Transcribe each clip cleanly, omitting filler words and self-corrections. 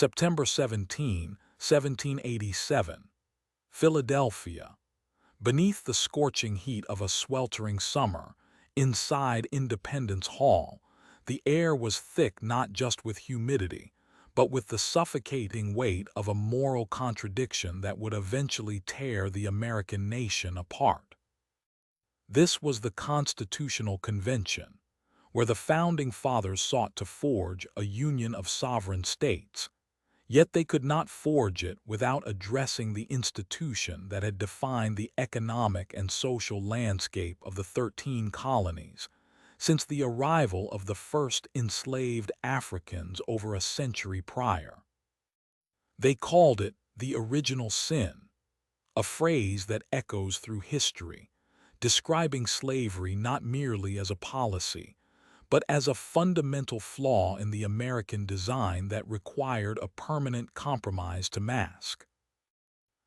September 17, 1787. Philadelphia. Beneath the scorching heat of a sweltering summer, inside Independence Hall, the air was thick not just with humidity, but with the suffocating weight of a moral contradiction that would eventually tear the American nation apart. This was the Constitutional Convention, where the Founding Fathers sought to forge a union of sovereign states, yet they could not forge it without addressing the institution that had defined the economic and social landscape of the 13 colonies since the arrival of the first enslaved Africans over a century prior. They called it the original sin, a phrase that echoes through history, describing slavery not merely as a policy, but as a fundamental flaw in the American design that required a permanent compromise to mask.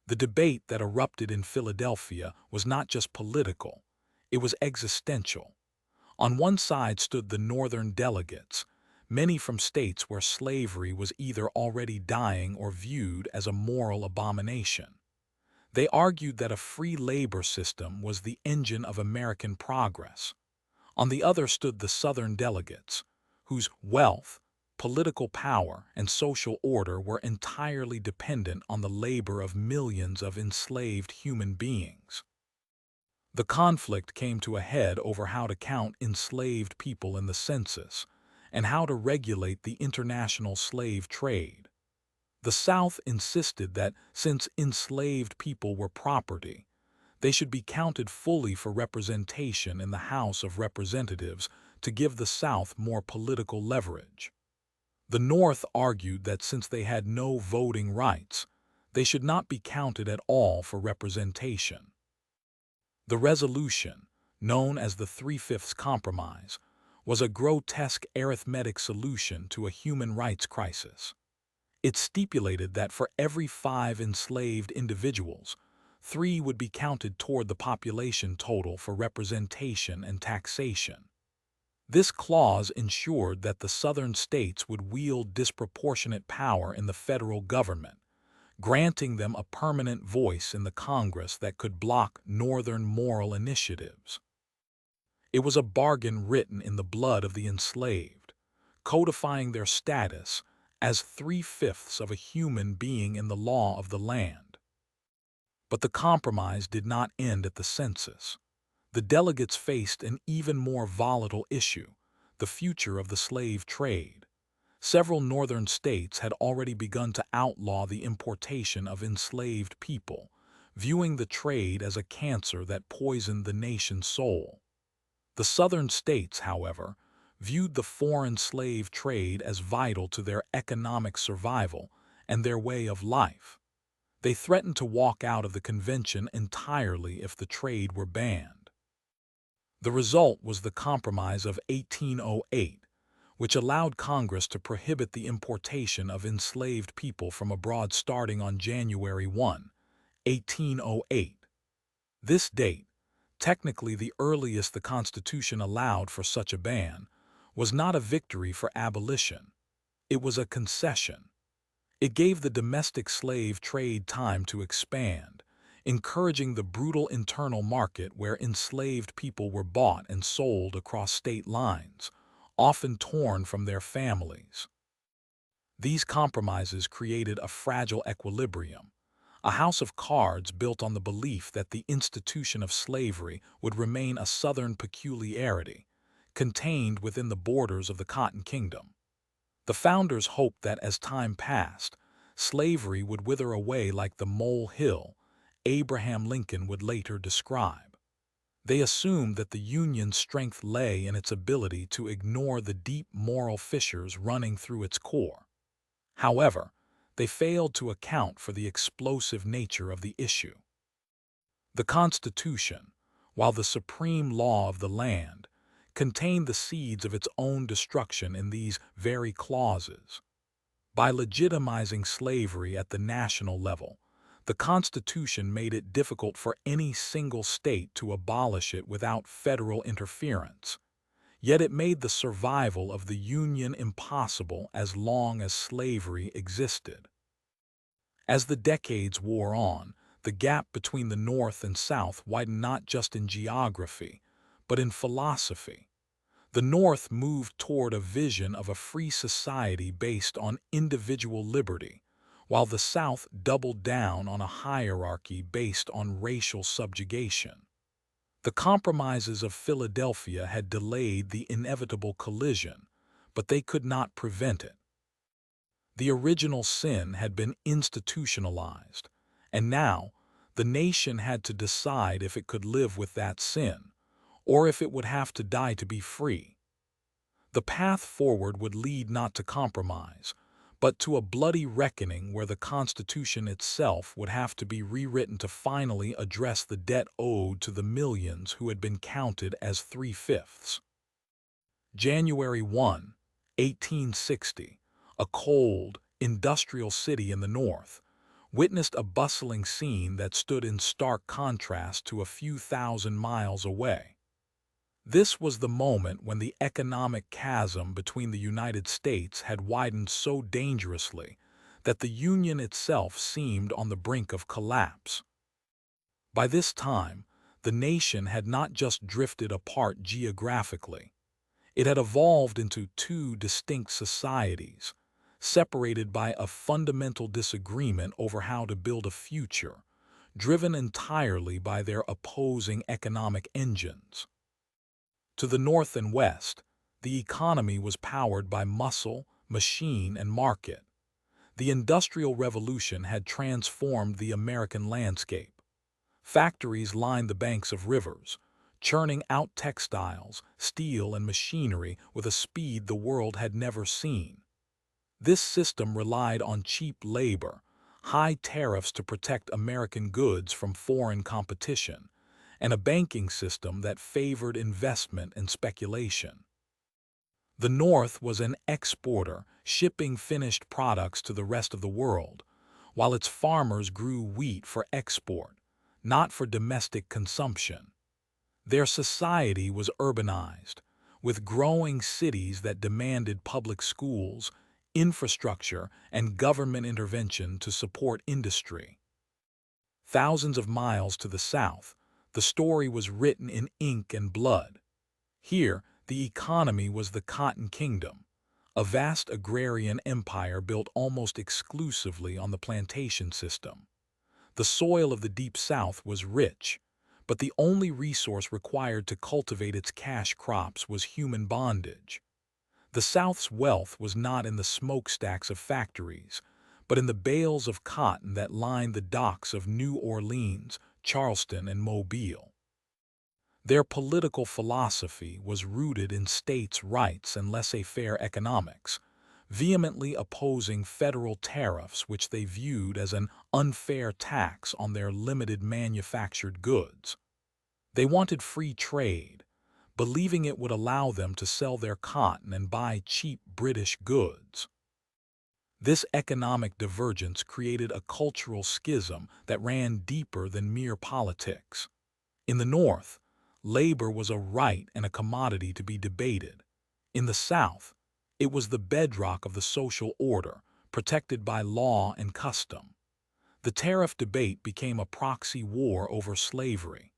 The debate that erupted in Philadelphia was not just political, it was existential. On one side stood the Northern delegates, many from states where slavery was either already dying or viewed as a moral abomination. They argued that a free labor system was the engine of American progress. On the other stood the Southern delegates, whose wealth, political power, and social order were entirely dependent on the labor of millions of enslaved human beings. The conflict came to a head over how to count enslaved people in the census and how to regulate the international slave trade. The South insisted that since enslaved people were property, they should be counted fully for representation in the House of Representatives to give the South more political leverage. The North argued that since they had no voting rights, they should not be counted at all for representation. The resolution, known as the Three-Fifths Compromise, was a grotesque arithmetic solution to a human rights crisis. It stipulated that for every 5 enslaved individuals, 3 would be counted toward the population total for representation and taxation. This clause ensured that the Southern states would wield disproportionate power in the federal government, granting them a permanent voice in the Congress that could block Northern moral initiatives. It was a bargain written in the blood of the enslaved, codifying their status as 3/5 of a human being in the law of the land. But the compromise did not end at the census. The delegates faced an even more volatile issue, the future of the slave trade. Several northern states had already begun to outlaw the importation of enslaved people, viewing the trade as a cancer that poisoned the nation's soul. The southern states, however, viewed the foreign slave trade as vital to their economic survival and their way of life. They threatened to walk out of the convention entirely if the trade were banned. The result was the Compromise of 1808, which allowed Congress to prohibit the importation of enslaved people from abroad starting on January 1, 1808. This date, technically the earliest the Constitution allowed for such a ban, was not a victory for abolition. It was a concession. It gave the domestic slave trade time to expand, encouraging the brutal internal market where enslaved people were bought and sold across state lines, often torn from their families. These compromises created a fragile equilibrium, a house of cards built on the belief that the institution of slavery would remain a Southern peculiarity, contained within the borders of the Cotton Kingdom. The founders hoped that as time passed, slavery would wither away like the molehill Abraham Lincoln would later describe. They assumed that the Union's strength lay in its ability to ignore the deep moral fissures running through its core. However, they failed to account for the explosive nature of the issue. The Constitution, while the supreme law of the land, contained the seeds of its own destruction in these very clauses. By legitimizing slavery at the national level, the Constitution made it difficult for any single state to abolish it without federal interference. Yet it made the survival of the Union impossible as long as slavery existed. As the decades wore on, the gap between the North and South widened not just in geography, but in philosophy. The North moved toward a vision of a free society based on individual liberty, while the South doubled down on a hierarchy based on racial subjugation. The compromises of Philadelphia had delayed the inevitable collision, but they could not prevent it. The original sin had been institutionalized, and now the nation had to decide if it could live with that sin, or if it would have to die to be free. The path forward would lead not to compromise, but to a bloody reckoning where the Constitution itself would have to be rewritten to finally address the debt owed to the millions who had been counted as three-fifths. January 1, 1860, a cold, industrial city in the North, witnessed a bustling scene that stood in stark contrast to a few thousand miles away. This was the moment when the economic chasm between the United States had widened so dangerously that the Union itself seemed on the brink of collapse. By this time, the nation had not just drifted apart geographically. It had evolved into two distinct societies, separated by a fundamental disagreement over how to build a future, driven entirely by their opposing economic engines. To the North and West, the economy was powered by muscle, machine, and market. The Industrial Revolution had transformed the American landscape. Factories lined the banks of rivers, churning out textiles, steel, and machinery with a speed the world had never seen. This system relied on cheap labor, high tariffs to protect American goods from foreign competition, and a banking system that favored investment and speculation. The North was an exporter, shipping finished products to the rest of the world, while its farmers grew wheat for export, not for domestic consumption. Their society was urbanized, with growing cities that demanded public schools, infrastructure, and government intervention to support industry. Thousands of miles to the south, the story was written in ink and blood. Here, the economy was the Cotton Kingdom, a vast agrarian empire built almost exclusively on the plantation system. The soil of the Deep South was rich, but the only resource required to cultivate its cash crops was human bondage. The South's wealth was not in the smokestacks of factories, but in the bales of cotton that lined the docks of New Orleans, Charleston, and Mobile. Their political philosophy was rooted in states' rights and laissez-faire economics, vehemently opposing federal tariffs which they viewed as an unfair tax on their limited manufactured goods. They wanted free trade, believing it would allow them to sell their cotton and buy cheap British goods. This economic divergence created a cultural schism that ran deeper than mere politics. In the North, labor was a right and a commodity to be debated. In the South, it was the bedrock of the social order, protected by law and custom. The tariff debate became a proxy war over slavery.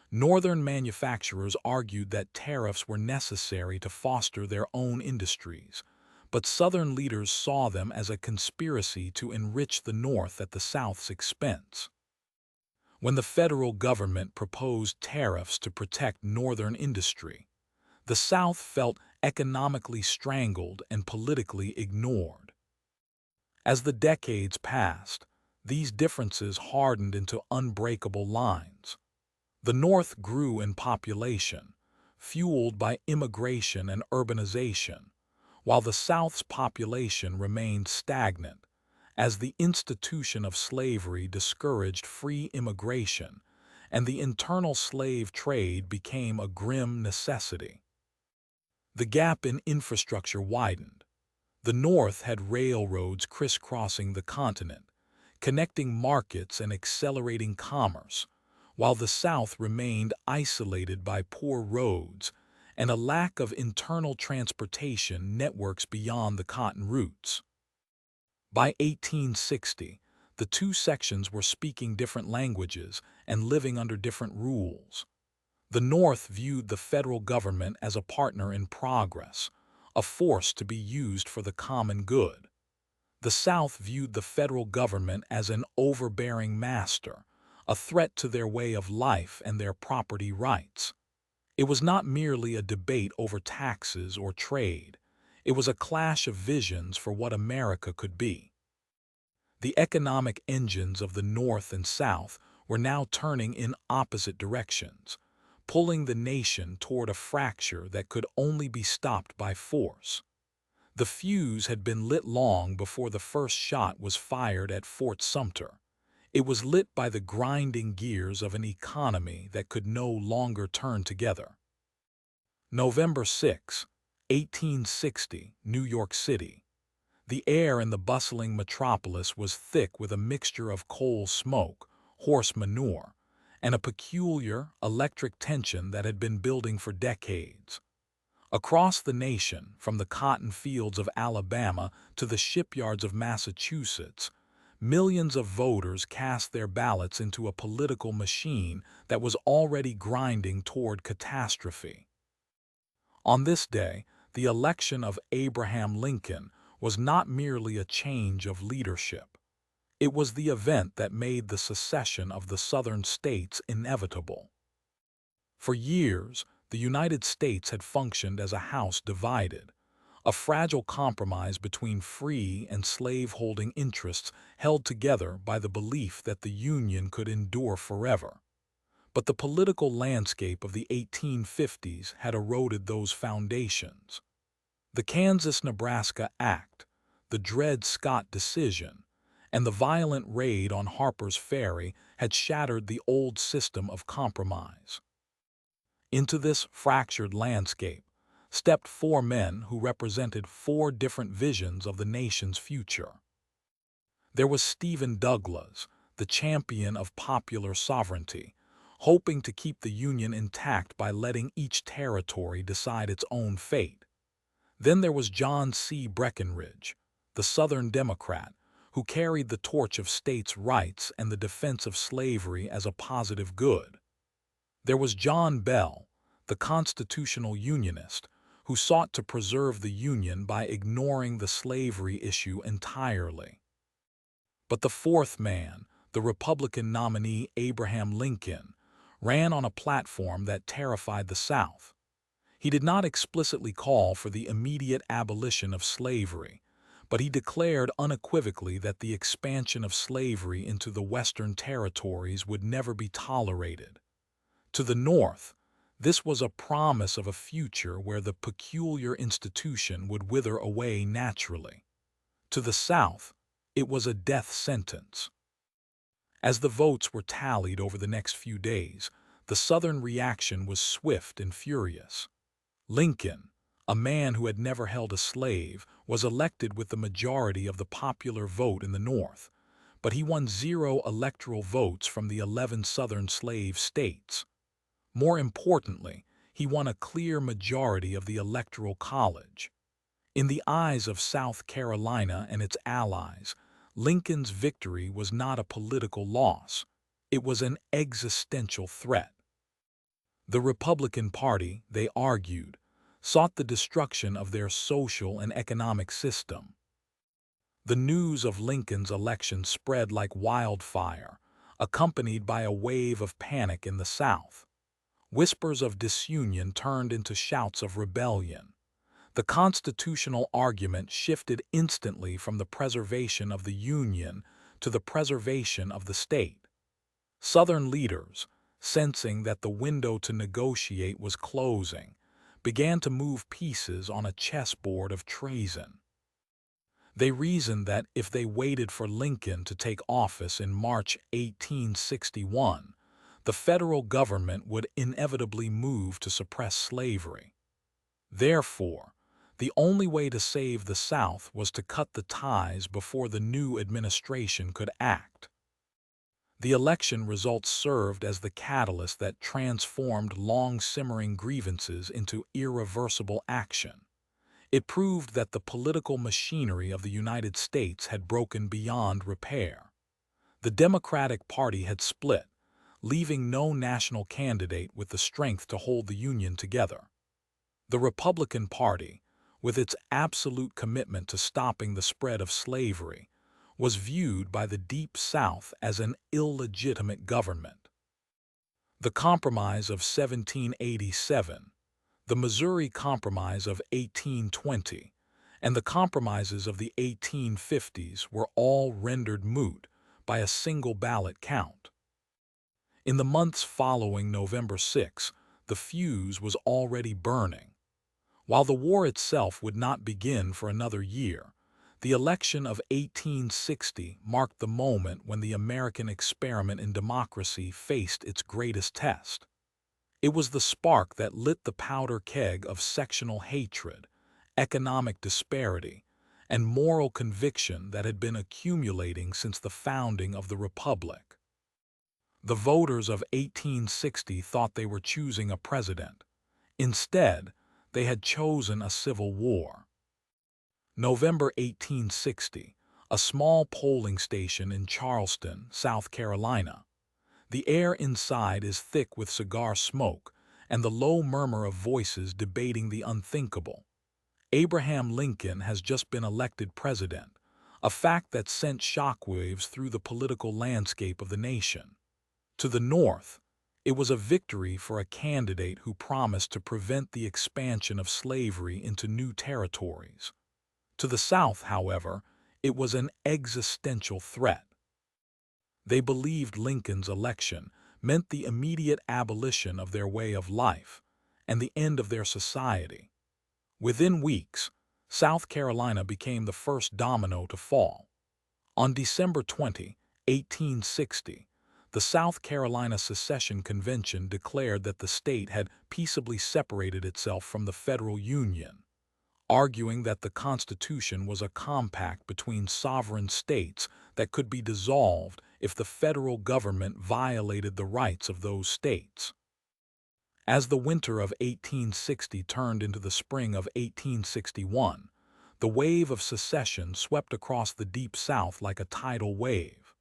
Northern manufacturers argued that tariffs were necessary to foster their own industries, but Southern leaders saw them as a conspiracy to enrich the North at the South's expense. When the federal government proposed tariffs to protect Northern industry, the South felt economically strangled and politically ignored. As the decades passed, these differences hardened into unbreakable lines. The North grew in population, fueled by immigration and urbanization, while the South's population remained stagnant, as the institution of slavery discouraged free immigration and the internal slave trade became a grim necessity. The gap in infrastructure widened. The North had railroads crisscrossing the continent, connecting markets and accelerating commerce, while the South remained isolated by poor roads and a lack of internal transportation networks beyond the cotton routes. By 1860, the two sections were speaking different languages and living under different rules. The North viewed the federal government as a partner in progress, a force to be used for the common good. The South viewed the federal government as an overbearing master, a threat to their way of life and their property rights. It was not merely a debate over taxes or trade. It was a clash of visions for what America could be. The economic engines of the North and South were now turning in opposite directions, pulling the nation toward a fracture that could only be stopped by force. The fuse had been lit long before the first shot was fired at Fort Sumter. It was lit by the grinding gears of an economy that could no longer turn together. November 6, 1860, New York City. The air in the bustling metropolis was thick with a mixture of coal smoke, horse manure, and a peculiar electric tension that had been building for decades. Across the nation, from the cotton fields of Alabama to the shipyards of Massachusetts, millions of voters cast their ballots into a political machine that was already grinding toward catastrophe. On this day, the election of Abraham Lincoln was not merely a change of leadership. It was the event that made the secession of the Southern states inevitable. For years, the United States had functioned as a house divided, a fragile compromise between free and slave-holding interests held together by the belief that the Union could endure forever. But the political landscape of the 1850s had eroded those foundations. The Kansas-Nebraska Act, the Dred Scott decision, and the violent raid on Harper's Ferry had shattered the old system of compromise. Into this fractured landscape stepped four men who represented four different visions of the nation's future. There was Stephen Douglas, the champion of popular sovereignty, hoping to keep the Union intact by letting each territory decide its own fate. Then there was John C. Breckinridge, the Southern Democrat, who carried the torch of states' rights and the defense of slavery as a positive good. There was John Bell, the constitutional unionist, who sought to preserve the Union by ignoring the slavery issue entirely. But the fourth man, the Republican nominee Abraham Lincoln, ran on a platform that terrified the South. He did not explicitly call for the immediate abolition of slavery, but he declared unequivocally that the expansion of slavery into the Western territories would never be tolerated. To the North, this was a promise of a future where the peculiar institution would wither away naturally. To the South, it was a death sentence. As the votes were tallied over the next few days, the Southern reaction was swift and furious. Lincoln, a man who had never held a slave, was elected with the majority of the popular vote in the North, but he won 0 electoral votes from the 11 Southern slave states. More importantly, he won a clear majority of the Electoral College. In the eyes of South Carolina and its allies, Lincoln's victory was not a political loss. It was an existential threat. The Republican Party, they argued, sought the destruction of their social and economic system. The news of Lincoln's election spread like wildfire, accompanied by a wave of panic in the South. Whispers of disunion turned into shouts of rebellion. The constitutional argument shifted instantly from the preservation of the Union to the preservation of the state. Southern leaders, sensing that the window to negotiate was closing, began to move pieces on a chessboard of treason. They reasoned that if they waited for Lincoln to take office in March 1861, the federal government would inevitably move to suppress slavery. Therefore, the only way to save the South was to cut the ties before the new administration could act. The election results served as the catalyst that transformed long-simmering grievances into irreversible action. It proved that the political machinery of the United States had broken beyond repair. The Democratic Party had split, leaving no national candidate with the strength to hold the Union together. The Republican Party, with its absolute commitment to stopping the spread of slavery, was viewed by the Deep South as an illegitimate government. The Compromise of 1787, the Missouri Compromise of 1820, and the compromises of the 1850s were all rendered moot by a single ballot count. In the months following November 6, the fuse was already burning. While the war itself would not begin for another year, the election of 1860 marked the moment when the American experiment in democracy faced its greatest test. It was the spark that lit the powder keg of sectional hatred, economic disparity, and moral conviction that had been accumulating since the founding of the Republic. The voters of 1860 thought they were choosing a president. Instead, they had chosen a civil war. November 1860, a small polling station in Charleston, South Carolina. The air inside is thick with cigar smoke and the low murmur of voices debating the unthinkable. Abraham Lincoln has just been elected president, a fact that sent shockwaves through the political landscape of the nation. To the north, it was a victory for a candidate who promised to prevent the expansion of slavery into new territories. To the south, however, it was an existential threat. They believed Lincoln's election meant the immediate abolition of their way of life and the end of their society. Within weeks, South Carolina became the first domino to fall. On December 20, 1860, the South Carolina Secession Convention declared that the state had peaceably separated itself from the federal union, arguing that the Constitution was a compact between sovereign states that could be dissolved if the federal government violated the rights of those states. As the winter of 1860 turned into the spring of 1861, the wave of secession swept across the Deep South like a tidal wave.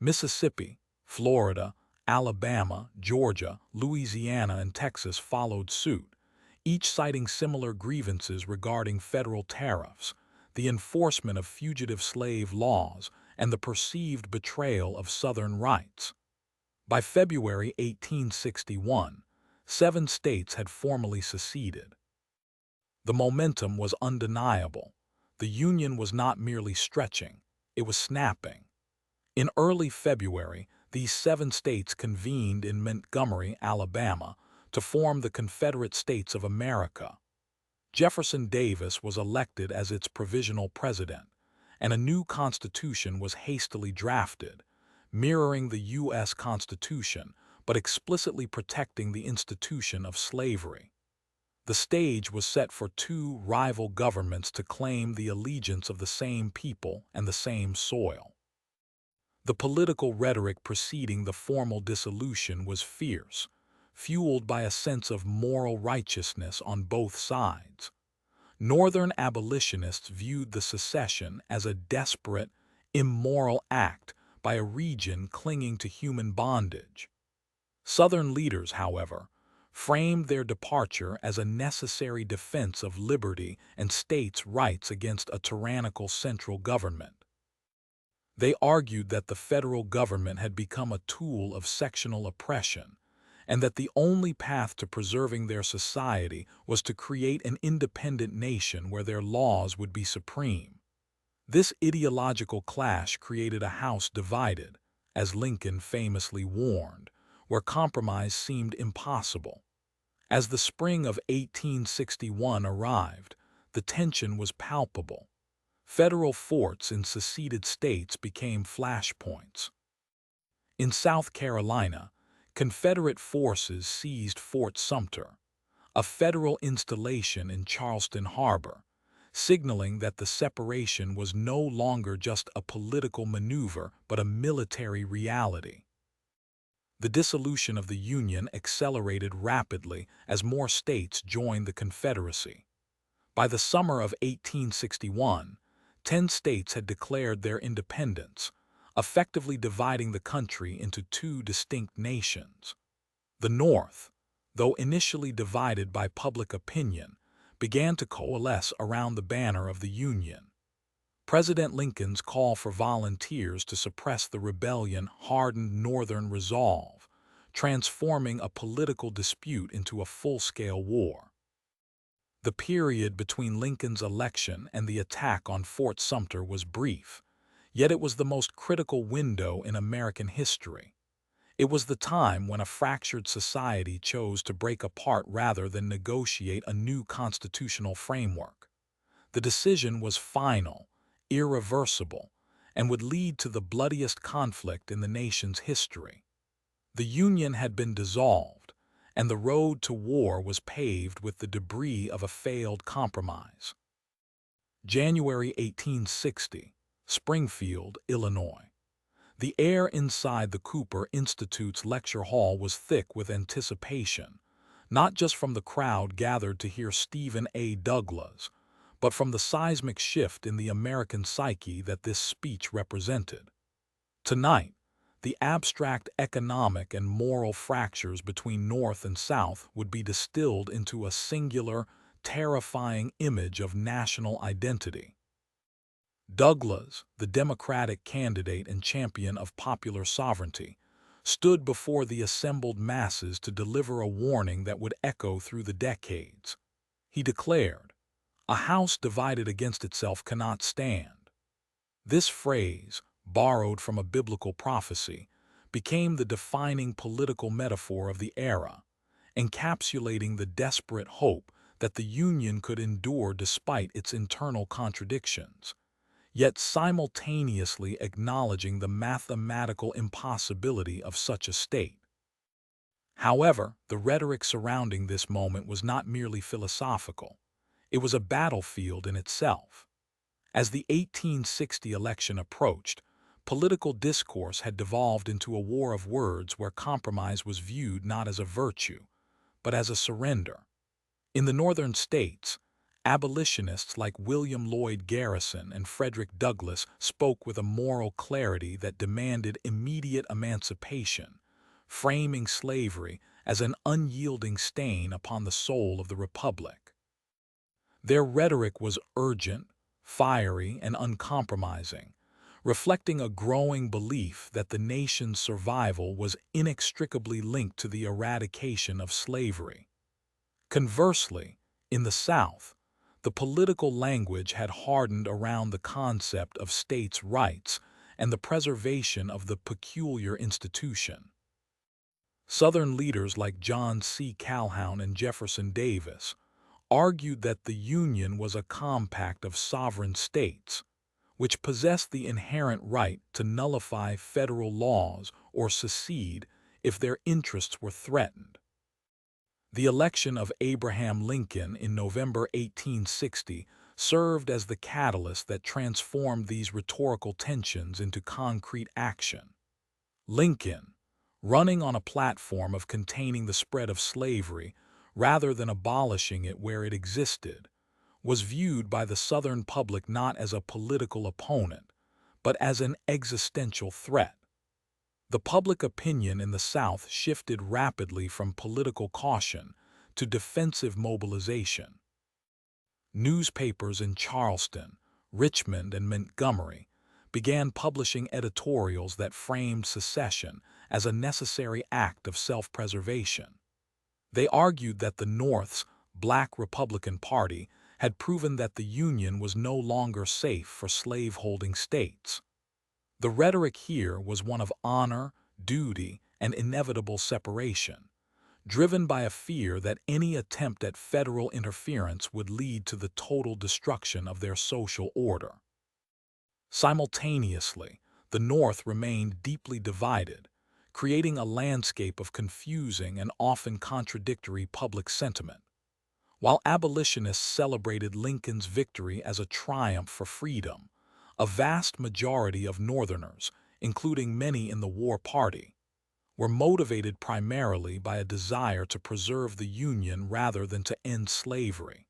Mississippi, Florida, Alabama, Georgia, Louisiana, and Texas followed suit, each citing similar grievances regarding federal tariffs, the enforcement of fugitive slave laws, and the perceived betrayal of Southern rights. By February 1861, 7 states had formally seceded. The momentum was undeniable. The Union was not merely stretching, it was snapping. In early February, these 7 states convened in Montgomery, Alabama, to form the Confederate States of America. Jefferson Davis was elected as its provisional president, and a new constitution was hastily drafted, mirroring the U.S. Constitution, but explicitly protecting the institution of slavery. The stage was set for 2 rival governments to claim the allegiance of the same people and the same soil. The political rhetoric preceding the formal dissolution was fierce, fueled by a sense of moral righteousness on both sides. Northern abolitionists viewed the secession as a desperate, immoral act by a region clinging to human bondage. Southern leaders, however, framed their departure as a necessary defense of liberty and states' rights against a tyrannical central government. They argued that the federal government had become a tool of sectional oppression, and that the only path to preserving their society was to create an independent nation where their laws would be supreme. This ideological clash created a house divided, as Lincoln famously warned, where compromise seemed impossible. As the spring of 1861 arrived, the tension was palpable. Federal forts in seceded states became flashpoints. In South Carolina, Confederate forces seized Fort Sumter, a federal installation in Charleston Harbor, signaling that the separation was no longer just a political maneuver but a military reality. The dissolution of the Union accelerated rapidly as more states joined the Confederacy. By the summer of 1861, 10 states had declared their independence, effectively dividing the country into two distinct nations. The North, though initially divided by public opinion, began to coalesce around the banner of the Union. President Lincoln's call for volunteers to suppress the rebellion hardened Northern resolve, transforming a political dispute into a full-scale war. The period between Lincoln's election and the attack on Fort Sumter was brief, yet it was the most critical window in American history. It was the time when a fractured society chose to break apart rather than negotiate a new constitutional framework. The decision was final, irreversible, and would lead to the bloodiest conflict in the nation's history. The Union had been dissolved, and the road to war was paved with the debris of a failed compromise. January 1860, Springfield, Illinois. The air inside the Cooper Institute's lecture hall was thick with anticipation, not just from the crowd gathered to hear Stephen A. Douglas, but from the seismic shift in the American psyche that this speech represented. Tonight, the abstract economic and moral fractures between North and South would be distilled into a singular, terrifying image of national identity. Douglas, the Democratic candidate and champion of popular sovereignty, stood before the assembled masses to deliver a warning that would echo through the decades. He declared, "A house divided against itself cannot stand." This phrase, borrowed from a biblical prophecy, became the defining political metaphor of the era, encapsulating the desperate hope that the Union could endure despite its internal contradictions, yet simultaneously acknowledging the mathematical impossibility of such a state. However, the rhetoric surrounding this moment was not merely philosophical. It was a battlefield in itself. As the 1860 election approached, political discourse had devolved into a war of words where compromise was viewed not as a virtue, but as a surrender. In the northern states, abolitionists like William Lloyd Garrison and Frederick Douglass spoke with a moral clarity that demanded immediate emancipation, framing slavery as an unyielding stain upon the soul of the Republic. Their rhetoric was urgent, fiery, and uncompromising, reflecting a growing belief that the nation's survival was inextricably linked to the eradication of slavery. Conversely, in the South, the political language had hardened around the concept of states' rights and the preservation of the peculiar institution. Southern leaders like John C. Calhoun and Jefferson Davis argued that the Union was a compact of sovereign states, which possessed the inherent right to nullify federal laws or secede if their interests were threatened. The election of Abraham Lincoln in November 1860 served as the catalyst that transformed these rhetorical tensions into concrete action. Lincoln, running on a platform of containing the spread of slavery rather than abolishing it where it existed, was viewed by the Southern public not as a political opponent, but as an existential threat. The public opinion in the South shifted rapidly from political caution to defensive mobilization. Newspapers in Charleston, Richmond, and Montgomery began publishing editorials that framed secession as a necessary act of self-preservation. They argued that the North's Black Republican Party had proven that the Union was no longer safe for slave-holding states. The rhetoric here was one of honor, duty, and inevitable separation, driven by a fear that any attempt at federal interference would lead to the total destruction of their social order. Simultaneously, the North remained deeply divided, creating a landscape of confusing and often contradictory public sentiment. While abolitionists celebrated Lincoln's victory as a triumph for freedom, a vast majority of Northerners, including many in the war party, were motivated primarily by a desire to preserve the Union rather than to end slavery.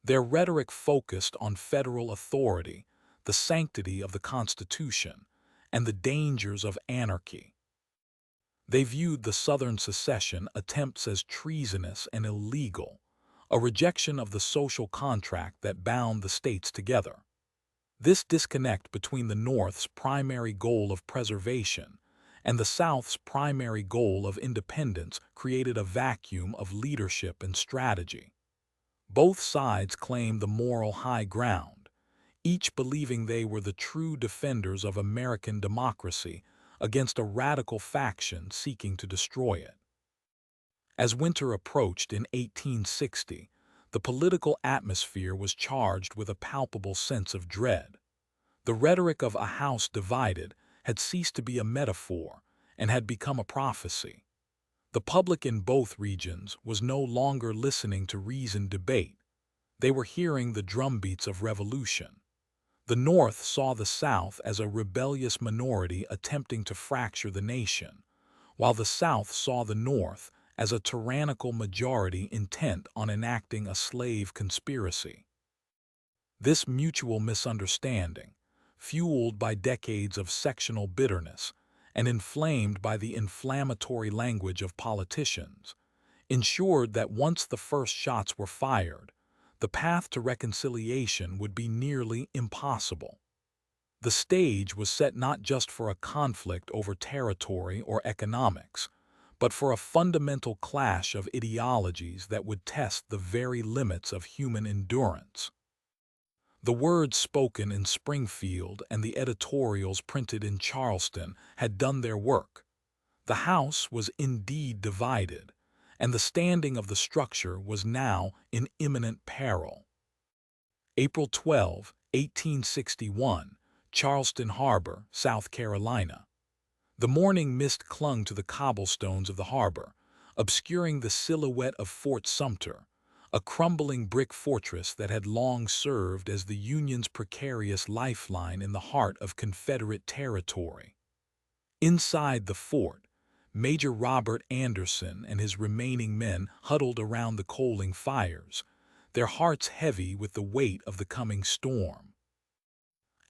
Their rhetoric focused on federal authority, the sanctity of the Constitution, and the dangers of anarchy. They viewed the Southern secession attempts as treasonous and illegal, a rejection of the social contract that bound the states together. This disconnect between the North's primary goal of preservation and the South's primary goal of independence created a vacuum of leadership and strategy. Both sides claimed the moral high ground, each believing they were the true defenders of American democracy against a radical faction seeking to destroy it. As winter approached in 1860, the political atmosphere was charged with a palpable sense of dread. The rhetoric of "a house divided" had ceased to be a metaphor and had become a prophecy. The public in both regions was no longer listening to reasoned debate. They were hearing the drumbeats of revolution. The North saw the South as a rebellious minority attempting to fracture the nation, while the South saw the North as a tyrannical majority intent on enacting a slave conspiracy. This mutual misunderstanding, fueled by decades of sectional bitterness and inflamed by the inflammatory language of politicians, ensured that once the first shots were fired, the path to reconciliation would be nearly impossible. The stage was set not just for a conflict over territory or economics, but for a fundamental clash of ideologies that would test the very limits of human endurance. The words spoken in Springfield and the editorials printed in Charleston had done their work. The House was indeed divided, and the standing of the structure was now in imminent peril. April 12, 1861, Charleston Harbor, South Carolina. The morning mist clung to the cobblestones of the harbor, obscuring the silhouette of Fort Sumter, a crumbling brick fortress that had long served as the Union's precarious lifeline in the heart of Confederate territory. Inside the fort, Major Robert Anderson and his remaining men huddled around the coaling fires, their hearts heavy with the weight of the coming storm.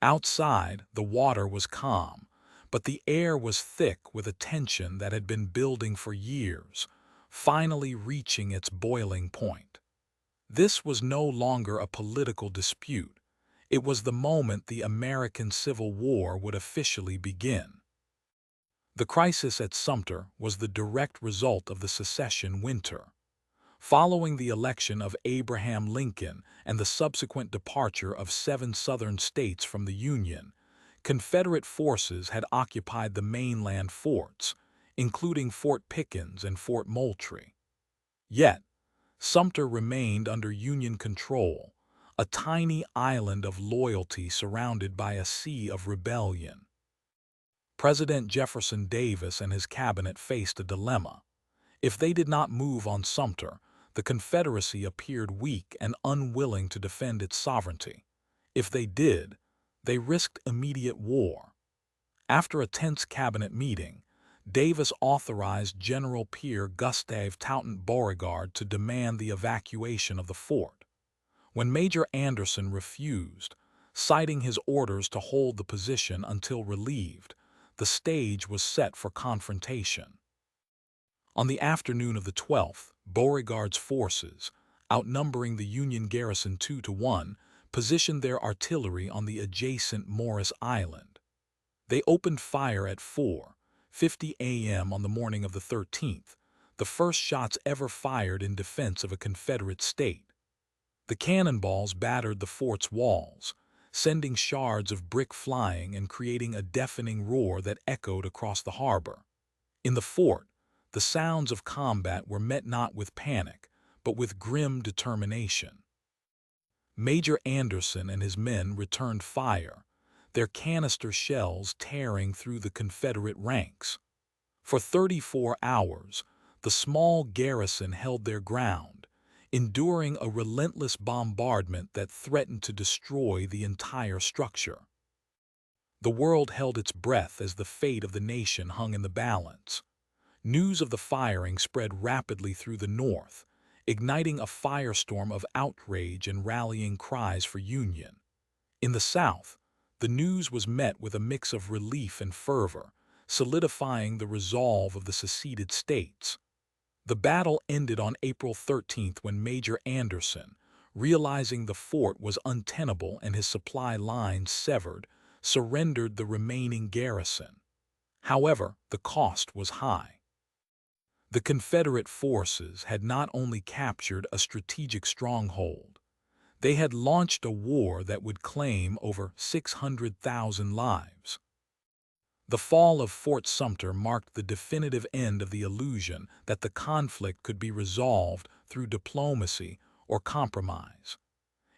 Outside, the water was calm, but the air was thick with a tension that had been building for years, finally reaching its boiling point. This was no longer a political dispute. It was the moment the American Civil War would officially begin. The crisis at Sumter was the direct result of the secession winter. Following the election of Abraham Lincoln and the subsequent departure of 7 Southern states from the Union, Confederate forces had occupied the mainland forts, including Fort Pickens and Fort Moultrie. Yet, Sumter remained under Union control, a tiny island of loyalty surrounded by a sea of rebellion. President Jefferson Davis and his cabinet faced a dilemma. If they did not move on Sumter, the Confederacy appeared weak and unwilling to defend its sovereignty. If they did, they risked immediate war. After a tense cabinet meeting, Davis authorized General Pierre Gustave Toutant Beauregard to demand the evacuation of the fort. When Major Anderson refused, citing his orders to hold the position until relieved, the stage was set for confrontation. On the afternoon of the 12th, Beauregard's forces, outnumbering the Union garrison 2-1, positioned their artillery on the adjacent Morris Island. They opened fire at 4:50 a.m. on the morning of the 13th, the first shots ever fired in defense of a Confederate state. The cannonballs battered the fort's walls, sending shards of brick flying and creating a deafening roar that echoed across the harbor. In the fort, the sounds of combat were met not with panic, but with grim determination. Major Anderson and his men returned fire, their canister shells tearing through the Confederate ranks. For 34 hours, the small garrison held their ground, enduring a relentless bombardment that threatened to destroy the entire structure. The world held its breath as the fate of the nation hung in the balance. News of the firing spread rapidly through the North, igniting a firestorm of outrage and rallying cries for union. In the South, the news was met with a mix of relief and fervor, solidifying the resolve of the seceded states. The battle ended on April 13th when Major Anderson, realizing the fort was untenable and his supply lines severed, surrendered the remaining garrison. However, the cost was high. The Confederate forces had not only captured a strategic stronghold, they had launched a war that would claim over 600,000 lives. The fall of Fort Sumter marked the definitive end of the illusion that the conflict could be resolved through diplomacy or compromise.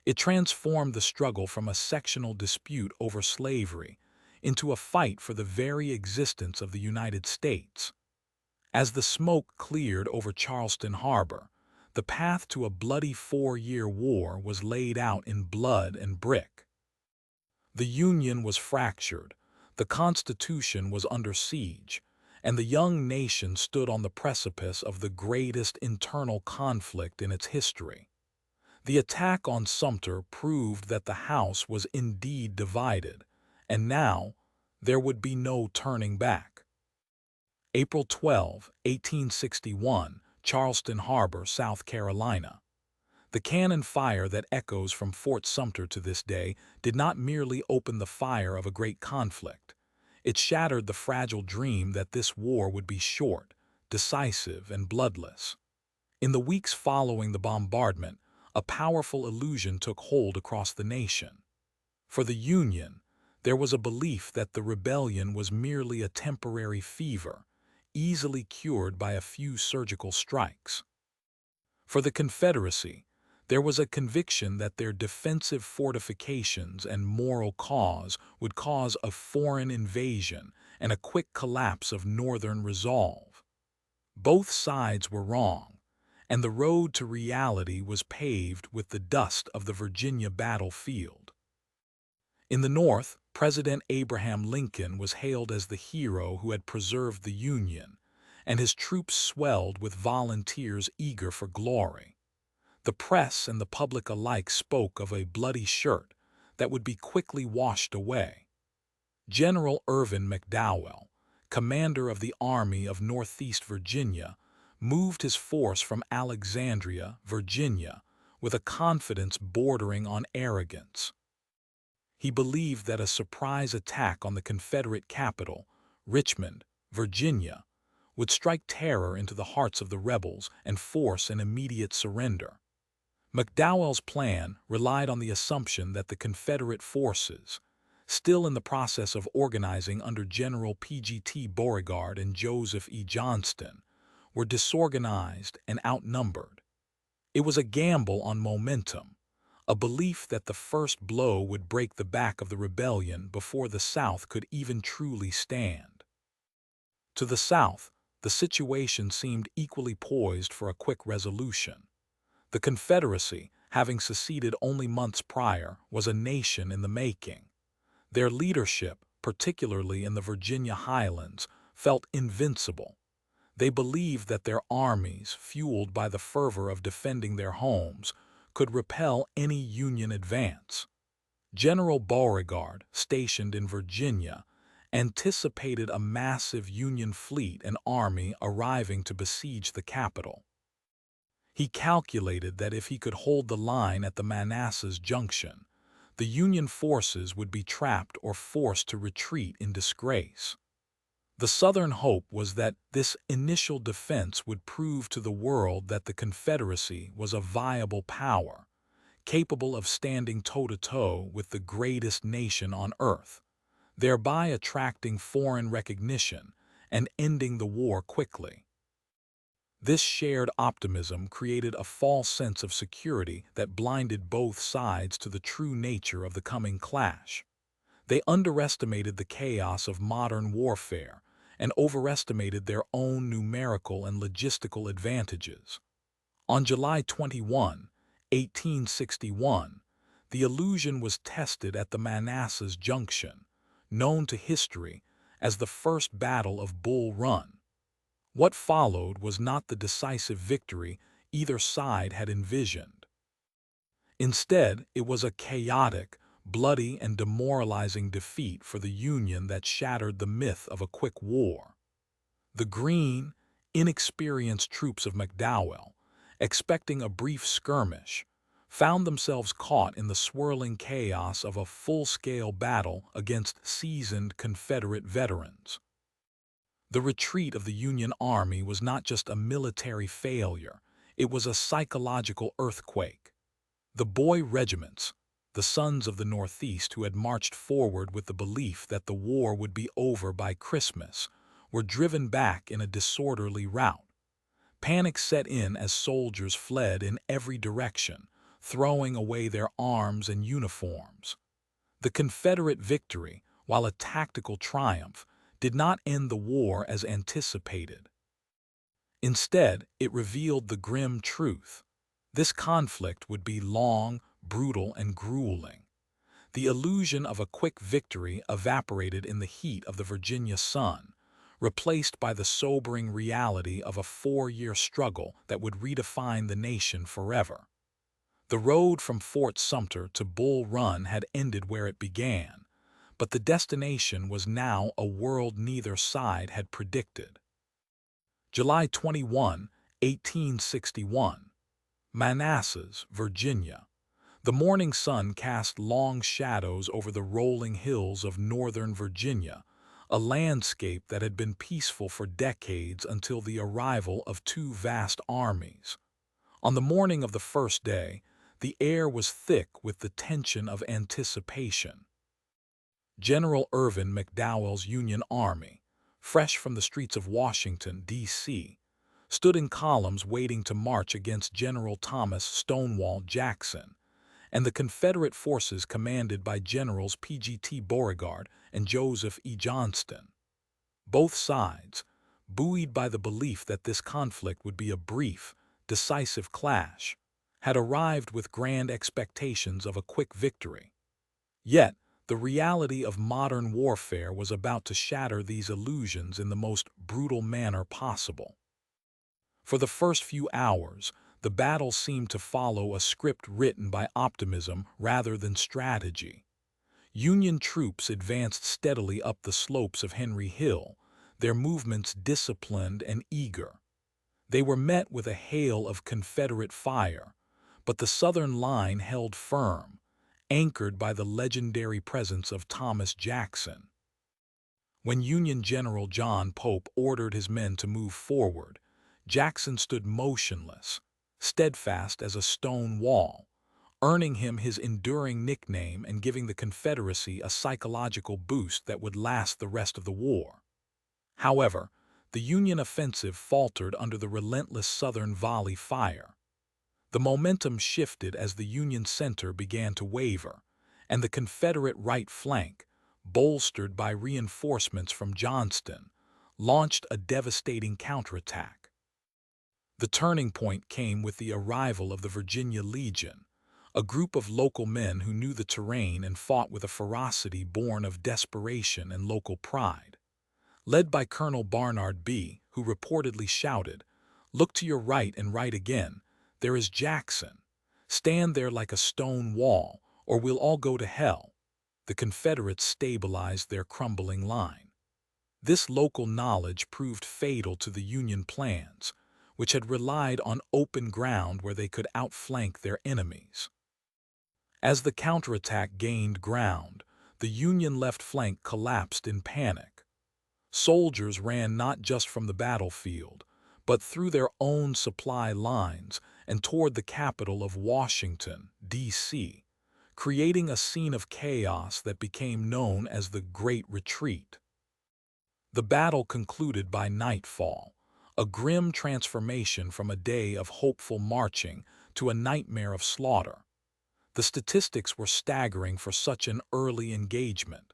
It transformed the struggle from a sectional dispute over slavery into a fight for the very existence of the United States. As the smoke cleared over Charleston Harbor, the path to a bloody 4-year war was laid out in blood and brick. The Union was fractured, the Constitution was under siege, and the young nation stood on the precipice of the greatest internal conflict in its history. The attack on Sumter proved that the House was indeed divided, and now there would be no turning back. April 12, 1861, Charleston Harbor, South Carolina. The cannon fire that echoes from Fort Sumter to this day did not merely open the fire of a great conflict. It shattered the fragile dream that this war would be short, decisive, and bloodless. In the weeks following the bombardment, a powerful illusion took hold across the nation. For the Union, there was a belief that the rebellion was merely a temporary fever, easily cured by a few surgical strikes. For the Confederacy, there was a conviction that their defensive fortifications and moral cause would cause a foreign invasion and a quick collapse of Northern resolve. Both sides were wrong, and the road to reality was paved with the dust of the Virginia battlefield. In the North, President Abraham Lincoln was hailed as the hero who had preserved the Union, and his troops swelled with volunteers eager for glory. The press and the public alike spoke of a bloody shirt that would be quickly washed away. General Irvin McDowell, commander of the Army of Northeast Virginia, moved his force from Alexandria, Virginia, with a confidence bordering on arrogance. He believed that a surprise attack on the Confederate capital, Richmond, Virginia, would strike terror into the hearts of the rebels and force an immediate surrender. McDowell's plan relied on the assumption that the Confederate forces, still in the process of organizing under General P.G.T. Beauregard and Joseph E. Johnston, were disorganized and outnumbered. It was a gamble on momentum, a belief that the first blow would break the back of the rebellion before the South could even truly stand. To the South, the situation seemed equally poised for a quick resolution. The Confederacy, having seceded only months prior, was a nation in the making. Their leadership, particularly in the Virginia highlands, felt invincible. They believed that their armies, fueled by the fervor of defending their homes, could repel any Union advance. General Beauregard, stationed in Virginia, anticipated a massive Union fleet and army arriving to besiege the capital. He calculated that if he could hold the line at the Manassas Junction, the Union forces would be trapped or forced to retreat in disgrace. The Southern hope was that this initial defense would prove to the world that the Confederacy was a viable power, capable of standing toe-to-toe with the greatest nation on earth, thereby attracting foreign recognition and ending the war quickly. This shared optimism created a false sense of security that blinded both sides to the true nature of the coming clash. They underestimated the chaos of modern warfare and overestimated their own numerical and logistical advantages. On July 21, 1861, the illusion was tested at the Manassas Junction, known to history as the First Battle of Bull Run. What followed was not the decisive victory either side had envisioned. Instead, it was a chaotic, bloody, and demoralizing defeat for the Union that shattered the myth of a quick war. The green, inexperienced troops of McDowell, expecting a brief skirmish, found themselves caught in the swirling chaos of a full-scale battle against seasoned Confederate veterans. The retreat of the Union Army was not just a military failure, it was a psychological earthquake. The boy regiments, the sons of the Northeast who had marched forward with the belief that the war would be over by Christmas, were driven back in a disorderly rout. Panic set in as soldiers fled in every direction, throwing away their arms and uniforms. The Confederate victory, while a tactical triumph, did not end the war as anticipated. Instead, it revealed the grim truth. This conflict would be long, brutal, and grueling. The illusion of a quick victory evaporated in the heat of the Virginia sun, replaced by the sobering reality of a 4-year struggle that would redefine the nation forever. The road from Fort Sumter to Bull Run had ended where it began, but the destination was now a world neither side had predicted. July 21, 1861. Manassas, Virginia. The morning sun cast long shadows over the rolling hills of northern Virginia, a landscape that had been peaceful for decades until the arrival of two vast armies. On the morning of the first day, the air was thick with the tension of anticipation. General Irvin McDowell's Union Army, fresh from the streets of Washington, D.C., stood in columns waiting to march against General Thomas Stonewall Jackson and the Confederate forces commanded by Generals P.G.T. Beauregard and Joseph E. Johnston. Both sides, buoyed by the belief that this conflict would be a brief, decisive clash, had arrived with grand expectations of a quick victory. Yet, the reality of modern warfare was about to shatter these illusions in the most brutal manner possible. For the first few hours, the battle seemed to follow a script written by optimism rather than strategy. Union troops advanced steadily up the slopes of Henry Hill, their movements disciplined and eager. They were met with a hail of Confederate fire, but the Southern line held firm, anchored by the legendary presence of Thomas Jackson. When Union General John Pope ordered his men to move forward, Jackson stood motionless, steadfast as a stone wall, earning him his enduring nickname and giving the Confederacy a psychological boost that would last the rest of the war. However, the Union offensive faltered under the relentless Southern volley fire. The momentum shifted as the Union center began to waver, and the Confederate right flank, bolstered by reinforcements from Johnston, launched a devastating counterattack. The turning point came with the arrival of the Virginia Legion, a group of local men who knew the terrain and fought with a ferocity born of desperation and local pride. Led by Colonel Barnard B., who reportedly shouted, "Look to your right and right again, there is Jackson. Stand there like a stone wall, or we'll all go to hell." The Confederates stabilized their crumbling line. This local knowledge proved fatal to the Union plans, which had relied on open ground where they could outflank their enemies. As the counterattack gained ground, the Union left flank collapsed in panic. Soldiers ran not just from the battlefield, but through their own supply lines and toward the capital of Washington, D.C., creating a scene of chaos that became known as the Great Retreat. The battle concluded by nightfall, a grim transformation from a day of hopeful marching to a nightmare of slaughter. The statistics were staggering for such an early engagement.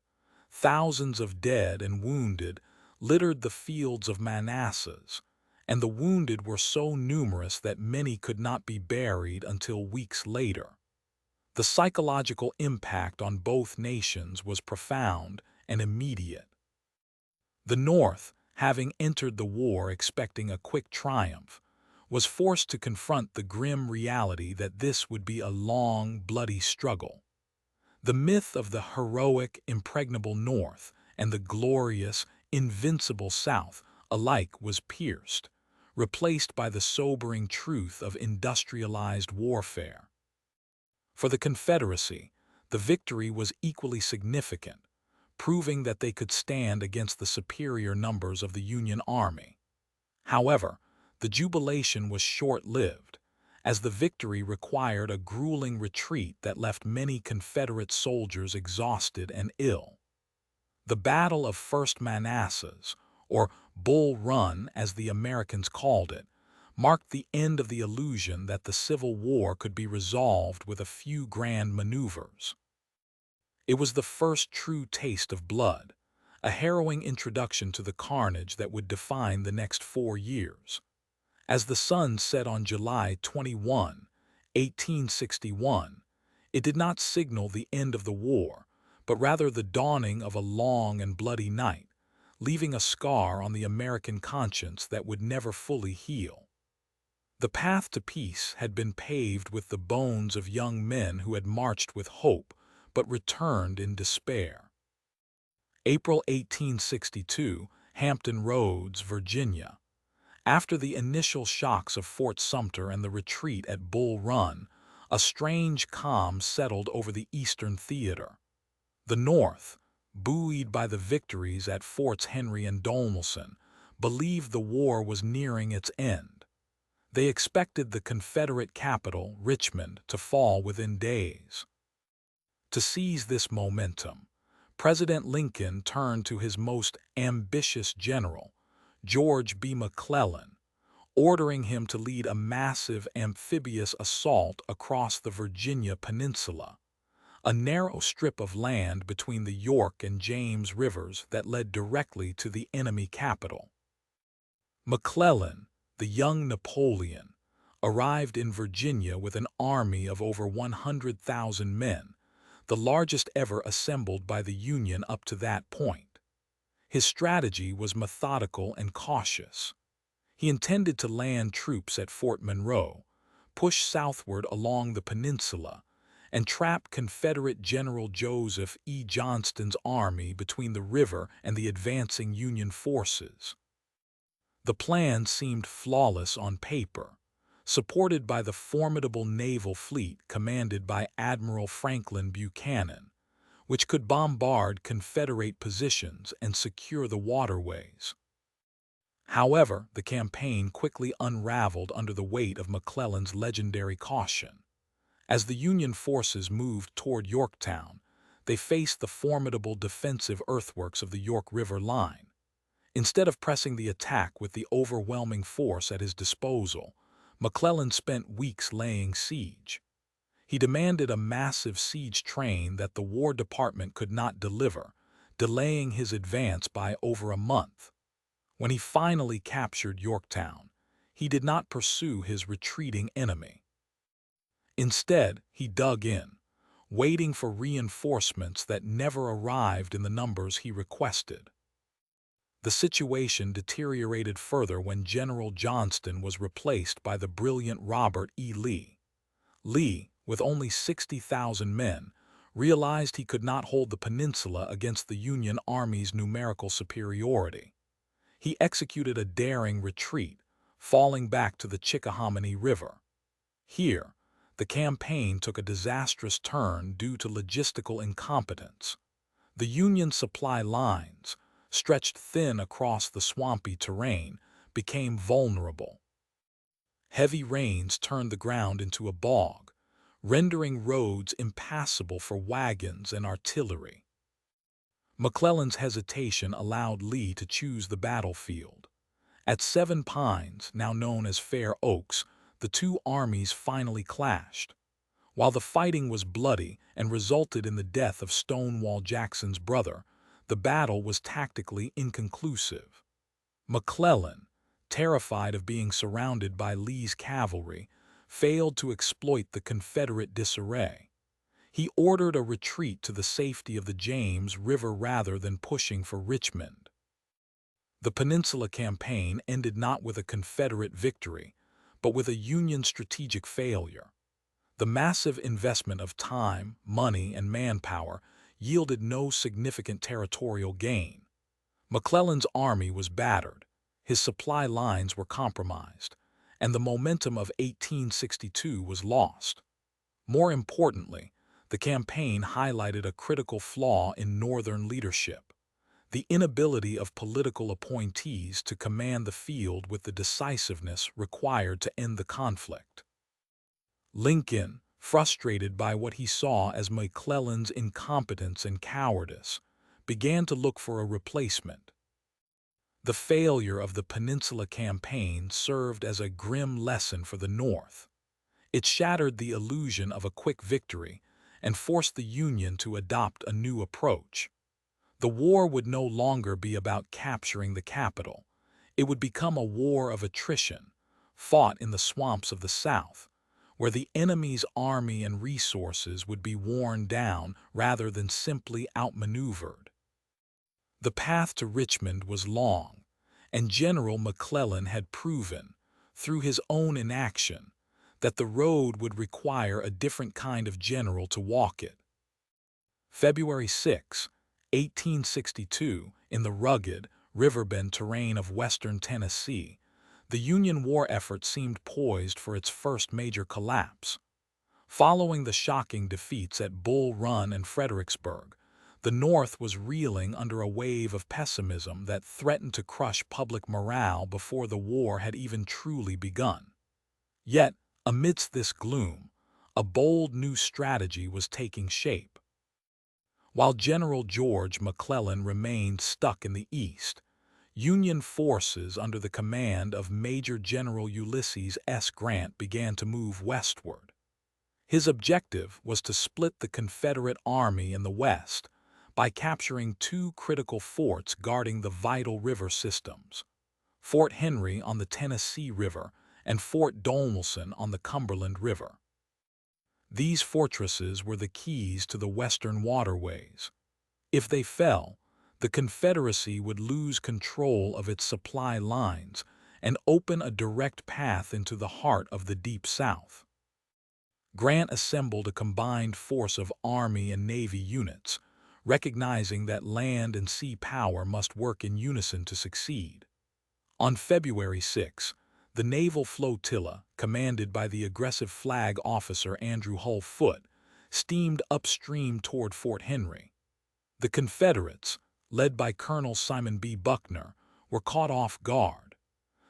Thousands of dead and wounded littered the fields of Manassas, and the wounded were so numerous that many could not be buried until weeks later. The psychological impact on both nations was profound and immediate. The North, having entered the war expecting a quick triumph, was forced to confront the grim reality that this would be a long, bloody struggle. The myth of the heroic, impregnable North and the glorious, invincible South alike was pierced, replaced by the sobering truth of industrialized warfare. For the Confederacy, the victory was equally significant, proving that they could stand against the superior numbers of the Union Army. However, the jubilation was short-lived, as the victory required a grueling retreat that left many Confederate soldiers exhausted and ill. The Battle of First Manassas, or Bull Run as the Americans called it, marked the end of the illusion that the Civil War could be resolved with a few grand maneuvers. It was the first true taste of blood, a harrowing introduction to the carnage that would define the next 4 years. As the sun set on July 21, 1861, it did not signal the end of the war, but rather the dawning of a long and bloody night, leaving a scar on the American conscience that would never fully heal. The path to peace had been paved with the bones of young men who had marched with hope, but returned in despair. April 1862, Hampton Roads, Virginia. After the initial shocks of Fort Sumter and the retreat at Bull Run, a strange calm settled over the Eastern Theater. The North, buoyed by the victories at Forts Henry and Donelson, believed the war was nearing its end. They expected the Confederate capital, Richmond, to fall within days. To seize this momentum, President Lincoln turned to his most ambitious general, George B. McClellan, ordering him to lead a massive amphibious assault across the Virginia Peninsula, a narrow strip of land between the York and James rivers that led directly to the enemy capital. McClellan, the young Napoleon, arrived in Virginia with an army of over 100,000 men, the largest ever assembled by the Union up to that point. His strategy was methodical and cautious. He intended to land troops at Fort Monroe, push southward along the peninsula, and trap Confederate General Joseph E. Johnston's army between the river and the advancing Union forces. The plan seemed flawless on paper, supported by the formidable naval fleet commanded by Admiral Franklin Buchanan, which could bombard Confederate positions and secure the waterways. However, the campaign quickly unraveled under the weight of McClellan's legendary caution. As the Union forces moved toward Yorktown, they faced the formidable defensive earthworks of the York River line. Instead of pressing the attack with the overwhelming force at his disposal, McClellan spent weeks laying siege. He demanded a massive siege train that the War Department could not deliver, delaying his advance by over a month. When he finally captured Yorktown, he did not pursue his retreating enemy. Instead, he dug in, waiting for reinforcements that never arrived in the numbers he requested. The situation deteriorated further when General Johnston was replaced by the brilliant Robert E. Lee. Lee, with only 60,000 men, realized he could not hold the peninsula against the Union Army's numerical superiority. He executed a daring retreat, falling back to the Chickahominy River. Here, the campaign took a disastrous turn due to logistical incompetence. The Union supply lines, stretched thin across the swampy terrain, became vulnerable. Heavy rains turned the ground into a bog, rendering roads impassable for wagons and artillery. McClellan's hesitation allowed Lee to choose the battlefield. At Seven Pines, now known as Fair Oaks, the two armies finally clashed. While the fighting was bloody and resulted in the death of Stonewall Jackson's brother, the battle was tactically inconclusive. McClellan, terrified of being surrounded by Lee's cavalry, failed to exploit the Confederate disarray. He ordered a retreat to the safety of the James River rather than pushing for Richmond. The Peninsula Campaign ended not with a Confederate victory, but with a Union strategic failure. The massive investment of time, money, and manpower yielded no significant territorial gain. McClellan's army was battered, his supply lines were compromised, and the momentum of 1862 was lost. More importantly, the campaign highlighted a critical flaw in Northern leadership: the inability of political appointees to command the field with the decisiveness required to end the conflict. Lincoln, frustrated by what he saw as McClellan's incompetence and cowardice, began to look for a replacement. The failure of the Peninsula Campaign served as a grim lesson for the North. It shattered the illusion of a quick victory and forced the Union to adopt a new approach. The war would no longer be about capturing the capital. It would become a war of attrition, fought in the swamps of the South, where the enemy's army and resources would be worn down rather than simply outmaneuvered. The path to Richmond was long, and General McClellan had proven, through his own inaction, that the road would require a different kind of general to walk it. February 6, 1862, in the rugged, riverbed terrain of western Tennessee, the Union war effort seemed poised for its first major collapse. Following the shocking defeats at Bull Run and Fredericksburg, the North was reeling under a wave of pessimism that threatened to crush public morale before the war had even truly begun. Yet, amidst this gloom, a bold new strategy was taking shape. While General George McClellan remained stuck in the East, Union forces under the command of Major General Ulysses S. Grant began to move westward. His objective was to split the Confederate Army in the West by capturing two critical forts guarding the vital river systems: Fort Henry on the Tennessee River and Fort Donelson on the Cumberland River. These fortresses were the keys to the Western waterways. If they fell, the Confederacy would lose control of its supply lines and open a direct path into the heart of the Deep South. Grant assembled a combined force of Army and Navy units, recognizing that land and sea power must work in unison to succeed. On February 6, the naval flotilla, commanded by the aggressive flag officer Andrew Hull Foote, steamed upstream toward Fort Henry. The Confederates, led by Colonel Simon B. Buckner, were caught off guard.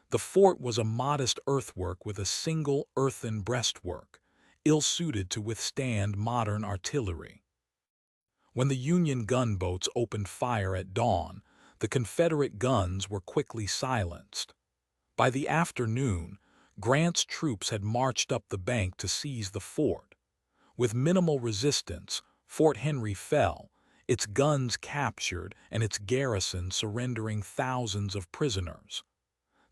The fort was a modest earthwork with a single earthen breastwork, ill-suited to withstand modern artillery. When the Union gunboats opened fire at dawn, the Confederate guns were quickly silenced. By the afternoon, Grant's troops had marched up the bank to seize the fort. With minimal resistance, Fort Henry fell, its guns captured and its garrison surrendering thousands of prisoners.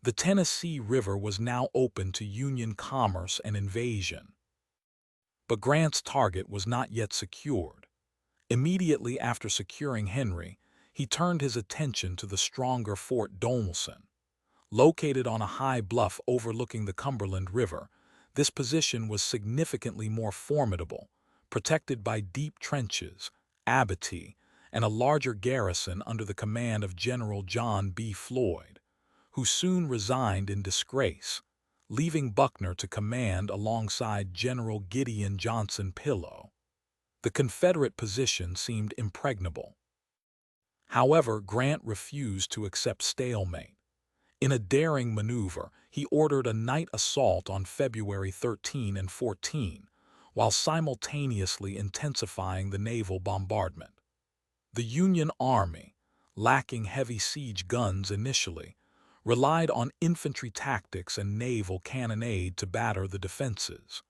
The Tennessee River was now open to Union commerce and invasion. But Grant's target was not yet secured. Immediately after securing Henry, he turned his attention to the stronger Fort Donelson. Located on a high bluff overlooking the Cumberland River, this position was significantly more formidable, protected by deep trenches, abattis, and a larger garrison under the command of General John B. Floyd, who soon resigned in disgrace, leaving Buckner to command alongside General Gideon Johnson Pillow. The Confederate position seemed impregnable. However, Grant refused to accept stalemate. In a daring maneuver, he ordered a night assault on February 13 and 14, while simultaneously intensifying the naval bombardment. The Union Army, lacking heavy siege guns initially, relied on infantry tactics and naval cannonade to batter the defenses.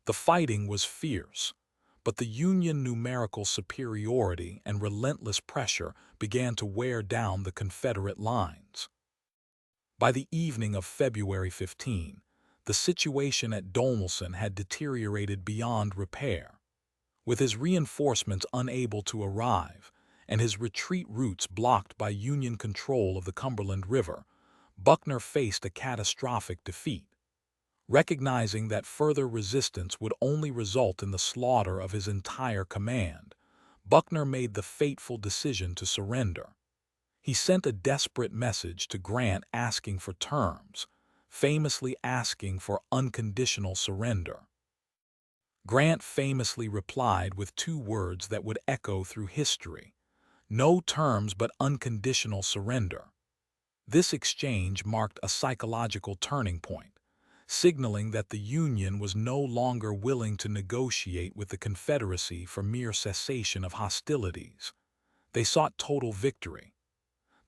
The fighting was fierce, but the Union numerical superiority and relentless pressure began to wear down the Confederate lines. By the evening of February 15, the situation at Donelson had deteriorated beyond repair. With his reinforcements unable to arrive, and his retreat routes blocked by Union control of the Cumberland River, Buckner faced a catastrophic defeat. Recognizing that further resistance would only result in the slaughter of his entire command, Buckner made the fateful decision to surrender. He sent a desperate message to Grant asking for terms, famously asking for unconditional surrender. Grant famously replied with two words that would echo through history: "No terms but unconditional surrender." This exchange marked a psychological turning point, signaling that the Union was no longer willing to negotiate with the Confederacy for mere cessation of hostilities. They sought total victory.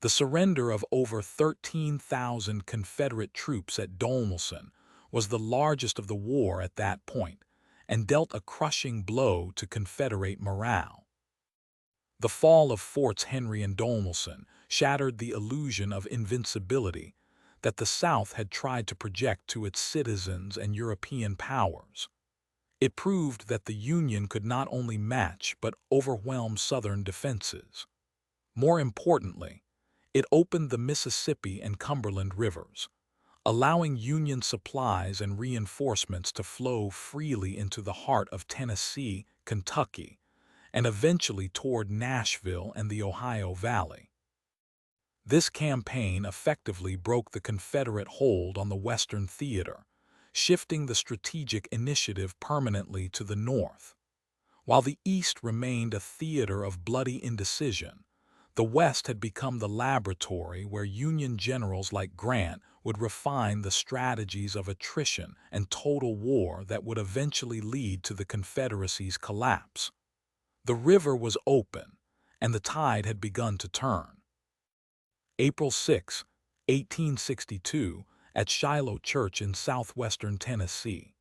The surrender of over 13,000 Confederate troops at Donelson was the largest of the war at that point, and dealt a crushing blow to Confederate morale. The fall of Forts Henry and Donelson shattered the illusion of invincibility that the South had tried to project to its citizens and European powers. It proved that the Union could not only match but overwhelm Southern defenses. More importantly, it opened the Mississippi and Cumberland rivers, allowing Union supplies and reinforcements to flow freely into the heart of Tennessee, Kentucky, and eventually toward Nashville and the Ohio Valley. This campaign effectively broke the Confederate hold on the Western theater, shifting the strategic initiative permanently to the North. While the East remained a theater of bloody indecision, the West had become the laboratory where Union generals like Grant would refine the strategies of attrition and total war that would eventually lead to the Confederacy's collapse. The river was open, and the tide had begun to turn. April 6, 1862, at Shiloh Church in southwestern Tennessee.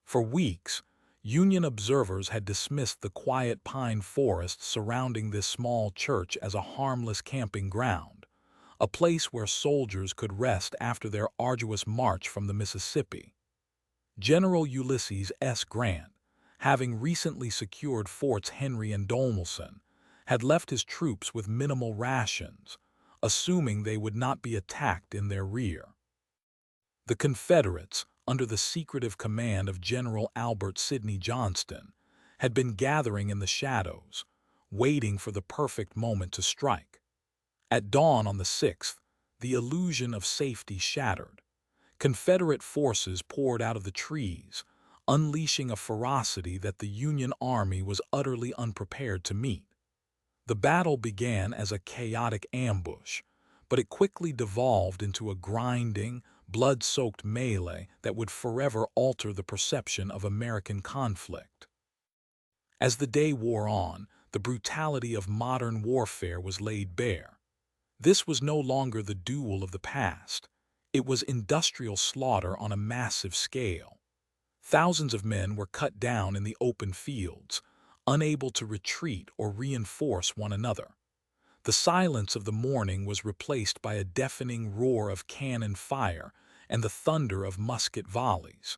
For weeks, Union observers had dismissed the quiet pine forest surrounding this small church as a harmless camping ground, a place where soldiers could rest after their arduous march from the Mississippi. General Ulysses S. Grant, having recently secured Forts Henry and Donelson, had left his troops with minimal rations, assuming they would not be attacked in their rear. The Confederates, under the secretive command of General Albert Sidney Johnston, had been gathering in the shadows, waiting for the perfect moment to strike. At dawn on the 6th, the illusion of safety shattered. Confederate forces poured out of the trees, unleashing a ferocity that the Union Army was utterly unprepared to meet. The battle began as a chaotic ambush, but it quickly devolved into a grinding, blood-soaked melee that would forever alter the perception of American conflict. As the day wore on, the brutality of modern warfare was laid bare. This was no longer the duel of the past. It was industrial slaughter on a massive scale. Thousands of men were cut down in the open fields, unable to retreat or reinforce one another. The silence of the morning was replaced by a deafening roar of cannon fire and the thunder of musket volleys.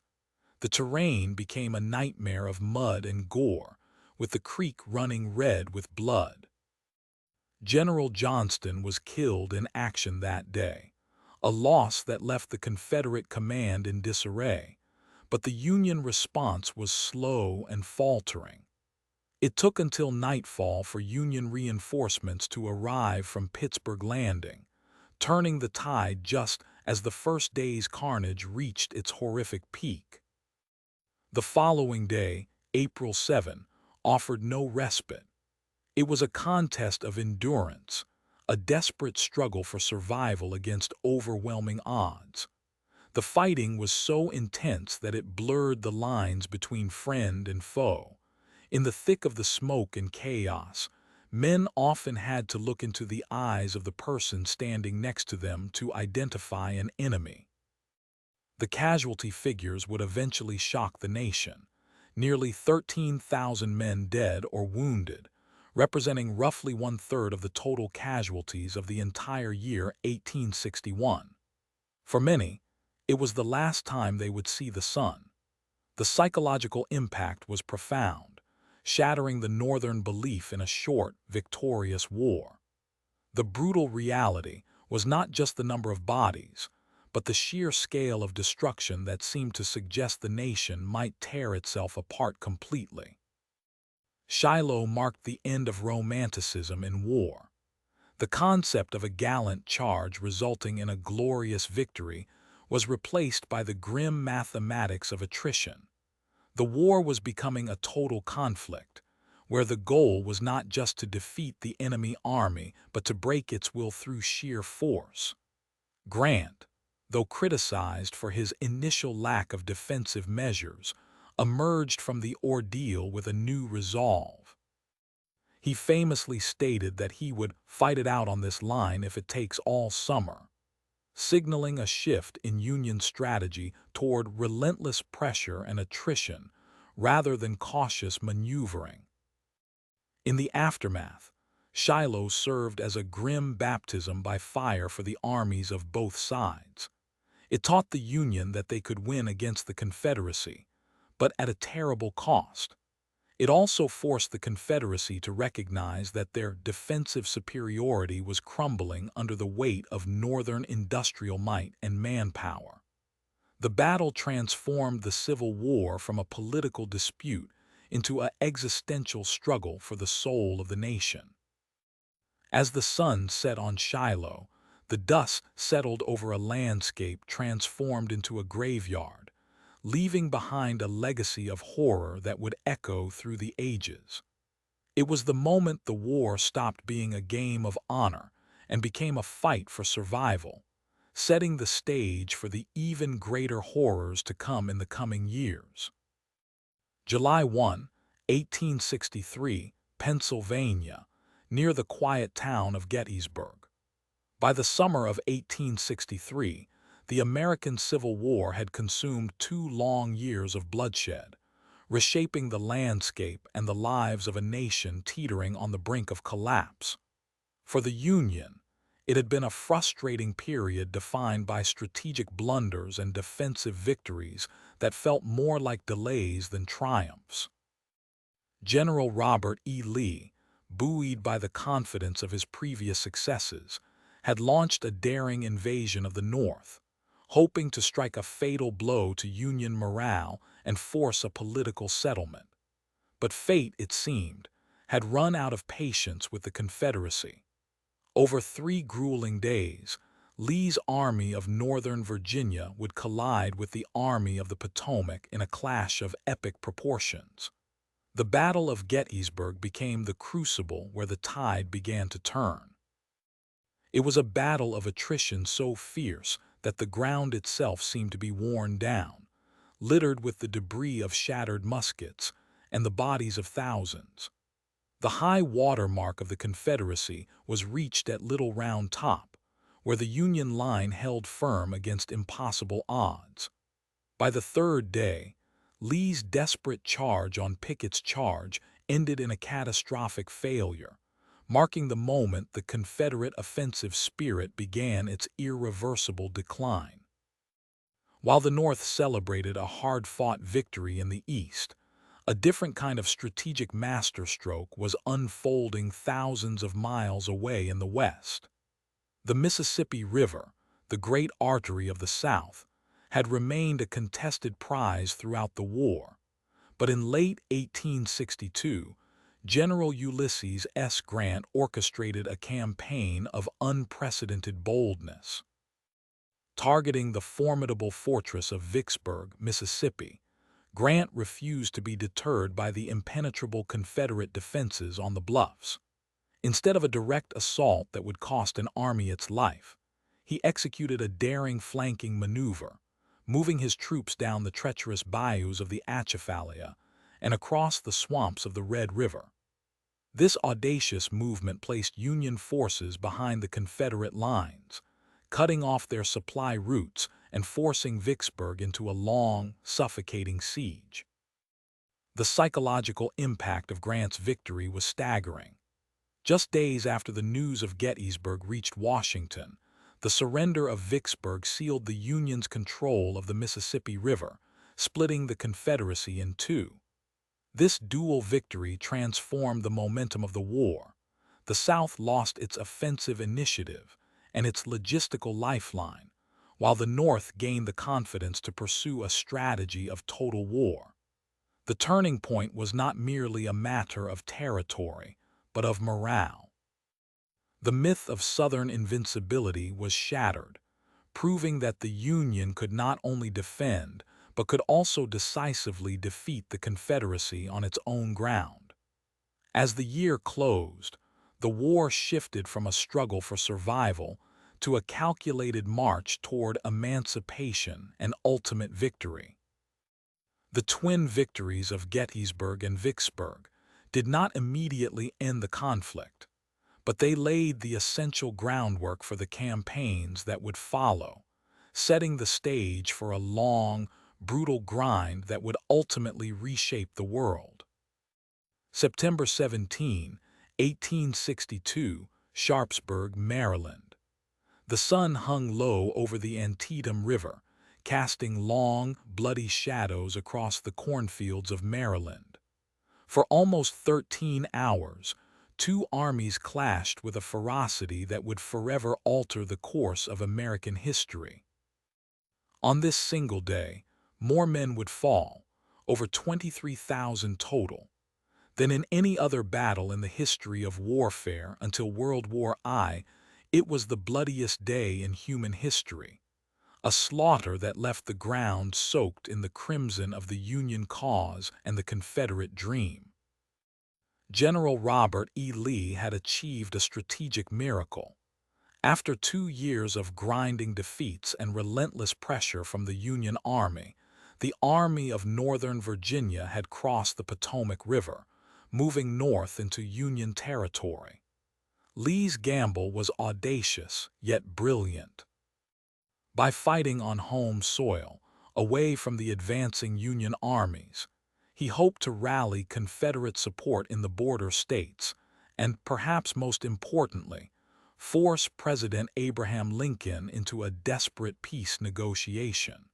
The terrain became a nightmare of mud and gore, with the creek running red with blood. General Johnston was killed in action that day, a loss that left the Confederate command in disarray, but the Union response was slow and faltering. It took until nightfall for Union reinforcements to arrive from Pittsburgh Landing, turning the tide just as the first day's carnage reached its horrific peak. The following day, April 7, offered no respite. It was a contest of endurance, a desperate struggle for survival against overwhelming odds. The fighting was so intense that it blurred the lines between friend and foe. In the thick of the smoke and chaos, men often had to look into the eyes of the person standing next to them to identify an enemy. The casualty figures would eventually shock the nation. Nearly 13,000 men dead or wounded, representing roughly one-third of the total casualties of the entire year 1861. For many, it was the last time they would see the sun. The psychological impact was profound, shattering the Northern belief in a short, victorious war. The brutal reality was not just the number of bodies, but the sheer scale of destruction that seemed to suggest the nation might tear itself apart completely. Shiloh marked the end of romanticism in war. The concept of a gallant charge resulting in a glorious victory was replaced by the grim mathematics of attrition. The war was becoming a total conflict, where the goal was not just to defeat the enemy army but to break its will through sheer force. Grant, though criticized for his initial lack of defensive measures, emerged from the ordeal with a new resolve. He famously stated that he would fight it out on this line if it takes all summer, signaling a shift in Union strategy toward relentless pressure and attrition rather than cautious maneuvering. In the aftermath, Shiloh served as a grim baptism by fire for the armies of both sides. It taught the Union that they could win against the Confederacy, but at a terrible cost. It also forced the Confederacy to recognize that their defensive superiority was crumbling under the weight of Northern industrial might and manpower. The battle transformed the Civil War from a political dispute into an existential struggle for the soul of the nation. As the sun set on Shiloh, the dust settled over a landscape transformed into a graveyard, leaving behind a legacy of horror that would echo through the ages. It was the moment the war stopped being a game of honor and became a fight for survival, setting the stage for the even greater horrors to come in the coming years. July 1, 1863, Pennsylvania, near the quiet town of Gettysburg. By the summer of 1863, the American Civil War had consumed 2 long years of bloodshed, reshaping the landscape and the lives of a nation teetering on the brink of collapse. For the Union, it had been a frustrating period defined by strategic blunders and defensive victories that felt more like delays than triumphs. General Robert E. Lee, buoyed by the confidence of his previous successes, had launched a daring invasion of the North, hoping to strike a fatal blow to Union morale and force a political settlement. But fate, it seemed, had run out of patience with the Confederacy. Over 3 grueling days, Lee's Army of Northern Virginia would collide with the Army of the Potomac in a clash of epic proportions. The Battle of Gettysburg became the crucible where the tide began to turn. It was a battle of attrition so fierce that the ground itself seemed to be worn down, littered with the debris of shattered muskets and the bodies of thousands. The high water mark of the Confederacy was reached at Little Round Top, where the Union line held firm against impossible odds. By the 3rd day, Lee's desperate charge on Pickett's charge ended in a catastrophic failure, marking the moment the Confederate offensive spirit began its irreversible decline. While the North celebrated a hard-fought victory in the East, a different kind of strategic masterstroke was unfolding thousands of miles away in the West. The Mississippi River, the great artery of the South, had remained a contested prize throughout the war, but in late 1862, General Ulysses S. Grant orchestrated a campaign of unprecedented boldness. Targeting the formidable fortress of Vicksburg, Mississippi, Grant refused to be deterred by the impenetrable Confederate defenses on the bluffs. Instead of a direct assault that would cost an army its life, he executed a daring flanking maneuver, moving his troops down the treacherous bayous of the Atchafalaya and across the swamps of the Red River. This audacious movement placed Union forces behind the Confederate lines, cutting off their supply routes and forcing Vicksburg into a long, suffocating siege. The psychological impact of Grant's victory was staggering. Just days after the news of Gettysburg reached Washington, the surrender of Vicksburg sealed the Union's control of the Mississippi River, splitting the Confederacy in 2. This dual victory transformed the momentum of the war. The South lost its offensive initiative and its logistical lifeline, while the North gained the confidence to pursue a strategy of total war. The turning point was not merely a matter of territory, but of morale. The myth of Southern invincibility was shattered, proving that the Union could not only defend, but could also decisively defeat the Confederacy on its own ground. As the year closed, the war shifted from a struggle for survival to a calculated march toward emancipation and ultimate victory. The twin victories of Gettysburg and Vicksburg did not immediately end the conflict, but they laid the essential groundwork for the campaigns that would follow, setting the stage for a long, brutal grind that would ultimately reshape the world. September 17, 1862, Sharpsburg, Maryland. The sun hung low over the Antietam River, casting long, bloody shadows across the cornfields of Maryland. For almost 13 hours, two armies clashed with a ferocity that would forever alter the course of American history. On this single day, more men would fall, over 23,000 total, than in any other battle in the history of warfare until World War I. It was the bloodiest day in human history, a slaughter that left the ground soaked in the crimson of the Union cause and the Confederate dream. General Robert E. Lee had achieved a strategic miracle. After 2 years of grinding defeats and relentless pressure from the Union Army, the Army of Northern Virginia had crossed the Potomac River, moving north into Union territory. Lee's gamble was audacious, yet brilliant. By fighting on home soil, away from the advancing Union armies, he hoped to rally Confederate support in the border states and, perhaps most importantly, force President Abraham Lincoln into a desperate peace negotiation.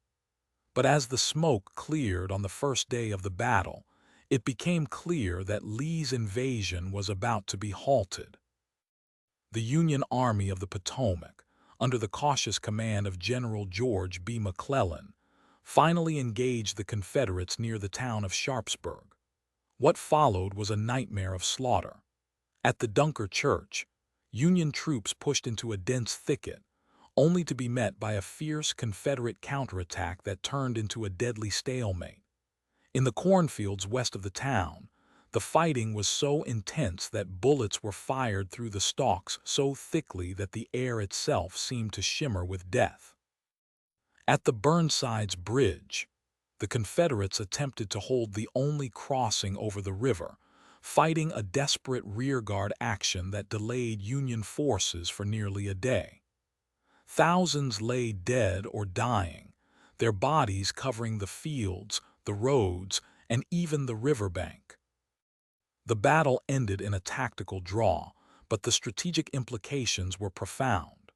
But as the smoke cleared on the first day of the battle, it became clear that Lee's invasion was about to be halted. The Union Army of the Potomac, under the cautious command of General George B. McClellan, finally engaged the Confederates near the town of Sharpsburg. What followed was a nightmare of slaughter. At the Dunker Church, Union troops pushed into a dense thicket, only to be met by a fierce Confederate counterattack that turned into a deadly stalemate. In the cornfields west of the town, the fighting was so intense that bullets were fired through the stalks so thickly that the air itself seemed to shimmer with death. At the Burnside's Bridge, the Confederates attempted to hold the only crossing over the river, fighting a desperate rearguard action that delayed Union forces for nearly a day. Thousands lay dead or dying, their bodies covering the fields, the roads, and even the riverbank. The battle ended in a tactical draw, but the strategic implications were profound.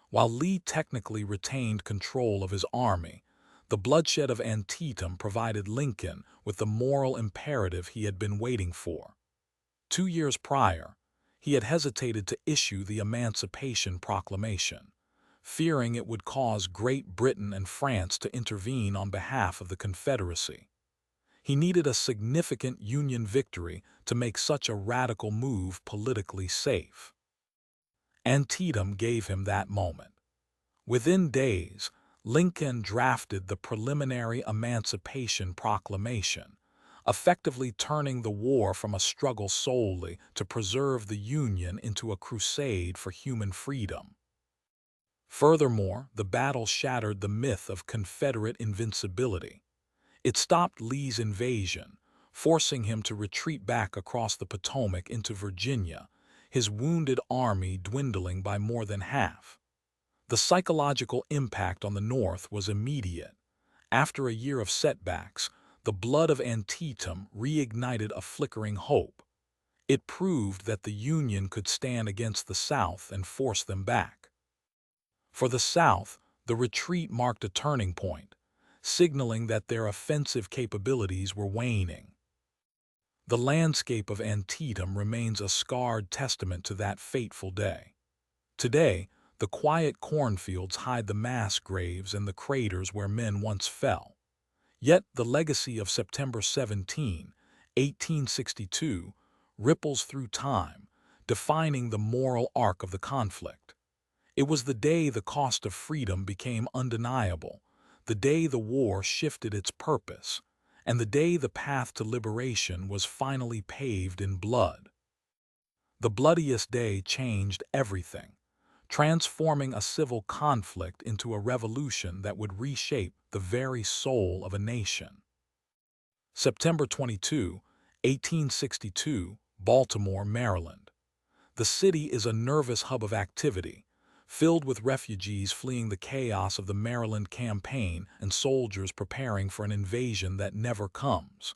While Lee technically retained control of his army, the bloodshed of Antietam provided Lincoln with the moral imperative he had been waiting for. 2 years prior, he had hesitated to issue the Emancipation Proclamation, fearing it would cause Great Britain and France to intervene on behalf of the Confederacy. He needed a significant Union victory to make such a radical move politically safe. Antietam gave him that moment. Within days, Lincoln drafted the preliminary Emancipation Proclamation, effectively turning the war from a struggle solely to preserve the Union into a crusade for human freedom. Furthermore, the battle shattered the myth of Confederate invincibility. It stopped Lee's invasion, forcing him to retreat back across the Potomac into Virginia, his wounded army dwindling by more than half. The psychological impact on the North was immediate. After a year of setbacks, the blood of Antietam reignited a flickering hope. It proved that the Union could stand against the South and force them back. For the South, the retreat marked a turning point, signaling that their offensive capabilities were waning. The landscape of Antietam remains a scarred testament to that fateful day. Today, the quiet cornfields hide the mass graves and the craters where men once fell. Yet the legacy of September 17, 1862, ripples through time, defining the moral arc of the conflict. It was the day the cost of freedom became undeniable, the day the war shifted its purpose, and the day the path to liberation was finally paved in blood. The bloodiest day changed everything, transforming a civil conflict into a revolution that would reshape the very soul of a nation. September 22, 1862, Baltimore, Maryland. The city is a nervous hub of activity, filled with refugees fleeing the chaos of the Maryland campaign and soldiers preparing for an invasion that never comes.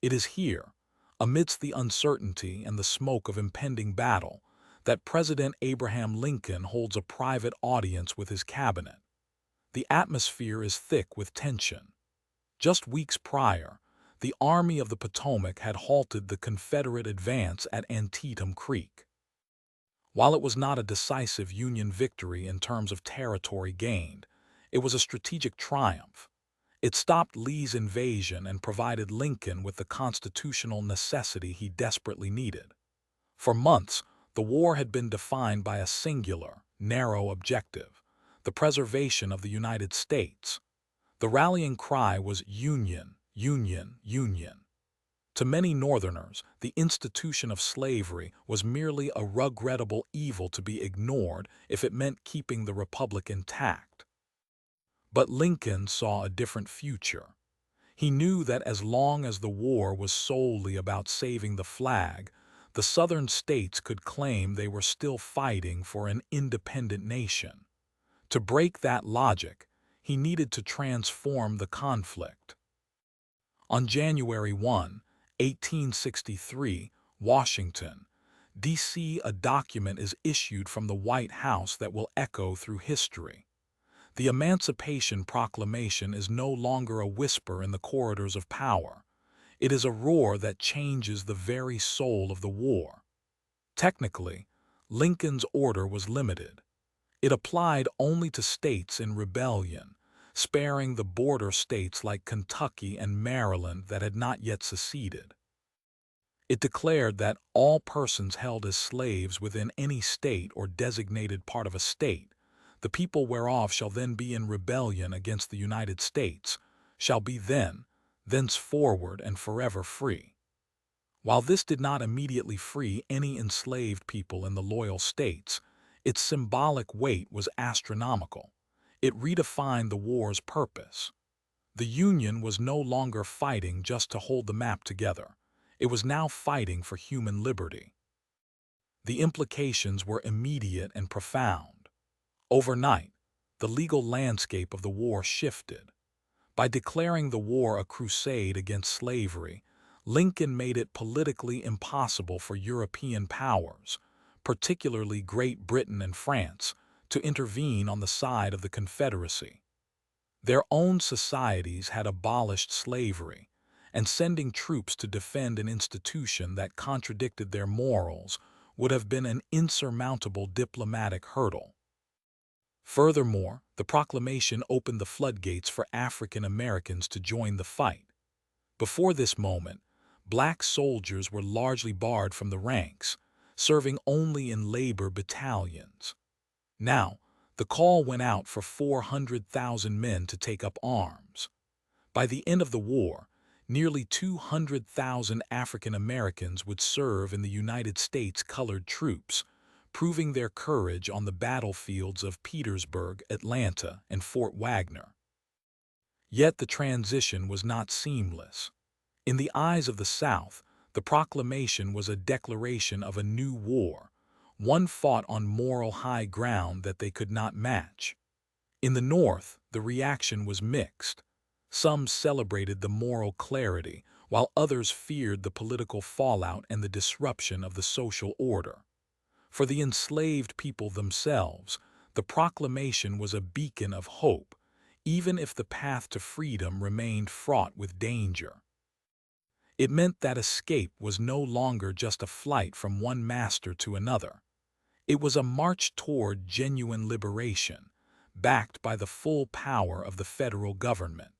It is here, amidst the uncertainty and the smoke of impending battle, that President Abraham Lincoln holds a private audience with his cabinet. The atmosphere is thick with tension. Just weeks prior, the Army of the Potomac had halted the Confederate advance at Antietam Creek. While it was not a decisive Union victory in terms of territory gained, it was a strategic triumph. It stopped Lee's invasion and provided Lincoln with the constitutional necessity he desperately needed. For months, the war had been defined by a singular, narrow objective: the preservation of the United States. The rallying cry was Union, Union, Union. To many Northerners, the institution of slavery was merely a regrettable evil to be ignored if it meant keeping the Republic intact. But Lincoln saw a different future. He knew that as long as the war was solely about saving the flag, the Southern states could claim they were still fighting for an independent nation. To break that logic, he needed to transform the conflict. On January 1, 1863, Washington, D.C., a document is issued from the White House that will echo through history. The Emancipation Proclamation is no longer a whisper in the corridors of power. It is a roar that changes the very soul of the war. Technically, Lincoln's order was limited. It applied only to states in rebellion, sparing the border states like Kentucky and Maryland that had not yet seceded. It declared that all persons held as slaves within any state or designated part of a state, the people whereof shall then be in rebellion against the United States, shall be thenceforward and forever free. While this did not immediately free any enslaved people in the loyal states, its symbolic weight was astronomical. It redefined the war's purpose. The Union was no longer fighting just to hold the map together. It was now fighting for human liberty. The implications were immediate and profound. Overnight, the legal landscape of the war shifted. By declaring the war a crusade against slavery, Lincoln made it politically impossible for European powers, particularly Great Britain and France, to intervene on the side of the Confederacy. Their own societies had abolished slavery, and sending troops to defend an institution that contradicted their morals would have been an insurmountable diplomatic hurdle. Furthermore, the proclamation opened the floodgates for African Americans to join the fight. Before this moment, black soldiers were largely barred from the ranks, serving only in labor battalions. Now, the call went out for 400,000 men to take up arms. By the end of the war, nearly 200,000 African Americans would serve in the United States colored troops, proving their courage on the battlefields of Petersburg, Atlanta, and Fort Wagner. Yet the transition was not seamless. In the eyes of the South, the proclamation was a declaration of a new war, one fought on moral high ground that they could not match. In the North, the reaction was mixed. Some celebrated the moral clarity, while others feared the political fallout and the disruption of the social order. For the enslaved people themselves, the proclamation was a beacon of hope, even if the path to freedom remained fraught with danger. It meant that escape was no longer just a flight from one master to another. It was a march toward genuine liberation, backed by the full power of the federal government.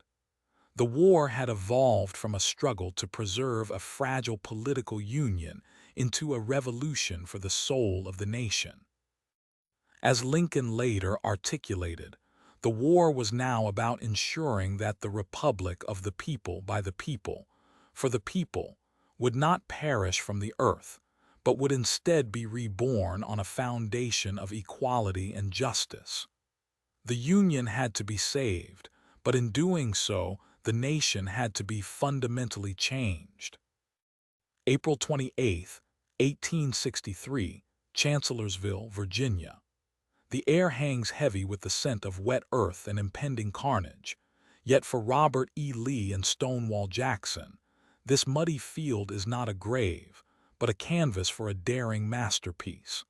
The war had evolved from a struggle to preserve a fragile political union into a revolution for the soul of the nation. As Lincoln later articulated, the war was now about ensuring that the republic of the people by the people, for the people, would not perish from the earth, but would instead be reborn on a foundation of equality and justice. The Union had to be saved, but in doing so, the nation had to be fundamentally changed. April 28, 1863, Chancellorsville, Virginia. The air hangs heavy with the scent of wet earth and impending carnage. Yet for Robert E. Lee and Stonewall Jackson, this muddy field is not a grave, but a canvas for a daring masterpiece.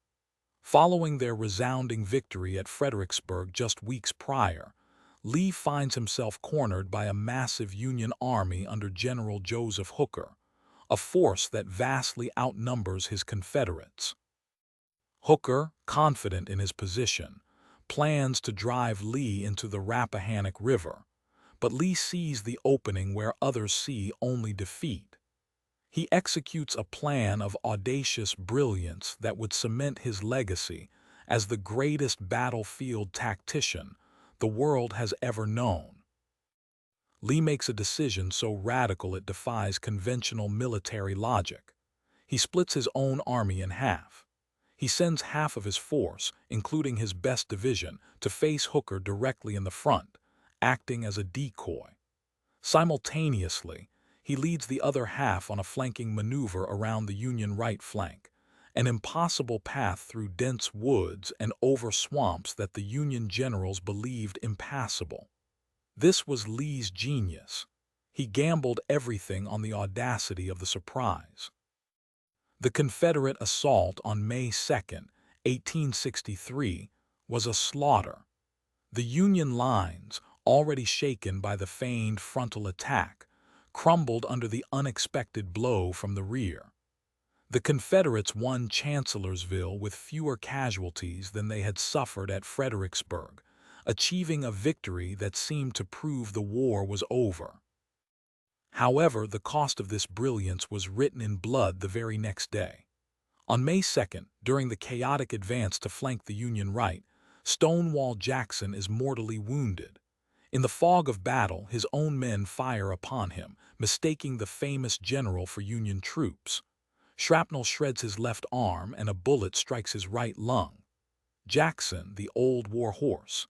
Following their resounding victory at Fredericksburg just weeks prior, Lee finds himself cornered by a massive Union army under General Joseph Hooker, a force that vastly outnumbers his Confederates. Hooker, confident in his position, plans to drive Lee into the Rappahannock River, but Lee sees the opening where others see only defeat. He executes a plan of audacious brilliance that would cement his legacy as the greatest battlefield tactician the world has ever known. Lee makes a decision so radical it defies conventional military logic. He splits his own army in half. He sends half of his force, including his best division, to face Hooker directly in the front, acting as a decoy. Simultaneously, he leads the other half on a flanking maneuver around the Union right flank, an impossible path through dense woods and over swamps that the Union generals believed impassable. This was Lee's genius. He gambled everything on the audacity of the surprise. The Confederate assault on May 2, 1863, was a slaughter. The Union lines, already shaken by the feigned frontal attack, crumbled under the unexpected blow from the rear. The Confederates won Chancellorsville with fewer casualties than they had suffered at Fredericksburg, achieving a victory that seemed to prove the war was over. However, the cost of this brilliance was written in blood the very next day. On May 2nd, during the chaotic advance to flank the Union right, Stonewall Jackson is mortally wounded. In the fog of battle, his own men fire upon him, mistaking the famous general for Union troops. Shrapnel shreds his left arm and a bullet strikes his right lung. Jackson, the old war horse,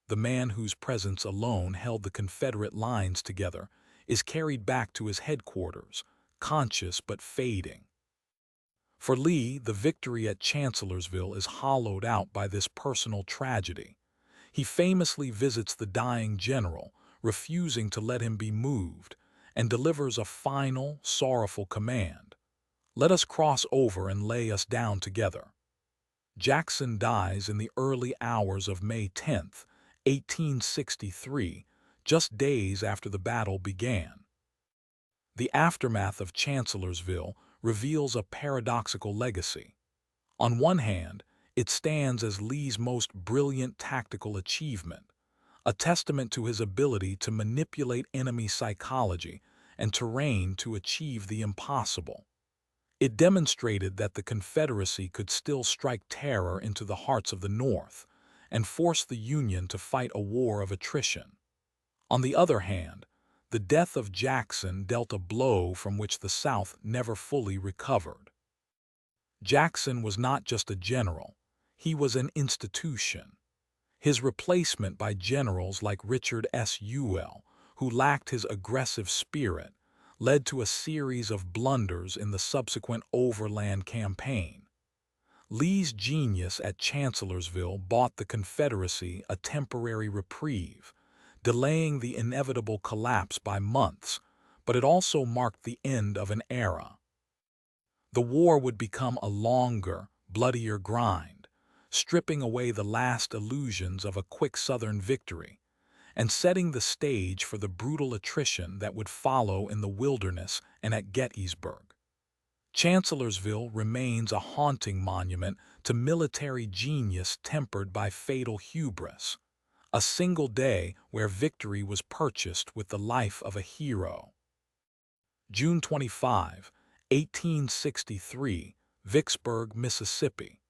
the man whose presence alone held the Confederate lines together, is carried back to his headquarters, conscious but fading. For Lee, the victory at Chancellorsville is hollowed out by this personal tragedy. He famously visits the dying general, refusing to let him be moved, and delivers a final, sorrowful command: "Let us cross over and lay us down together." Jackson dies in the early hours of May 10, 1863, just days after the battle began. The aftermath of Chancellorsville reveals a paradoxical legacy. On one hand, it stands as Lee's most brilliant tactical achievement, a testament to his ability to manipulate enemy psychology and terrain to achieve the impossible. It demonstrated that the Confederacy could still strike terror into the hearts of the North and force the Union to fight a war of attrition. On the other hand, the death of Jackson dealt a blow from which the South never fully recovered. Jackson was not just a general, he was an institution. His replacement by generals like Richard S. Ewell, who lacked his aggressive spirit, led to a series of blunders in the subsequent overland campaign. Lee's genius at Chancellorsville bought the Confederacy a temporary reprieve, delaying the inevitable collapse by months, but it also marked the end of an era. The war would become a longer, bloodier grind, stripping away the last illusions of a quick Southern victory, and setting the stage for the brutal attrition that would follow in the wilderness and at Gettysburg. Chancellorsville remains a haunting monument to military genius tempered by fatal hubris, a single day where victory was purchased with the life of a hero. June 25, 1863, Vicksburg, Mississippi.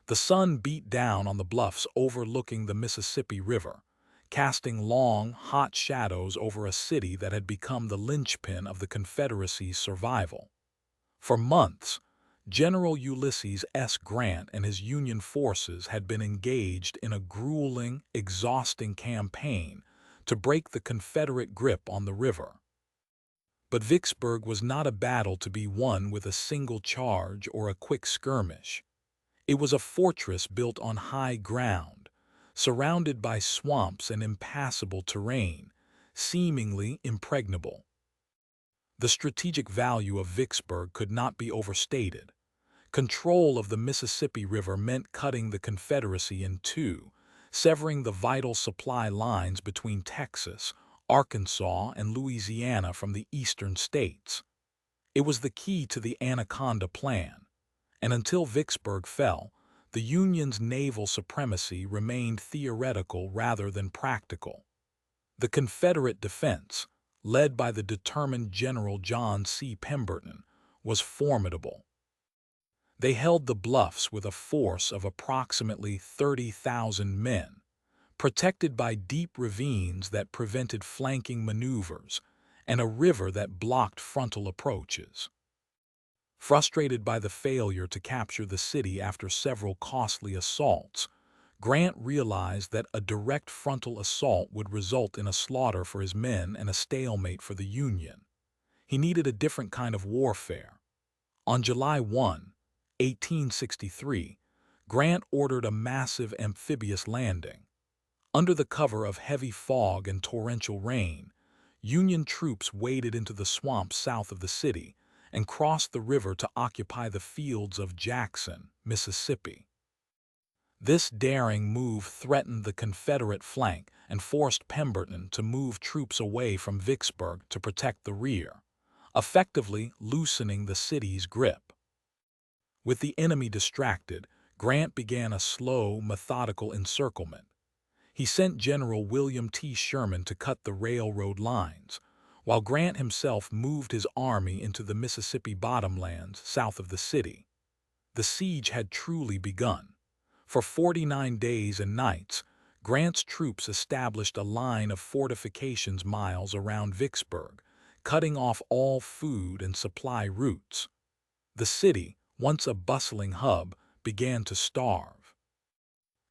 The sun beat down on the bluffs overlooking the Mississippi River, casting long, hot shadows over a city that had become the linchpin of the Confederacy's survival. For months, General Ulysses S. Grant and his Union forces had been engaged in a grueling, exhausting campaign to break the Confederate grip on the river. But Vicksburg was not a battle to be won with a single charge or a quick skirmish. It was a fortress built on high ground, surrounded by swamps and impassable terrain, seemingly impregnable. The strategic value of Vicksburg could not be overstated. Control of the Mississippi River meant cutting the Confederacy in two, severing the vital supply lines between Texas, Arkansas, and Louisiana from the eastern states. It was the key to the Anaconda Plan, and until Vicksburg fell, the Union's naval supremacy remained theoretical rather than practical. The Confederate defense, led by the determined General John C. Pemberton, was formidable. They held the bluffs with a force of approximately 30,000 men, protected by deep ravines that prevented flanking maneuvers and a river that blocked frontal approaches. Frustrated by the failure to capture the city after several costly assaults, Grant realized that a direct frontal assault would result in a slaughter for his men and a stalemate for the Union. He needed a different kind of warfare. On July 1, 1863, Grant ordered a massive amphibious landing. Under the cover of heavy fog and torrential rain, Union troops waded into the swamps south of the city and crossed the river to occupy the fields of Jackson, Mississippi. This daring move threatened the Confederate flank and forced Pemberton to move troops away from Vicksburg to protect the rear, effectively loosening the city's grip. With the enemy distracted, Grant began a slow, methodical encirclement. He sent General William T. Sherman to cut the railroad lines, while Grant himself moved his army into the Mississippi bottomlands south of the city. The siege had truly begun. For 49 days and nights, Grant's troops established a line of fortifications miles around Vicksburg, cutting off all food and supply routes. The city, once a bustling hub, began to starve.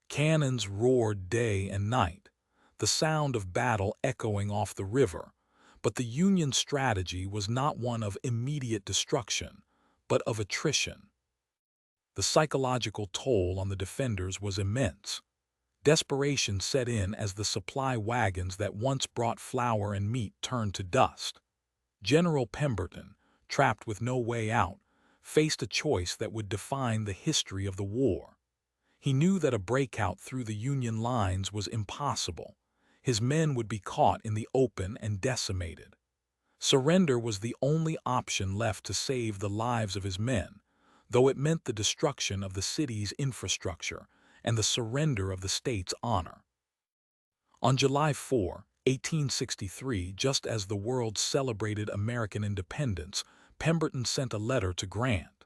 Cannons roared day and night, the sound of battle echoing off the river, but the Union strategy was not one of immediate destruction, but of attrition. The psychological toll on the defenders was immense. Desperation set in as the supply wagons that once brought flour and meat turned to dust. General Pemberton, trapped with no way out, faced a choice that would define the history of the war. He knew that a breakout through the Union lines was impossible. His men would be caught in the open and decimated. Surrender was the only option left to save the lives of his men, though it meant the destruction of the city's infrastructure and the surrender of the state's honor. On July 4, 1863, just as the world celebrated American independence, Pemberton sent a letter to Grant.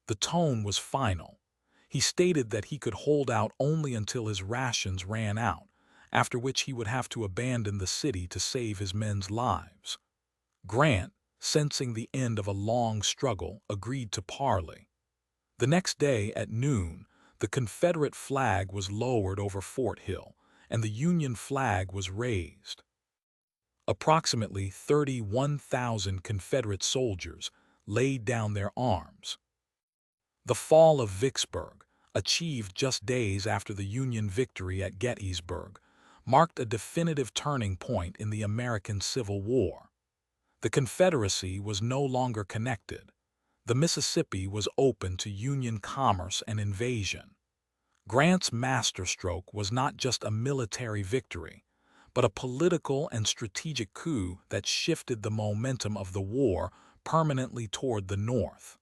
The tone was final. He stated that he could hold out only until his rations ran out, after which he would have to abandon the city to save his men's lives. Grant, sensing the end of a long struggle, agreed to parley. The next day at noon, the Confederate flag was lowered over Fort Hill, and the Union flag was raised. Approximately 31,000 Confederate soldiers laid down their arms. The fall of Vicksburg, achieved just days after the Union victory at Gettysburg, marked a definitive turning point in the American Civil War. The Confederacy was no longer connected. The Mississippi was open to Union commerce and invasion. Grant's masterstroke was not just a military victory, but a political and strategic coup that shifted the momentum of the war permanently toward the north.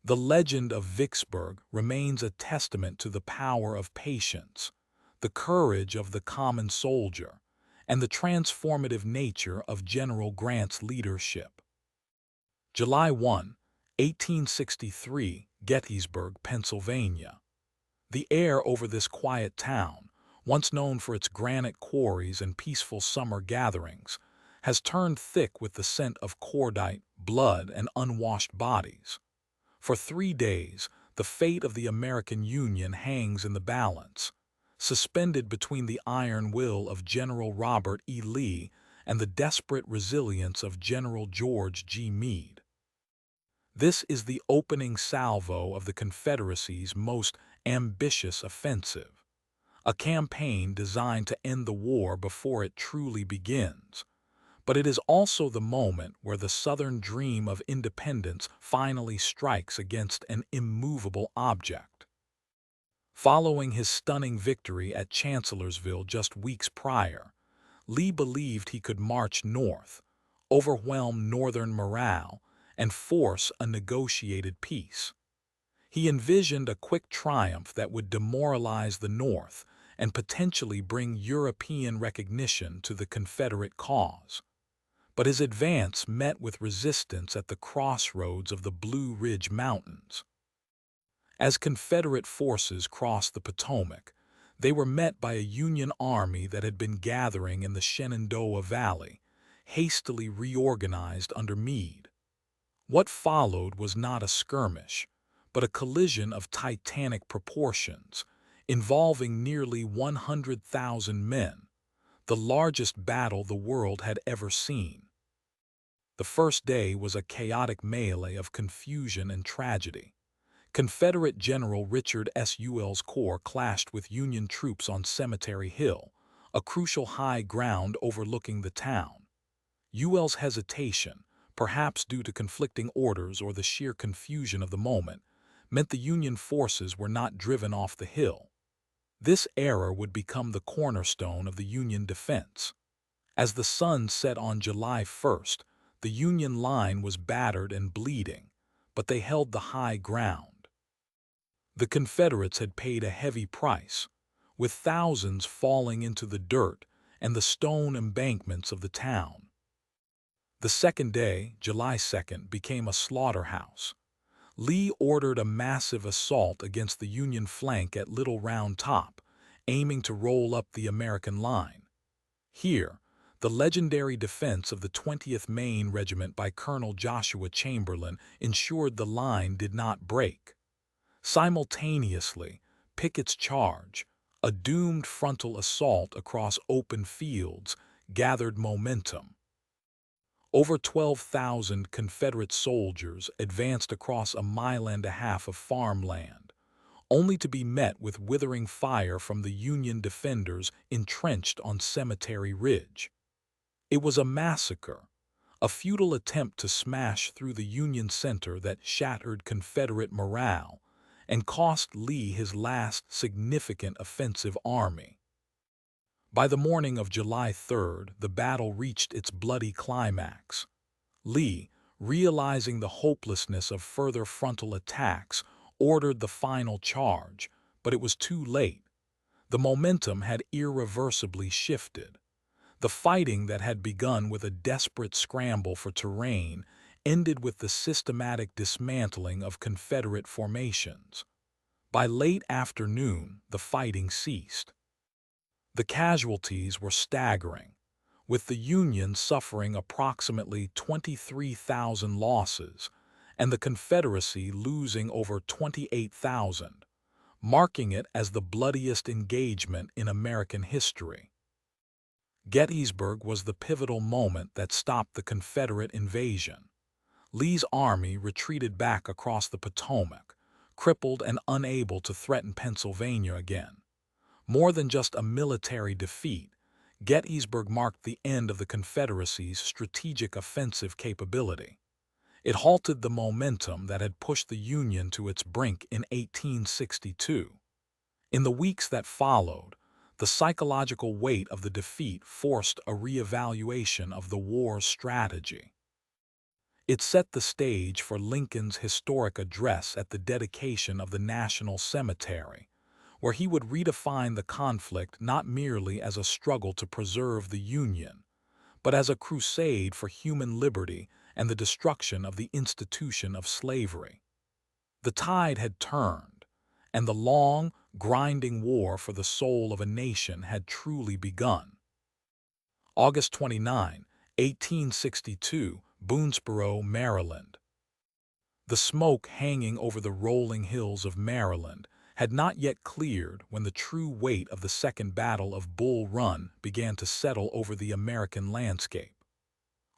The legend of Vicksburg remains a testament to the power of patience, the courage of the common soldier, and the transformative nature of General Grant's leadership. July 1, 1863, Gettysburg, Pennsylvania. The air over this quiet town, once known for its granite quarries and peaceful summer gatherings, has turned thick with the scent of cordite, blood, and unwashed bodies. For 3 days, the fate of the American Union hangs in the balance, suspended between the iron will of General Robert E. Lee and the desperate resilience of General George G. Meade. This is the opening salvo of the Confederacy's most ambitious offensive, a campaign designed to end the war before it truly begins. But it is also the moment where the Southern dream of independence finally strikes against an immovable object. Following his stunning victory at Chancellorsville just weeks prior, Lee believed he could march north, overwhelm Northern morale, and force a negotiated peace. He envisioned a quick triumph that would demoralize the North and potentially bring European recognition to the Confederate cause. But his advance met with resistance at the crossroads of the Blue Ridge Mountains. As Confederate forces crossed the Potomac, they were met by a Union army that had been gathering in the Shenandoah Valley, hastily reorganized under Meade. What followed was not a skirmish, but a collision of titanic proportions, involving nearly 100,000 men, the largest battle the world had ever seen. The first day was a chaotic melee of confusion and tragedy. Confederate General Richard S. Ewell's corps clashed with Union troops on Cemetery Hill, a crucial high ground overlooking the town. Ewell's hesitation, perhaps due to conflicting orders or the sheer confusion of the moment, meant the Union forces were not driven off the hill. This error would become the cornerstone of the Union defense. As the sun set on July 1st, the Union line was battered and bleeding, but they held the high ground. The Confederates had paid a heavy price, with thousands falling into the dirt and the stone embankments of the town. The second day, July 2nd, became a slaughterhouse. Lee ordered a massive assault against the Union flank at Little Round Top, aiming to roll up the American line. Here, the legendary defense of the 20th Maine Regiment by Colonel Joshua Chamberlain ensured the line did not break. Simultaneously, Pickett's charge, a doomed frontal assault across open fields, gathered momentum. Over 12,000 Confederate soldiers advanced across a mile-and-a-half of farmland, only to be met with withering fire from the Union defenders entrenched on Cemetery Ridge. It was a massacre, a futile attempt to smash through the Union center that shattered Confederate morale and cost Lee his last significant offensive army. By the morning of July 3rd, the battle reached its bloody climax. Lee, realizing the hopelessness of further frontal attacks, ordered the final charge, but it was too late. The momentum had irreversibly shifted. The fighting that had begun with a desperate scramble for terrain ended with the systematic dismantling of Confederate formations. By late afternoon, the fighting ceased. The casualties were staggering, with the Union suffering approximately 23,000 losses and the Confederacy losing over 28,000, marking it as the bloodiest engagement in American history. Gettysburg was the pivotal moment that stopped the Confederate invasion. Lee's army retreated back across the Potomac, crippled and unable to threaten Pennsylvania again. More than just a military defeat, Gettysburg marked the end of the Confederacy's strategic offensive capability. It halted the momentum that had pushed the Union to its brink in 1862. In the weeks that followed, the psychological weight of the defeat forced a reevaluation of the war's strategy. It set the stage for Lincoln's historic address at the dedication of the National Cemetery, where he would redefine the conflict not merely as a struggle to preserve the Union, but as a crusade for human liberty and the destruction of the institution of slavery. The tide had turned, and the long, grinding war for the soul of a nation had truly begun. August 29, 1862, Boonesboro, Maryland. The smoke hanging over the rolling hills of Maryland had not yet cleared when the true weight of the Second Battle of Bull Run began to settle over the American landscape.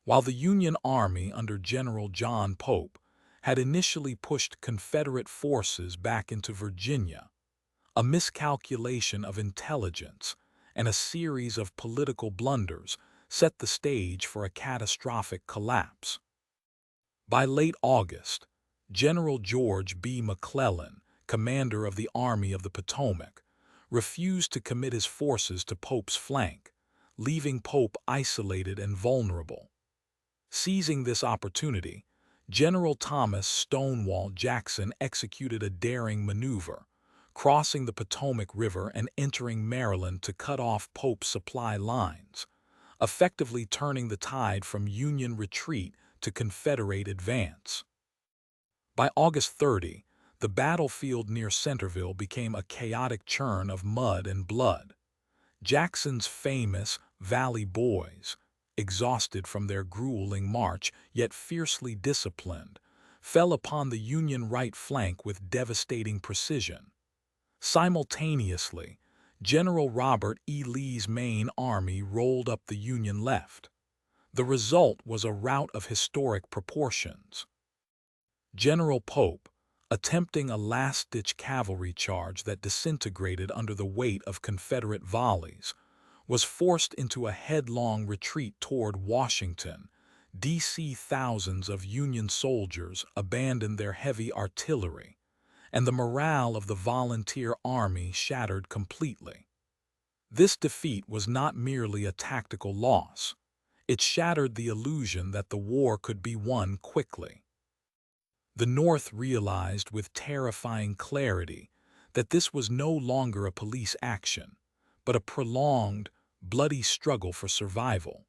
While the Union Army under General John Pope had initially pushed Confederate forces back into Virginia, a miscalculation of intelligence and a series of political blunders set the stage for a catastrophic collapse. By late August, General George B. McClellan, commander of the Army of the Potomac, refused to commit his forces to Pope's flank, leaving Pope isolated and vulnerable. Seizing this opportunity, General Thomas "Stonewall" Jackson executed a daring maneuver, crossing the Potomac River and entering Maryland to cut off Pope's supply lines, effectively turning the tide from Union retreat to Confederate advance. By August 30, the battlefield near Centreville became a chaotic churn of mud and blood. Jackson's famous Valley Boys, exhausted from their grueling march yet fiercely disciplined, fell upon the Union right flank with devastating precision. Simultaneously, General Robert E. Lee's main army rolled up the Union left. The result was a rout of historic proportions. General Pope, attempting a last-ditch cavalry charge that disintegrated under the weight of Confederate volleys, was forced into a headlong retreat toward Washington, D.C. Thousands of Union soldiers abandoned their heavy artillery, and the morale of the volunteer army shattered completely. This defeat was not merely a tactical loss. It shattered the illusion that the war could be won quickly. The North realized with terrifying clarity that this was no longer a police action, but a prolonged, bloody struggle for survival.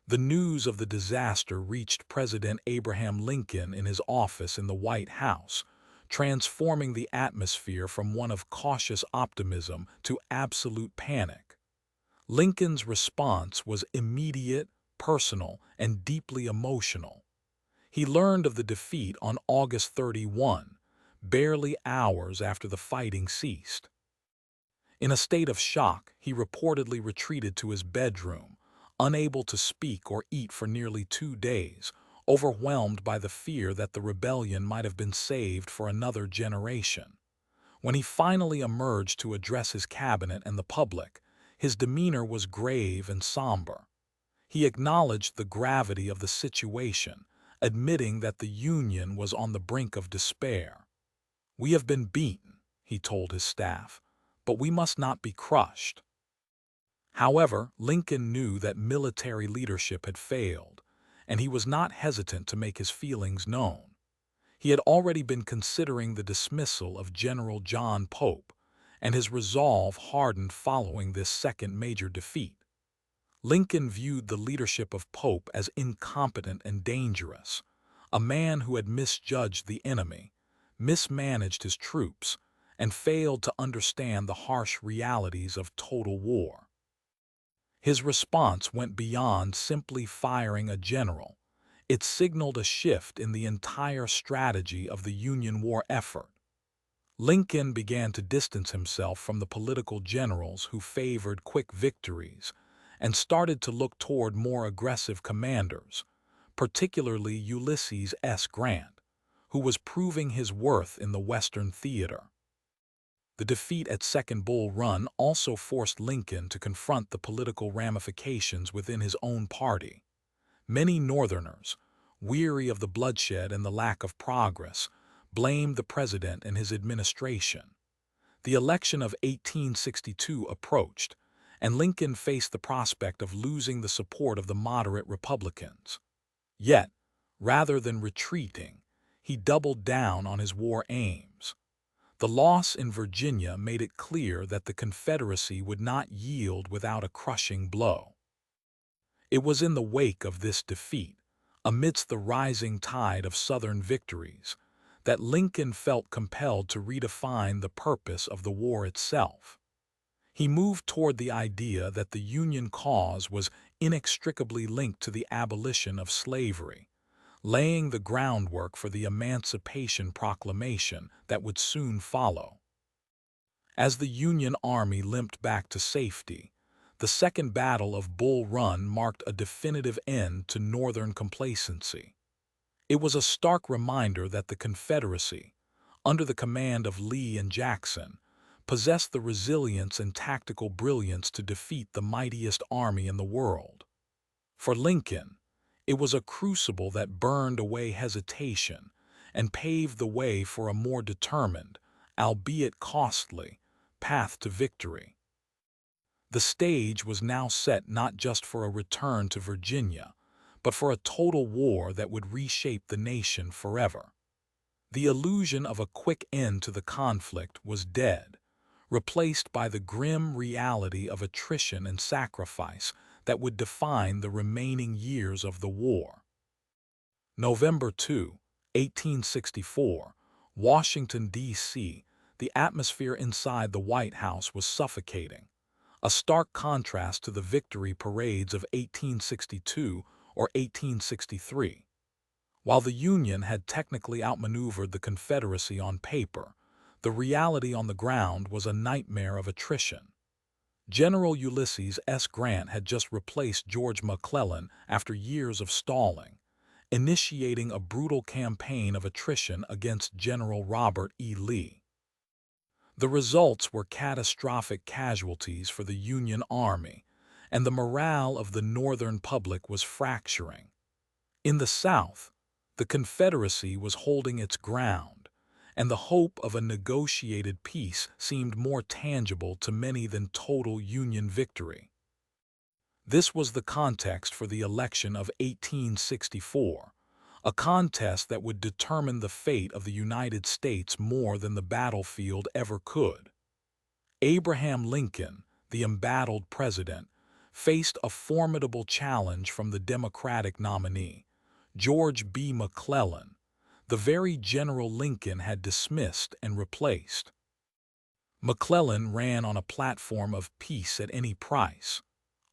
The news of the disaster reached President Abraham Lincoln in his office in the White House, transforming the atmosphere from one of cautious optimism to absolute panic. Lincoln's response was immediate, personal, and deeply emotional. He learned of the defeat on August 31, barely hours after the fighting ceased. In a state of shock, he reportedly retreated to his bedroom, unable to speak or eat for nearly 2 days, overwhelmed by the fear that the rebellion might have been saved for another generation. When he finally emerged to address his cabinet and the public, his demeanor was grave and somber. He acknowledged the gravity of the situation, admitting that the Union was on the brink of despair. "We have been beaten," he told his staff, "but we must not be crushed." However, Lincoln knew that military leadership had failed, and he was not hesitant to make his feelings known. He had already been considering the dismissal of General John Pope, and his resolve hardened following this second major defeat. Lincoln viewed the leadership of Pope as incompetent and dangerous, a man who had misjudged the enemy, mismanaged his troops, and failed to understand the harsh realities of total war. His response went beyond simply firing a general. It signaled a shift in the entire strategy of the Union war effort. Lincoln began to distance himself from the political generals who favored quick victories and started to look toward more aggressive commanders, particularly Ulysses S. Grant, who was proving his worth in the Western theater. The defeat at Second Bull Run also forced Lincoln to confront the political ramifications within his own party. Many Northerners, weary of the bloodshed and the lack of progress, blamed the president and his administration. The election of 1862 approached, and Lincoln faced the prospect of losing the support of the moderate Republicans. Yet, rather than retreating, he doubled down on his war aims. The loss in Virginia made it clear that the Confederacy would not yield without a crushing blow. It was in the wake of this defeat, amidst the rising tide of Southern victories, that Lincoln felt compelled to redefine the purpose of the war itself. He moved toward the idea that the Union cause was inextricably linked to the abolition of slavery, laying the groundwork for the Emancipation Proclamation that would soon follow. As the Union Army limped back to safety, the Second Battle of Bull Run marked a definitive end to Northern complacency. It was a stark reminder that the Confederacy, under the command of Lee and Jackson, possessed the resilience and tactical brilliance to defeat the mightiest army in the world. For Lincoln, it was a crucible that burned away hesitation and paved the way for a more determined, albeit costly, path to victory. The stage was now set not just for a return to Virginia, but for a total war that would reshape the nation forever. The illusion of a quick end to the conflict was dead, replaced by the grim reality of attrition and sacrifice that would define the remaining years of the war. November 2, 1864, Washington, D.C., the atmosphere inside the White House was suffocating, a stark contrast to the victory parades of 1862 or 1863. While the Union had technically outmaneuvered the Confederacy on paper, the reality on the ground was a nightmare of attrition. General Ulysses S. Grant had just replaced George McClellan after years of stalling, initiating a brutal campaign of attrition against General Robert E. Lee. The results were catastrophic casualties for the Union Army, and the morale of the Northern public was fracturing. In the South, the Confederacy was holding its ground, and the hope of a negotiated peace seemed more tangible to many than total Union victory. This was the context for the election of 1864, a contest that would determine the fate of the United States more than the battlefield ever could. Abraham Lincoln, the embattled president, faced a formidable challenge from the Democratic nominee, George B. McClellan, the very General Lincoln had dismissed and replaced. McClellan ran on a platform of peace at any price,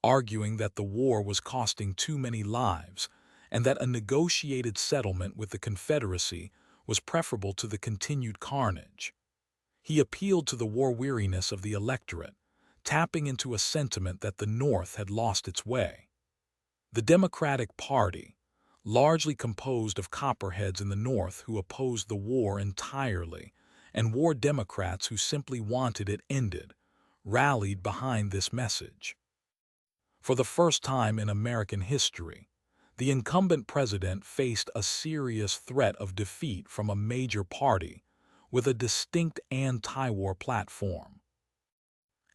arguing that the war was costing too many lives and that a negotiated settlement with the Confederacy was preferable to the continued carnage. He appealed to the war-weariness of the electorate, tapping into a sentiment that the North had lost its way. The Democratic Party, largely composed of Copperheads in the North who opposed the war entirely, and war Democrats who simply wanted it ended, rallied behind this message. For the first time in American history, the incumbent president faced a serious threat of defeat from a major party with a distinct anti-war platform.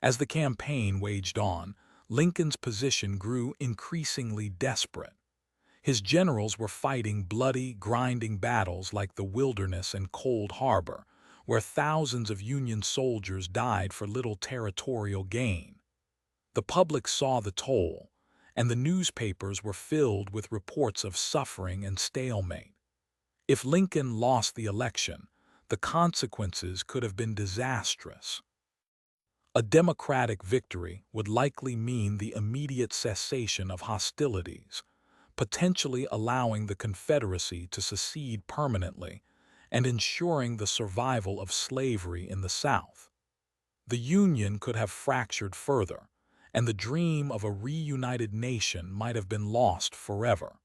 As the campaign waged on, Lincoln's position grew increasingly desperate. His generals were fighting bloody, grinding battles like the Wilderness and Cold Harbor, where thousands of Union soldiers died for little territorial gain. The public saw the toll, and the newspapers were filled with reports of suffering and stalemate. If Lincoln lost the election, the consequences could have been disastrous. A Democratic victory would likely mean the immediate cessation of hostilities, potentially allowing the Confederacy to secede permanently and ensuring the survival of slavery in the South. The Union could have fractured further, and the dream of a reunited nation might have been lost forever.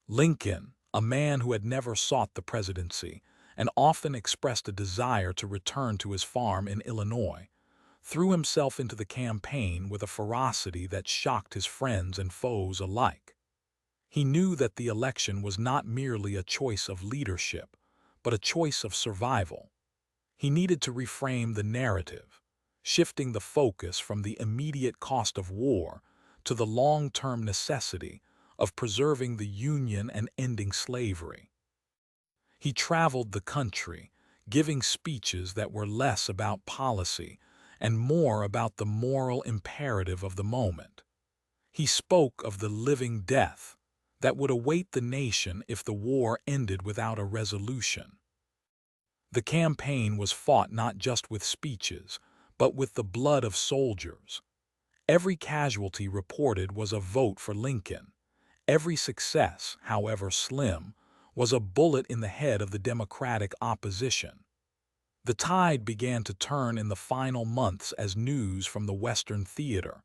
Lincoln, a man who had never sought the presidency and often expressed a desire to return to his farm in Illinois, threw himself into the campaign with a ferocity that shocked his friends and foes alike. He knew that the election was not merely a choice of leadership, but a choice of survival. He needed to reframe the narrative, shifting the focus from the immediate cost of war to the long-term necessity of preserving the Union and ending slavery. He traveled the country, giving speeches that were less about policy and more about the moral imperative of the moment. He spoke of the living death that would await the nation if the war ended without a resolution. The campaign was fought not just with speeches, but with the blood of soldiers. Every casualty reported was a vote for Lincoln. Every success, however slim, was a bullet in the head of the Democratic opposition. The tide began to turn in the final months as news from the Western theater,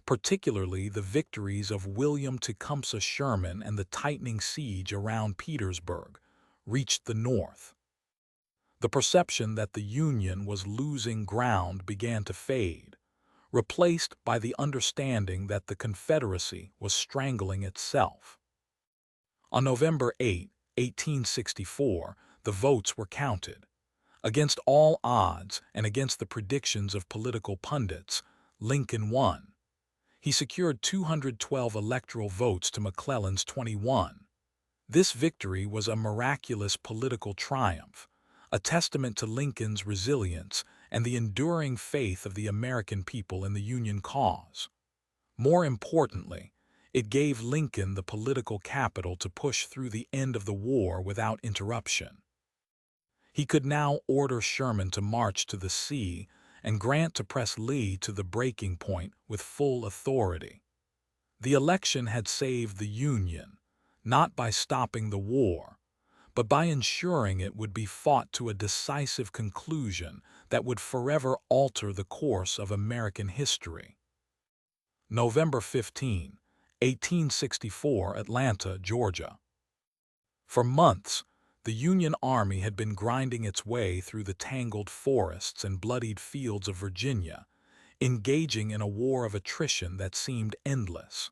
particularly the victories of William Tecumseh Sherman and the tightening siege around Petersburg, reached the North. The perception that the Union was losing ground began to fade, replaced by the understanding that the Confederacy was strangling itself. On November 8, 1864, the votes were counted. Against all odds and against the predictions of political pundits, Lincoln won. He secured 212 electoral votes to McClellan's 21. This victory was a miraculous political triumph, a testament to Lincoln's resilience and the enduring faith of the American people in the Union cause. More importantly, it gave Lincoln the political capital to push through the end of the war without interruption. He could now order Sherman to march to the sea and Grant to press Lee to the breaking point with full authority. The election had saved the Union, not by stopping the war, but by ensuring it would be fought to a decisive conclusion that would forever alter the course of American history. November 15, 1864, Atlanta, Georgia. For months, the Union Army had been grinding its way through the tangled forests and bloodied fields of Virginia, engaging in a war of attrition that seemed endless.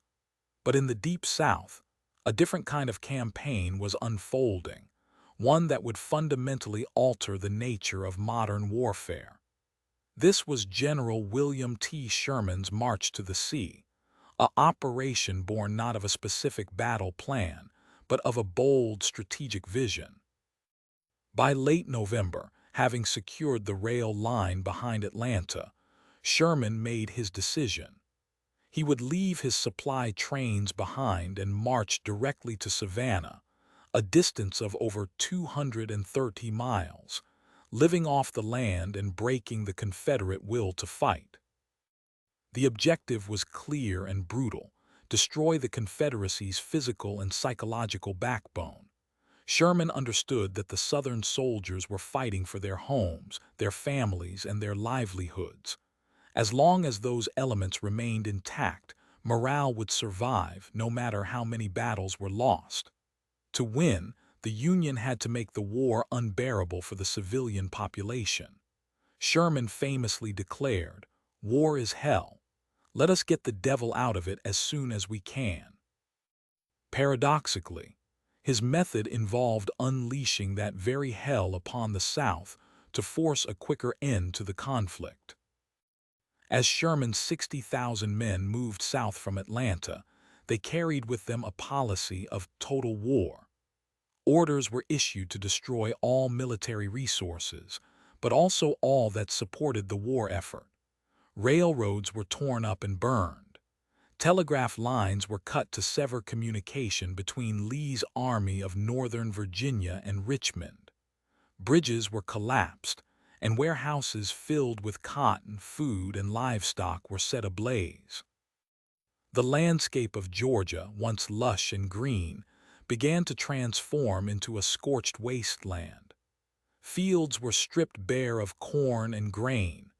But in the Deep South, a different kind of campaign was unfolding, one that would fundamentally alter the nature of modern warfare. This was General William T. Sherman's March to the Sea, an operation born not of a specific battle plan, but of a bold strategic vision. By late November, having secured the rail line behind Atlanta, Sherman made his decision. He would leave his supply trains behind and march directly to Savannah, a distance of over 230 miles, living off the land and breaking the Confederate will to fight. The objective was clear and brutal: destroy the Confederacy's physical and psychological backbone. Sherman understood that the Southern soldiers were fighting for their homes, their families, and their livelihoods. As long as those elements remained intact, morale would survive no matter how many battles were lost. To win, the Union had to make the war unbearable for the civilian population. Sherman famously declared, "War is hell. Let us get the devil out of it as soon as we can." Paradoxically, his method involved unleashing that very hell upon the South to force a quicker end to the conflict. As Sherman's 60,000 men moved south from Atlanta, they carried with them a policy of total war. Orders were issued to destroy all military resources, but also all that supported the war effort. Railroads were torn up and burned. Telegraph lines were cut to sever communication between Lee's Army of Northern Virginia and Richmond. Bridges were collapsed, and warehouses filled with cotton, food, and livestock were set ablaze. The landscape of Georgia, once lush and green, began to transform into a scorched wasteland. Fields were stripped bare of corn and grain.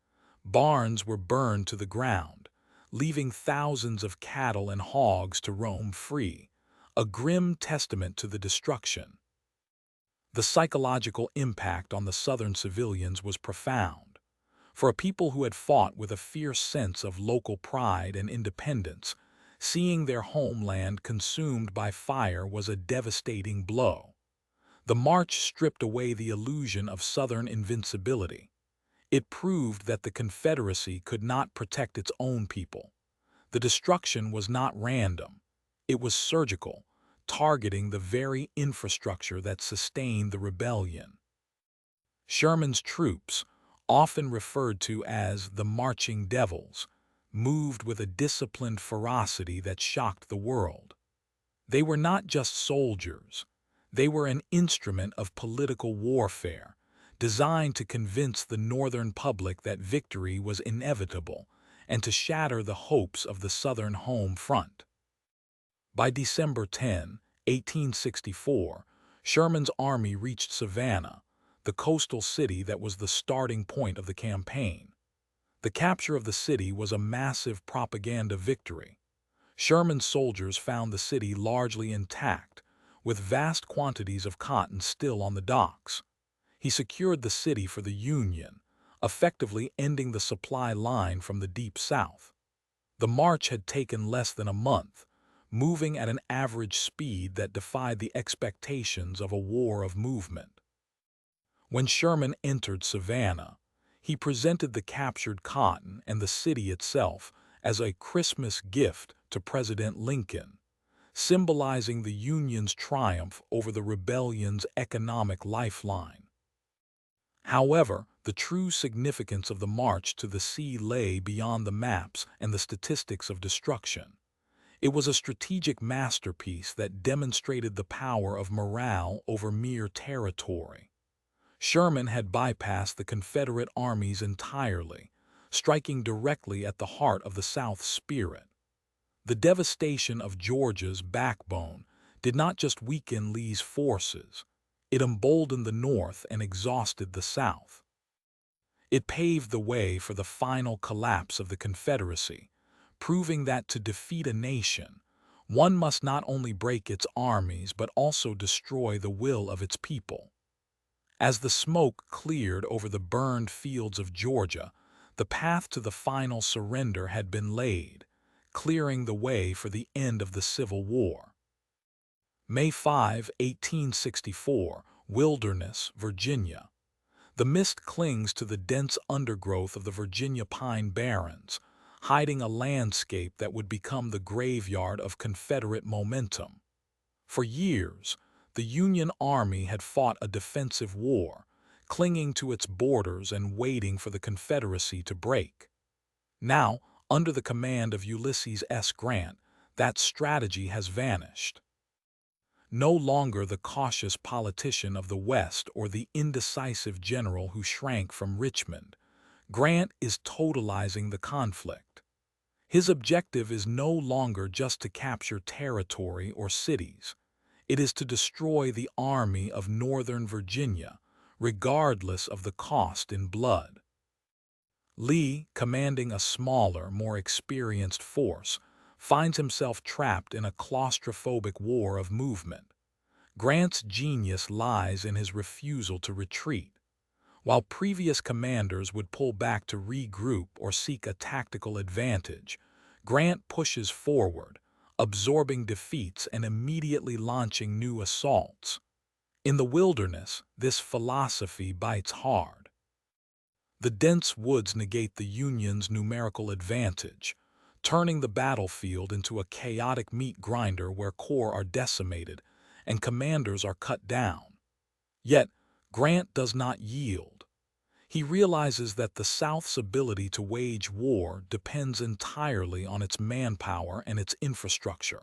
Barns were burned to the ground, leaving thousands of cattle and hogs to roam free, a grim testament to the destruction. The psychological impact on the Southern civilians was profound. For a people who had fought with a fierce sense of local pride and independence, seeing their homeland consumed by fire was a devastating blow. The march stripped away the illusion of Southern invincibility. It proved that the Confederacy could not protect its own people. The destruction was not random. It was surgical, targeting the very infrastructure that sustained the rebellion. Sherman's troops, often referred to as the Marching Devils, moved with a disciplined ferocity that shocked the world. They were not just soldiers. They were an instrument of political warfare, designed to convince the Northern public that victory was inevitable and to shatter the hopes of the Southern home front. By December 10, 1864, Sherman's army reached Savannah, the coastal city that was the starting point of the campaign. The capture of the city was a massive propaganda victory. Sherman's soldiers found the city largely intact, with vast quantities of cotton still on the docks. He secured the city for the Union, effectively ending the supply line from the Deep South. The march had taken less than a month, moving at an average speed that defied the expectations of a war of movement. When Sherman entered Savannah, he presented the captured cotton and the city itself as a Christmas gift to President Lincoln, symbolizing the Union's triumph over the rebellion's economic lifeline. However, the true significance of the march to the sea lay beyond the maps and the statistics of destruction. It was a strategic masterpiece that demonstrated the power of morale over mere territory. Sherman had bypassed the Confederate armies entirely, striking directly at the heart of the South's spirit. The devastation of Georgia's backbone did not just weaken Lee's forces, it emboldened the North and exhausted the South. It paved the way for the final collapse of the Confederacy, proving that to defeat a nation, one must not only break its armies but also destroy the will of its people. As the smoke cleared over the burned fields of Georgia, the path to the final surrender had been laid, clearing the way for the end of the Civil War. May 5, 1864, Wilderness, Virginia. The mist clings to the dense undergrowth of the Virginia pine barrens, hiding a landscape that would become the graveyard of Confederate momentum. For years, the Union Army had fought a defensive war, clinging to its borders and waiting for the Confederacy to break. Now, under the command of Ulysses S. Grant, that strategy has vanished. No longer the cautious politician of the West or the indecisive general who shrank from Richmond, Grant is totalizing the conflict. His objective is no longer just to capture territory or cities. It is to destroy the Army of Northern Virginia, regardless of the cost in blood. Lee, commanding a smaller, more experienced force, finds himself trapped in a claustrophobic war of movement. Grant's genius lies in his refusal to retreat. While previous commanders would pull back to regroup or seek a tactical advantage, Grant pushes forward, absorbing defeats and immediately launching new assaults. In the wilderness, this philosophy bites hard. The dense woods negate the Union's numerical advantage, turning the battlefield into a chaotic meat grinder where corps are decimated and commanders are cut down. Yet, Grant does not yield. He realizes that the South's ability to wage war depends entirely on its manpower and its infrastructure.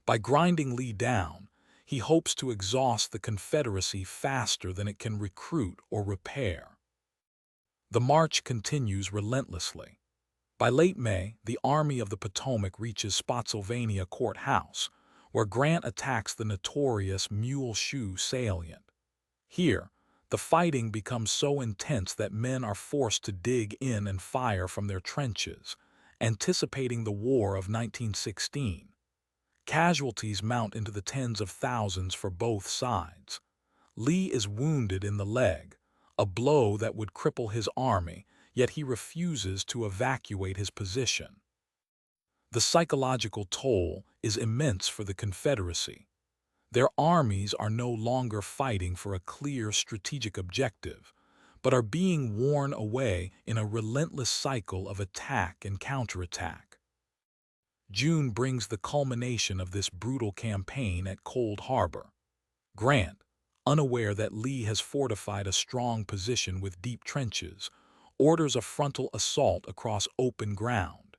By grinding Lee down, he hopes to exhaust the Confederacy faster than it can recruit or repair. The march continues relentlessly. By late May, the Army of the Potomac reaches Spotsylvania Courthouse, where Grant attacks the notorious Mule Shoe salient. Here, the fighting becomes so intense that men are forced to dig in and fire from their trenches, anticipating the War of 1916. Casualties mount into the tens of thousands for both sides. Lee is wounded in the leg, a blow that would cripple his army, yet he refuses to evacuate his position. The psychological toll is immense for the Confederacy. Their armies are no longer fighting for a clear strategic objective, but are being worn away in a relentless cycle of attack and counterattack. June brings the culmination of this brutal campaign at Cold Harbor. Grant, unaware that Lee has fortified a strong position with deep trenches, orders a frontal assault across open ground.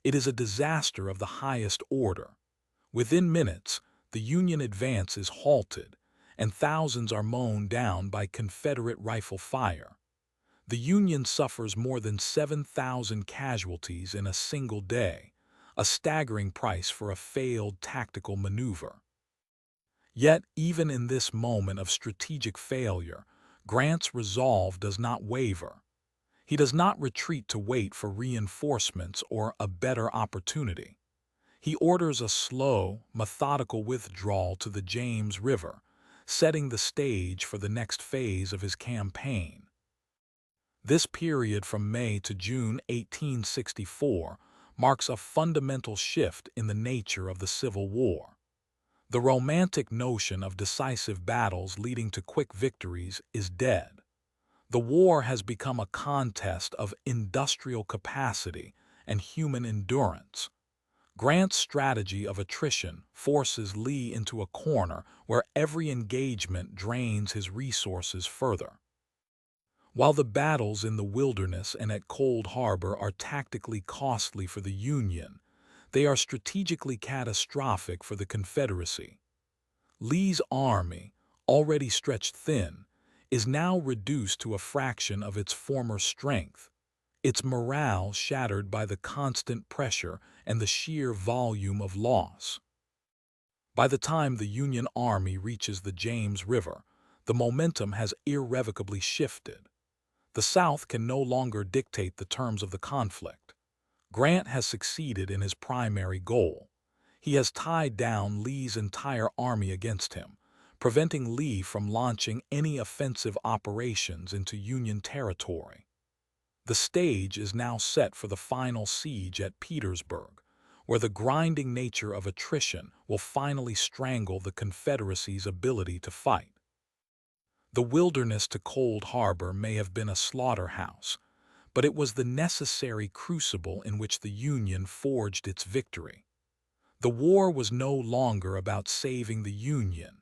It is a disaster of the highest order. Within minutes, the Union advance is halted, and thousands are mown down by Confederate rifle fire. The Union suffers more than 7,000 casualties in a single day, a staggering price for a failed tactical maneuver. Yet, even in this moment of strategic failure, Grant's resolve does not waver. He does not retreat to wait for reinforcements or a better opportunity. He orders a slow, methodical withdrawal to the James River, setting the stage for the next phase of his campaign. This period from May to June 1864 marks a fundamental shift in the nature of the Civil War. The romantic notion of decisive battles leading to quick victories is dead. The war has become a contest of industrial capacity and human endurance. Grant's strategy of attrition forces Lee into a corner where every engagement drains his resources further. While the battles in the Wilderness and at Cold Harbor are tactically costly for the Union, they are strategically catastrophic for the Confederacy. Lee's army, already stretched thin, is now reduced to a fraction of its former strength, its morale shattered by the constant pressure and the sheer volume of loss. By the time the Union Army reaches the James River, the momentum has irrevocably shifted. The South can no longer dictate the terms of the conflict. Grant has succeeded in his primary goal. He has tied down Lee's entire army against him, preventing Lee from launching any offensive operations into Union territory. The stage is now set for the final siege at Petersburg, where the grinding nature of attrition will finally strangle the Confederacy's ability to fight. The Wilderness to Cold Harbor may have been a slaughterhouse, but it was the necessary crucible in which the Union forged its victory. The war was no longer about saving the Union.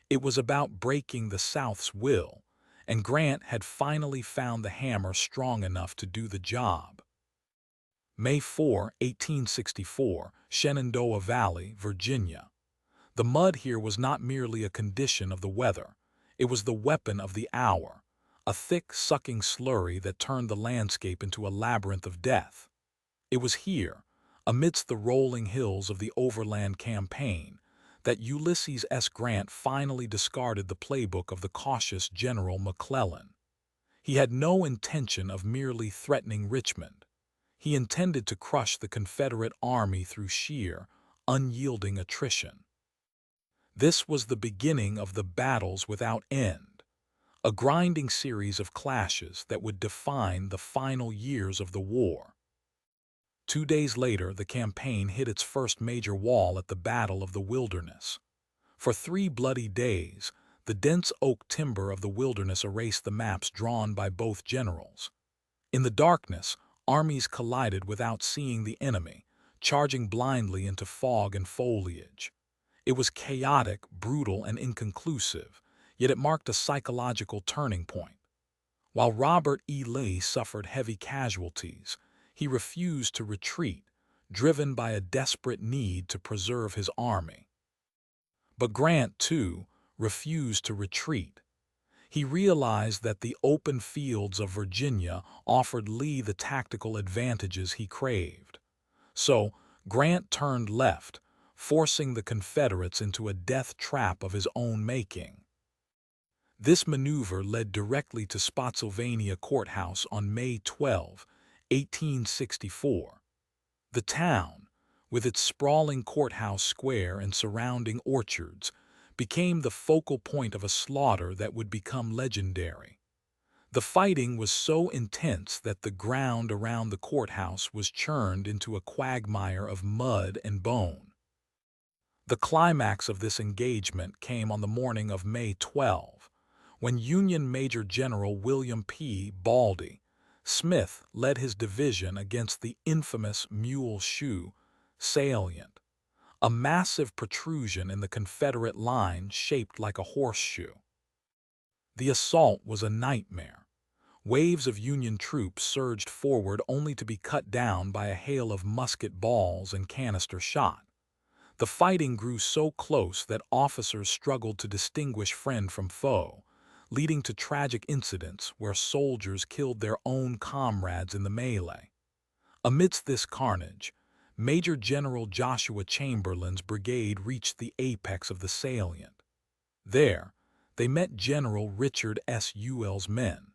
It was about breaking the South's will, and Grant had finally found the hammer strong enough to do the job. May 4, 1864, Shenandoah Valley, Virginia. The mud here was not merely a condition of the weather. It was the weapon of the hour, a thick, sucking slurry that turned the landscape into a labyrinth of death. It was here, amidst the rolling hills of the Overland Campaign, that Ulysses S. Grant finally discarded the playbook of the cautious General McClellan. He had no intention of merely threatening Richmond. He intended to crush the Confederate army through sheer, unyielding attrition. This was the beginning of the battles without end, a grinding series of clashes that would define the final years of the war. 2 days later, the campaign hit its first major wall at the Battle of the Wilderness. For 3 bloody days, the dense oak timber of the Wilderness erased the maps drawn by both generals. In the darkness, armies collided without seeing the enemy, charging blindly into fog and foliage. It was chaotic, brutal, and inconclusive, yet it marked a psychological turning point. While Robert E. Lee suffered heavy casualties, he refused to retreat, driven by a desperate need to preserve his army. But Grant, too, refused to retreat. He realized that the open fields of Virginia offered Lee the tactical advantages he craved. So, Grant turned left, forcing the Confederates into a death trap of his own making. This maneuver led directly to Spotsylvania Courthouse on May 12, 1864. The town, with its sprawling courthouse square and surrounding orchards, became the focal point of a slaughter that would become legendary. The fighting was so intense that the ground around the courthouse was churned into a quagmire of mud and bone. The climax of this engagement came on the morning of May 12, when Union Major General William P. Baldy Smith led his division against the infamous Mule Shoe salient, a massive protrusion in the Confederate line shaped like a horseshoe. The assault was a nightmare. Waves of Union troops surged forward only to be cut down by a hail of musket balls and canister shot. The fighting grew so close that officers struggled to distinguish friend from foe, leading to tragic incidents where soldiers killed their own comrades in the melee. Amidst this carnage, Major General Joshua Chamberlain's brigade reached the apex of the salient. There, they met General Richard S. Ewell's men.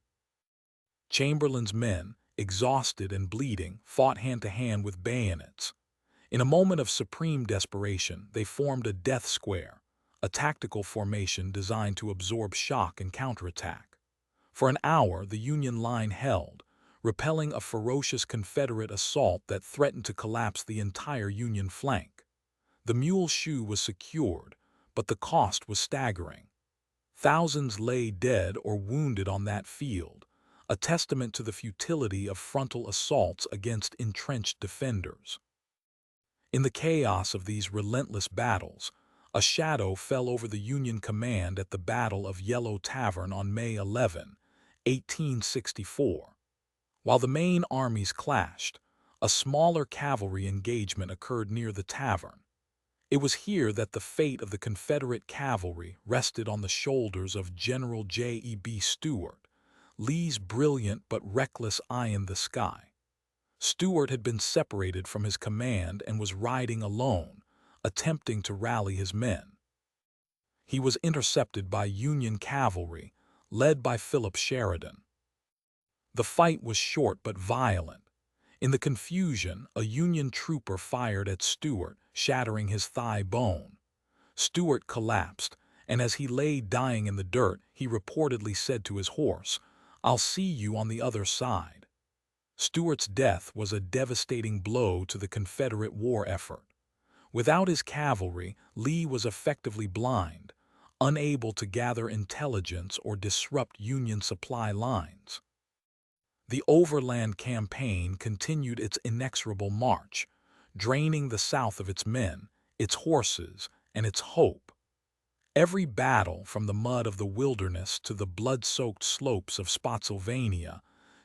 Chamberlain's men, exhausted and bleeding, fought hand-to-hand with bayonets. In a moment of supreme desperation, they formed a death square, a tactical formation designed to absorb shock and counterattack. For an hour, the Union line held, repelling a ferocious Confederate assault that threatened to collapse the entire Union flank. The Mule Shoe was secured, but the cost was staggering. Thousands lay dead or wounded on that field, a testament to the futility of frontal assaults against entrenched defenders. In the chaos of these relentless battles, a shadow fell over the Union command at the Battle of Yellow Tavern on May 11, 1864. While the main armies clashed, a smaller cavalry engagement occurred near the tavern. It was here that the fate of the Confederate cavalry rested on the shoulders of General J.E.B. Stuart, Lee's brilliant but reckless eye in the sky. Stuart had been separated from his command and was riding alone, attempting to rally his men. He was intercepted by Union cavalry, led by Philip Sheridan. The fight was short but violent. In the confusion, a Union trooper fired at Stuart, shattering his thigh bone. Stuart collapsed, and as he lay dying in the dirt, he reportedly said to his horse, "I'll see you on the other side." Stuart's death was a devastating blow to the Confederate war effort. Without his cavalry, Lee was effectively blind, unable to gather intelligence or disrupt Union supply lines. The overland campaign continued its inexorable march, draining the South of its men, its horses, and its hope. Every battle, from the mud of the wilderness to the blood-soaked slopes of Spotsylvania,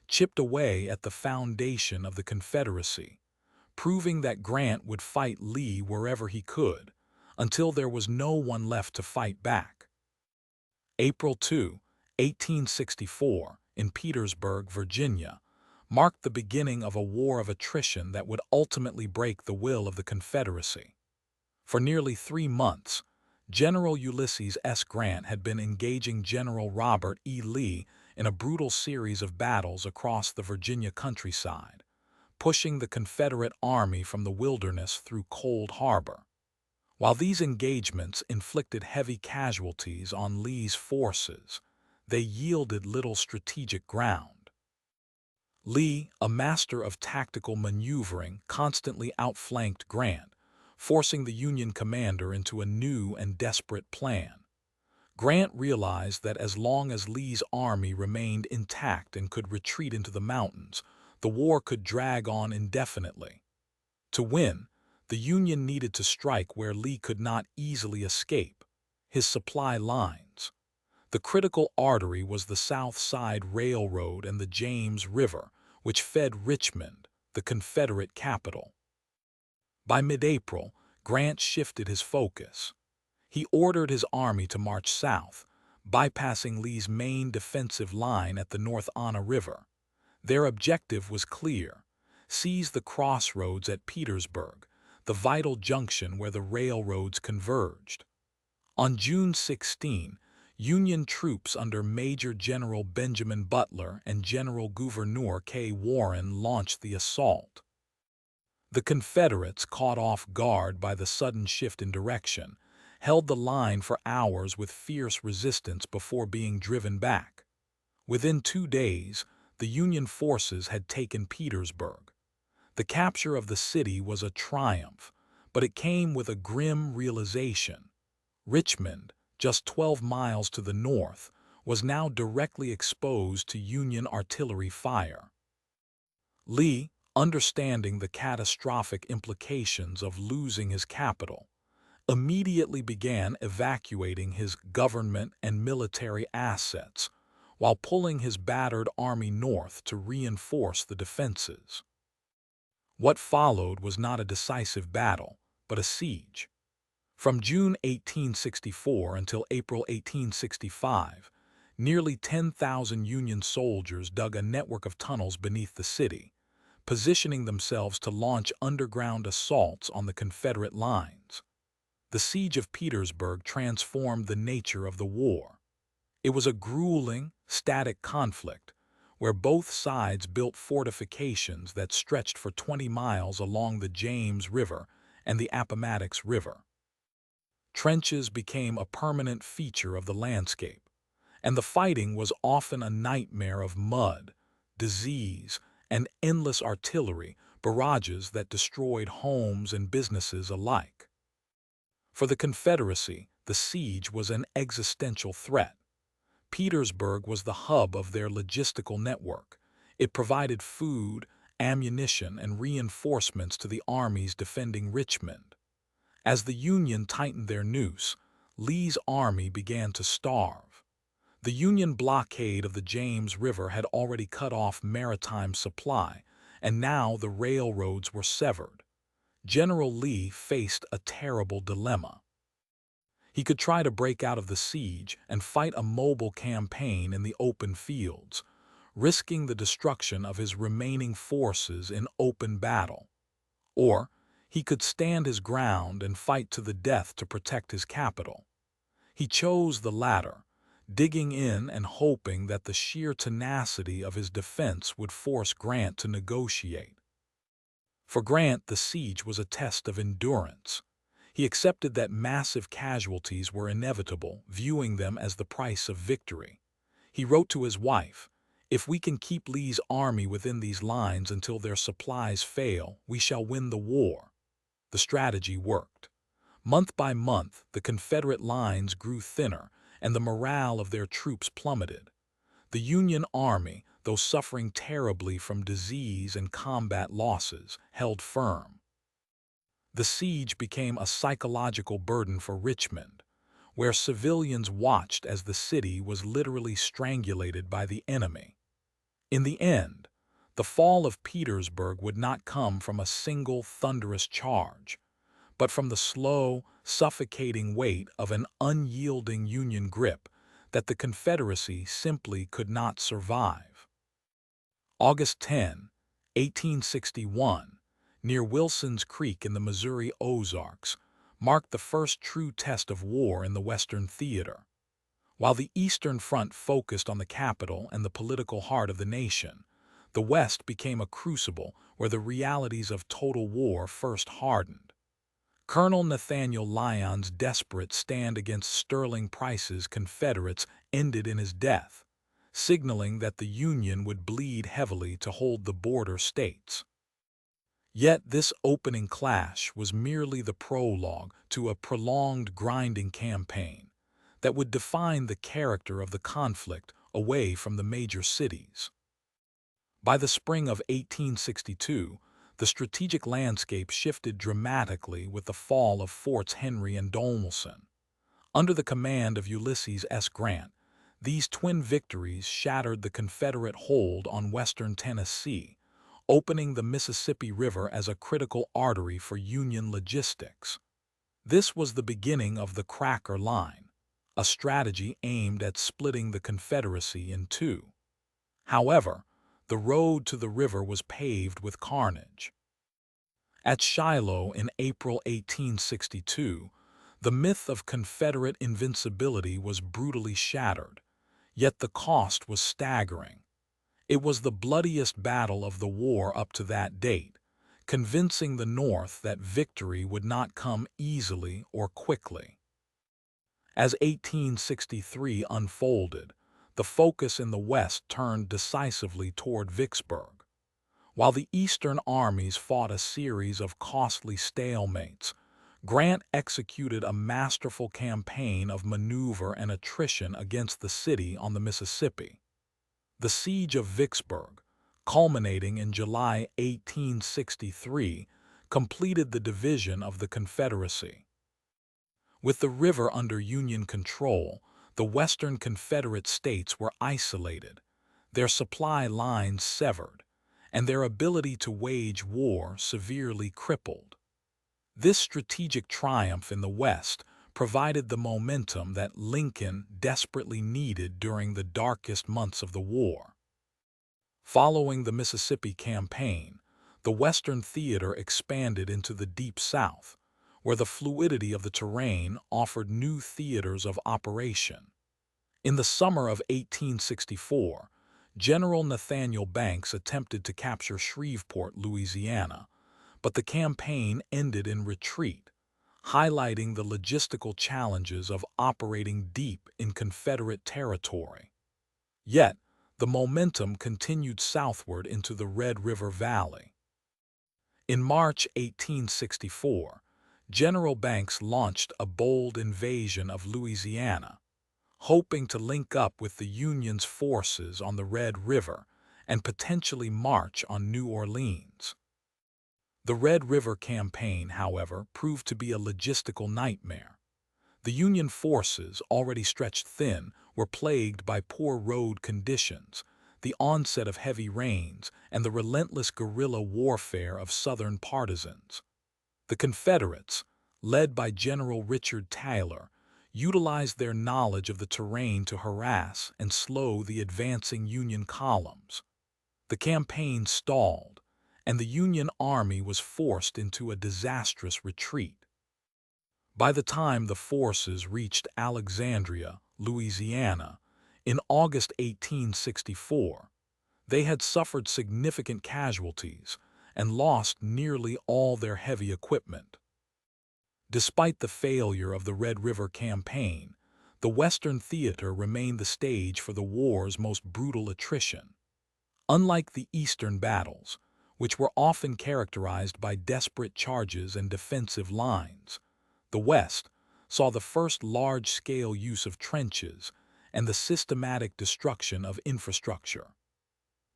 chipped away at the foundation of the Confederacy, proving that Grant would fight Lee wherever he could, until there was no one left to fight back. April 2, 1864, in Petersburg, Virginia, marked the beginning of a war of attrition that would ultimately break the will of the Confederacy. For nearly 3 months, General Ulysses S. Grant had been engaging General Robert E. Lee in a brutal series of battles across the Virginia countryside, pushing the Confederate Army from the wilderness through Cold Harbor. While these engagements inflicted heavy casualties on Lee's forces, they yielded little strategic ground. Lee, a master of tactical maneuvering, constantly outflanked Grant, forcing the Union commander into a new and desperate plan. Grant realized that as long as Lee's army remained intact and could retreat into the mountains, the war could drag on indefinitely. To win, the Union needed to strike where Lee could not easily escape: his supply lines. The critical artery was the South Side Railroad and the James River, which fed Richmond, the Confederate capital. By mid-April, Grant shifted his focus. He ordered his army to march south, bypassing Lee's main defensive line at the North Anna River. Their objective was clear: seize the crossroads at Petersburg, the vital junction where the railroads converged. On June 16, Union troops under Major General Benjamin Butler and General Gouverneur K. Warren launched the assault. The Confederates, caught off guard by the sudden shift in direction, held the line for hours with fierce resistance before being driven back. Within 2 days, the Union forces had taken Petersburg. The capture of the city was a triumph, but it came with a grim realization. Richmond, just 12 miles to the north, was now directly exposed to Union artillery fire. Lee, understanding the catastrophic implications of losing his capital, immediately began evacuating his government and military assets while pulling his battered army north to reinforce the defenses. What followed was not a decisive battle, but a siege. From June 1864 until April 1865, nearly 10,000 Union soldiers dug a network of tunnels beneath the city, positioning themselves to launch underground assaults on the Confederate lines. The siege of Petersburg transformed the nature of the war. It was a grueling, static conflict where both sides built fortifications that stretched for 20 miles along the James River and the Appomattox River. Trenches became a permanent feature of the landscape, and the fighting was often a nightmare of mud, disease, and endless artillery barrages that destroyed homes and businesses alike. For the Confederacy, the siege was an existential threat. Petersburg was the hub of their logistical network. It provided food, ammunition, and reinforcements to the armies defending Richmond. As the Union tightened their noose, Lee's army began to starve. The Union blockade of the James River had already cut off maritime supply, and now the railroads were severed. General Lee faced a terrible dilemma. He could try to break out of the siege and fight a mobile campaign in the open fields, risking the destruction of his remaining forces in open battle. Or he could stand his ground and fight to the death to protect his capital. He chose the latter, digging in and hoping that the sheer tenacity of his defense would force Grant to negotiate. For Grant, the siege was a test of endurance. He accepted that massive casualties were inevitable, viewing them as the price of victory. He wrote to his wife, "If we can keep Lee's army within these lines until their supplies fail, we shall win the war." The strategy worked. Month by month, the Confederate lines grew thinner, and the morale of their troops plummeted. The Union Army, though suffering terribly from disease and combat losses, held firm. The siege became a psychological burden for Richmond, where civilians watched as the city was literally strangulated by the enemy. In the end, the fall of Petersburg would not come from a single thunderous charge, but from the slow, suffocating weight of an unyielding Union grip that the Confederacy simply could not survive. August 10, 1861, near Wilson's Creek in the Missouri Ozarks, marked the first true test of war in the Western theater. While the Eastern Front focused on the capital and the political heart of the nation, the West became a crucible where the realities of total war first hardened. Colonel Nathaniel Lyon's desperate stand against Sterling Price's Confederates ended in his death, signaling that the Union would bleed heavily to hold the border states. Yet this opening clash was merely the prologue to a prolonged grinding campaign that would define the character of the conflict away from the major cities. By the spring of 1862, the strategic landscape shifted dramatically with the fall of Forts Henry and Donelson. Under the command of Ulysses S. Grant, these twin victories shattered the Confederate hold on western Tennessee, opening the Mississippi River as a critical artery for Union logistics. This was the beginning of the Cracker Line, a strategy aimed at splitting the Confederacy in two. However, the road to the river was paved with carnage. At Shiloh in April 1862, the myth of Confederate invincibility was brutally shattered, yet the cost was staggering. It was the bloodiest battle of the war up to that date, convincing the North that victory would not come easily or quickly. As 1863 unfolded, the focus in the West turned decisively toward Vicksburg. While the Eastern armies fought a series of costly stalemates, Grant executed a masterful campaign of maneuver and attrition against the city on the Mississippi. The Siege of Vicksburg, culminating in July 1863, completed the division of the Confederacy. With the river under Union control, the Western Confederate states were isolated, their supply lines severed, and their ability to wage war severely crippled. This strategic triumph in the West provided the momentum that Lincoln desperately needed during the darkest months of the war. Following the Mississippi Campaign, the Western theater expanded into the Deep South, where the fluidity of the terrain offered new theaters of operation. In the summer of 1864, General Nathaniel Banks attempted to capture Shreveport, Louisiana, but the campaign ended in retreat, highlighting the logistical challenges of operating deep in Confederate territory. Yet, the momentum continued southward into the Red River Valley. In March 1864, General Banks launched a bold invasion of Louisiana, hoping to link up with the Union's forces on the Red River and potentially march on New Orleans. The Red River Campaign, however, proved to be a logistical nightmare. The Union forces, already stretched thin, were plagued by poor road conditions, the onset of heavy rains, and the relentless guerrilla warfare of Southern partisans. The Confederates, led by General Richard Taylor, utilized their knowledge of the terrain to harass and slow the advancing Union columns. The campaign stalled, and the Union Army was forced into a disastrous retreat. By the time the forces reached Alexandria, Louisiana, in August 1864, they had suffered significant casualties and lost nearly all their heavy equipment. Despite the failure of the Red River Campaign, the Western theater remained the stage for the war's most brutal attrition. Unlike the Eastern battles, which were often characterized by desperate charges and defensive lines, the West saw the first large-scale use of trenches and the systematic destruction of infrastructure.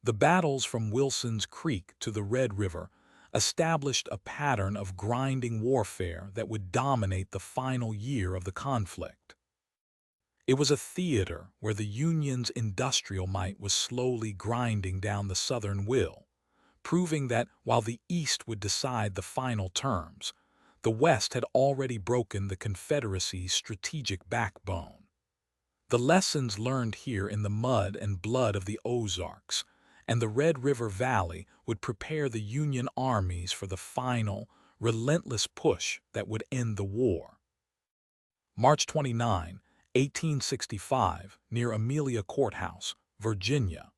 The battles from Wilson's Creek to the Red River established a pattern of grinding warfare that would dominate the final year of the conflict. It was a theater where the Union's industrial might was slowly grinding down the Southern will, proving that while the East would decide the final terms, the West had already broken the Confederacy's strategic backbone. The lessons learned here in the mud and blood of the Ozarks and the Red River Valley would prepare the Union armies for the final, relentless push that would end the war. March 29, 1865, near Amelia Courthouse, Virginia.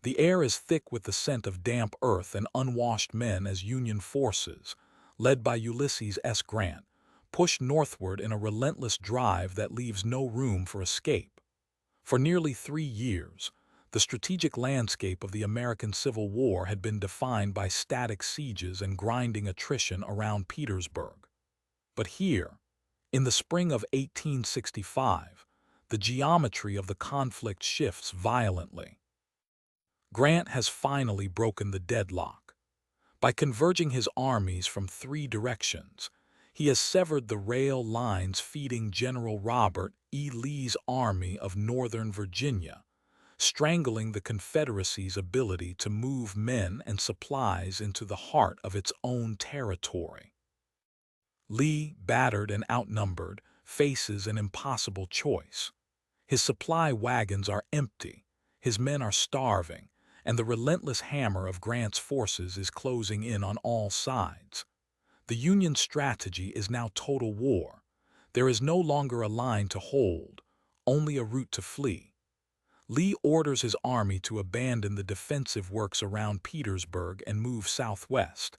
The air is thick with the scent of damp earth and unwashed men as Union forces, led by Ulysses S. Grant, push northward in a relentless drive that leaves no room for escape. For nearly 3 years, the strategic landscape of the American Civil War had been defined by static sieges and grinding attrition around Petersburg. But here, in the spring of 1865, the geometry of the conflict shifts violently. Grant has finally broken the deadlock. By converging his armies from 3 directions, he has severed the rail lines feeding General Robert E. Lee's Army of Northern Virginia, strangling the Confederacy's ability to move men and supplies into the heart of its own territory. Lee, battered and outnumbered, faces an impossible choice. His supply wagons are empty, his men are starving, and the relentless hammer of Grant's forces is closing in on all sides. The Union strategy is now total war. There is no longer a line to hold, only a route to flee. Lee orders his army to abandon the defensive works around Petersburg and move southwest,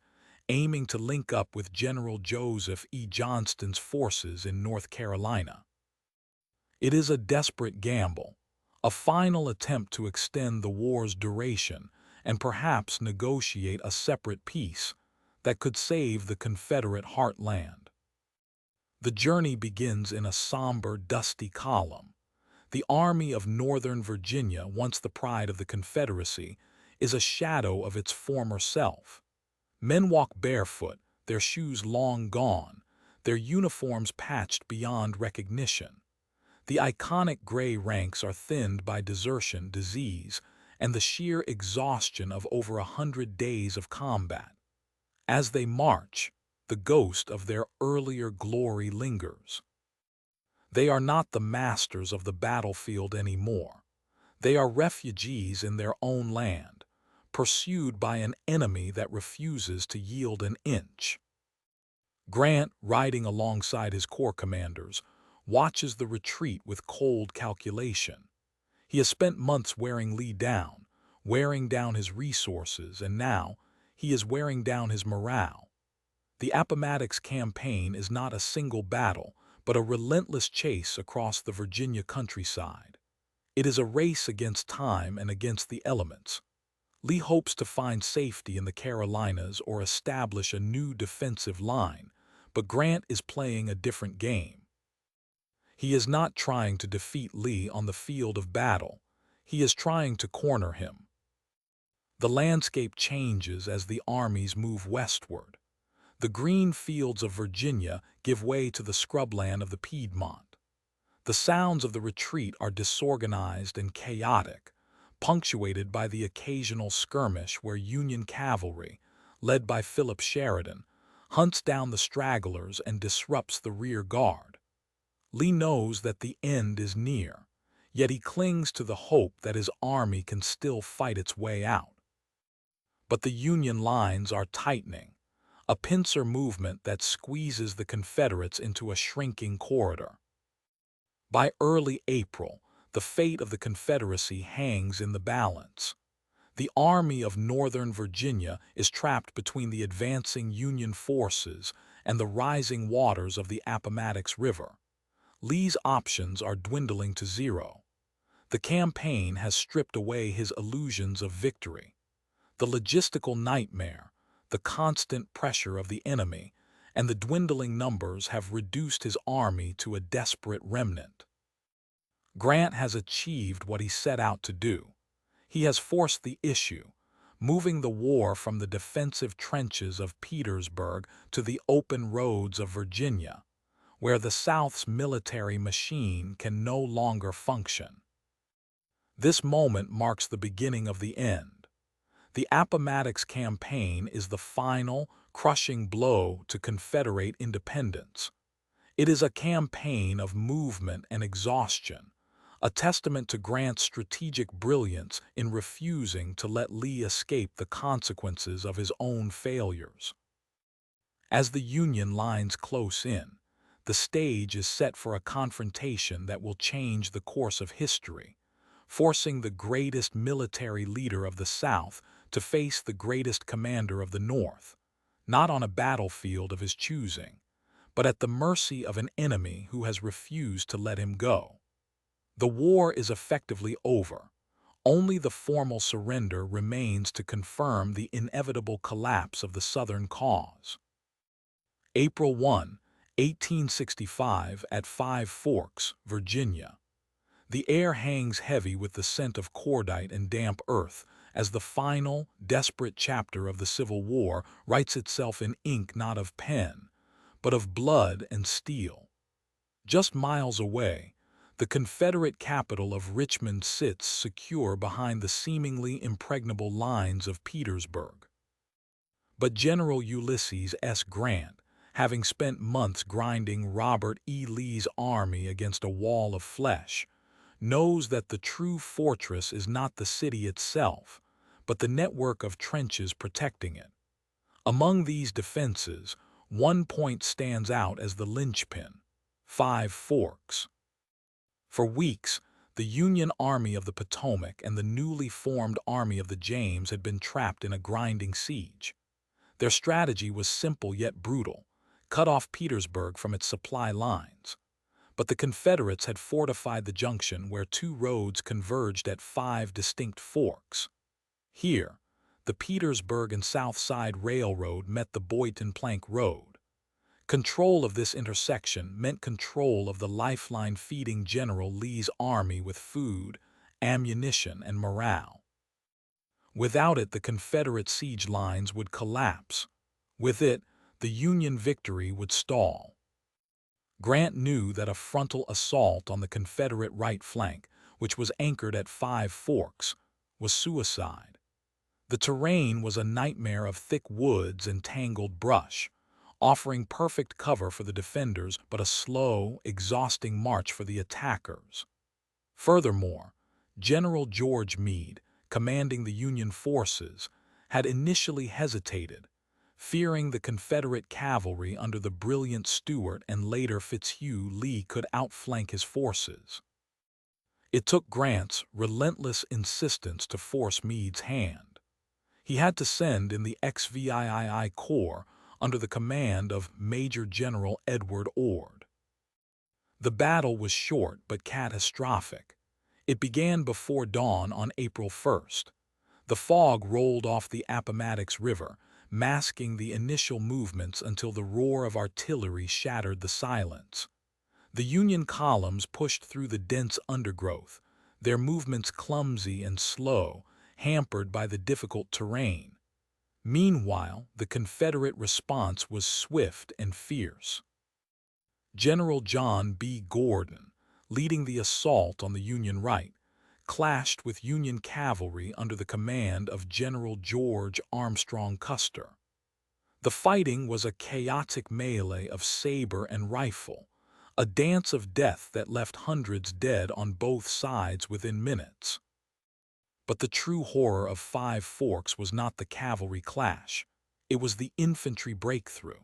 aiming to link up with General Joseph E. Johnston's forces in North Carolina. It is a desperate gamble, a final attempt to extend the war's duration and perhaps negotiate a separate peace that could save the Confederate heartland. The journey begins in a somber, dusty column. The Army of Northern Virginia, once the pride of the Confederacy, is a shadow of its former self. Men walk barefoot, their shoes long gone, their uniforms patched beyond recognition. The iconic gray ranks are thinned by desertion, disease, and the sheer exhaustion of over 100 days of combat. As they march, the ghost of their earlier glory lingers. They are not the masters of the battlefield anymore. They are refugees in their own land, pursued by an enemy that refuses to yield an inch. Grant, riding alongside his corps commanders, watches the retreat with cold calculation. He has spent months wearing Lee down, wearing down his resources, and now he is wearing down his morale. The Appomattox campaign is not a single battle, but a relentless chase across the Virginia countryside. It is a race against time and against the elements. Lee hopes to find safety in the Carolinas or establish a new defensive line, but Grant is playing a different game. He is not trying to defeat Lee on the field of battle. He is trying to corner him. The landscape changes as the armies move westward. The green fields of Virginia give way to the scrubland of the Piedmont. The sounds of the retreat are disorganized and chaotic, punctuated by the occasional skirmish where Union cavalry, led by Philip Sheridan, hunts down the stragglers and disrupts the rear guard. Lee knows that the end is near, yet he clings to the hope that his army can still fight its way out. But the Union lines are tightening, a pincer movement that squeezes the Confederates into a shrinking corridor. By early April, the fate of the Confederacy hangs in the balance. The Army of Northern Virginia is trapped between the advancing Union forces and the rising waters of the Appomattox River. Lee's options are dwindling to zero. The campaign has stripped away his illusions of victory. The logistical nightmare, the constant pressure of the enemy, and the dwindling numbers have reduced his army to a desperate remnant. Grant has achieved what he set out to do. He has forced the issue, moving the war from the defensive trenches of Petersburg to the open roads of Virginia, where the South's military machine can no longer function. This moment marks the beginning of the end. The Appomattox campaign is the final, crushing blow to Confederate independence. It is a campaign of movement and exhaustion, a testament to Grant's strategic brilliance in refusing to let Lee escape the consequences of his own failures. As the Union lines close in, the stage is set for a confrontation that will change the course of history, forcing the greatest military leader of the South to face the greatest commander of the North, not on a battlefield of his choosing, but at the mercy of an enemy who has refused to let him go. The war is effectively over. Only the formal surrender remains to confirm the inevitable collapse of the Southern cause. April 1, 1865, at Five Forks, Virginia. The air hangs heavy with the scent of cordite and damp earth as the final, desperate chapter of the Civil War writes itself in ink not of pen, but of blood and steel. Just miles away, the Confederate capital of Richmond sits secure behind the seemingly impregnable lines of Petersburg. But General Ulysses S. Grant, having spent months grinding Robert E. Lee's army against a wall of flesh, knows that the true fortress is not the city itself, but the network of trenches protecting it. Among these defenses, one point stands out as the linchpin: Five Forks. For weeks, the Union Army of the Potomac and the newly formed Army of the James had been trapped in a grinding siege. Their strategy was simple yet brutal: cut off Petersburg from its supply lines. But the Confederates had fortified the junction where two roads converged at five distinct forks. Here, the Petersburg and South Side Railroad met the Boynton Plank Road. Control of this intersection meant control of the lifeline feeding General Lee's army with food, ammunition, and morale. Without it, the Confederate siege lines would collapse. With it, the Union victory would stall. Grant knew that a frontal assault on the Confederate right flank, which was anchored at Five Forks, was suicide. The terrain was a nightmare of thick woods and tangled brush, offering perfect cover for the defenders but a slow, exhausting march for the attackers. Furthermore, General George Meade, commanding the Union forces, had initially hesitated, fearing the Confederate cavalry under the brilliant Stuart and later Fitzhugh Lee could outflank his forces. It took Grant's relentless insistence to force Meade's hand. He had to send in the XVII Corps under the command of Major General Edward Ord. The battle was short but catastrophic. It began before dawn on April 1st. The fog rolled off the Appomattox River, masking the initial movements until the roar of artillery shattered the silence. The Union columns pushed through the dense undergrowth, their movements clumsy and slow, hampered by the difficult terrain. Meanwhile, the Confederate response was swift and fierce. General John B. Gordon, leading the assault on the Union right, clashed with Union cavalry under the command of General George Armstrong Custer. The fighting was a chaotic melee of saber and rifle, a dance of death that left hundreds dead on both sides within minutes. But the true horror of Five Forks was not the cavalry clash. It was the infantry breakthrough.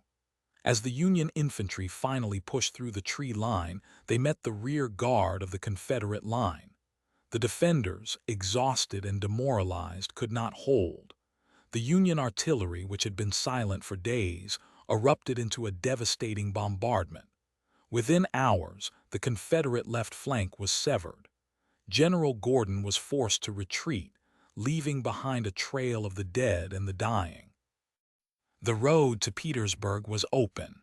As the Union infantry finally pushed through the tree line, they met the rear guard of the Confederate line. The defenders, exhausted and demoralized, could not hold. The Union artillery, which had been silent for days, erupted into a devastating bombardment. Within hours, the Confederate left flank was severed. General Gordon was forced to retreat, leaving behind a trail of the dead and the dying. The road to Petersburg was open.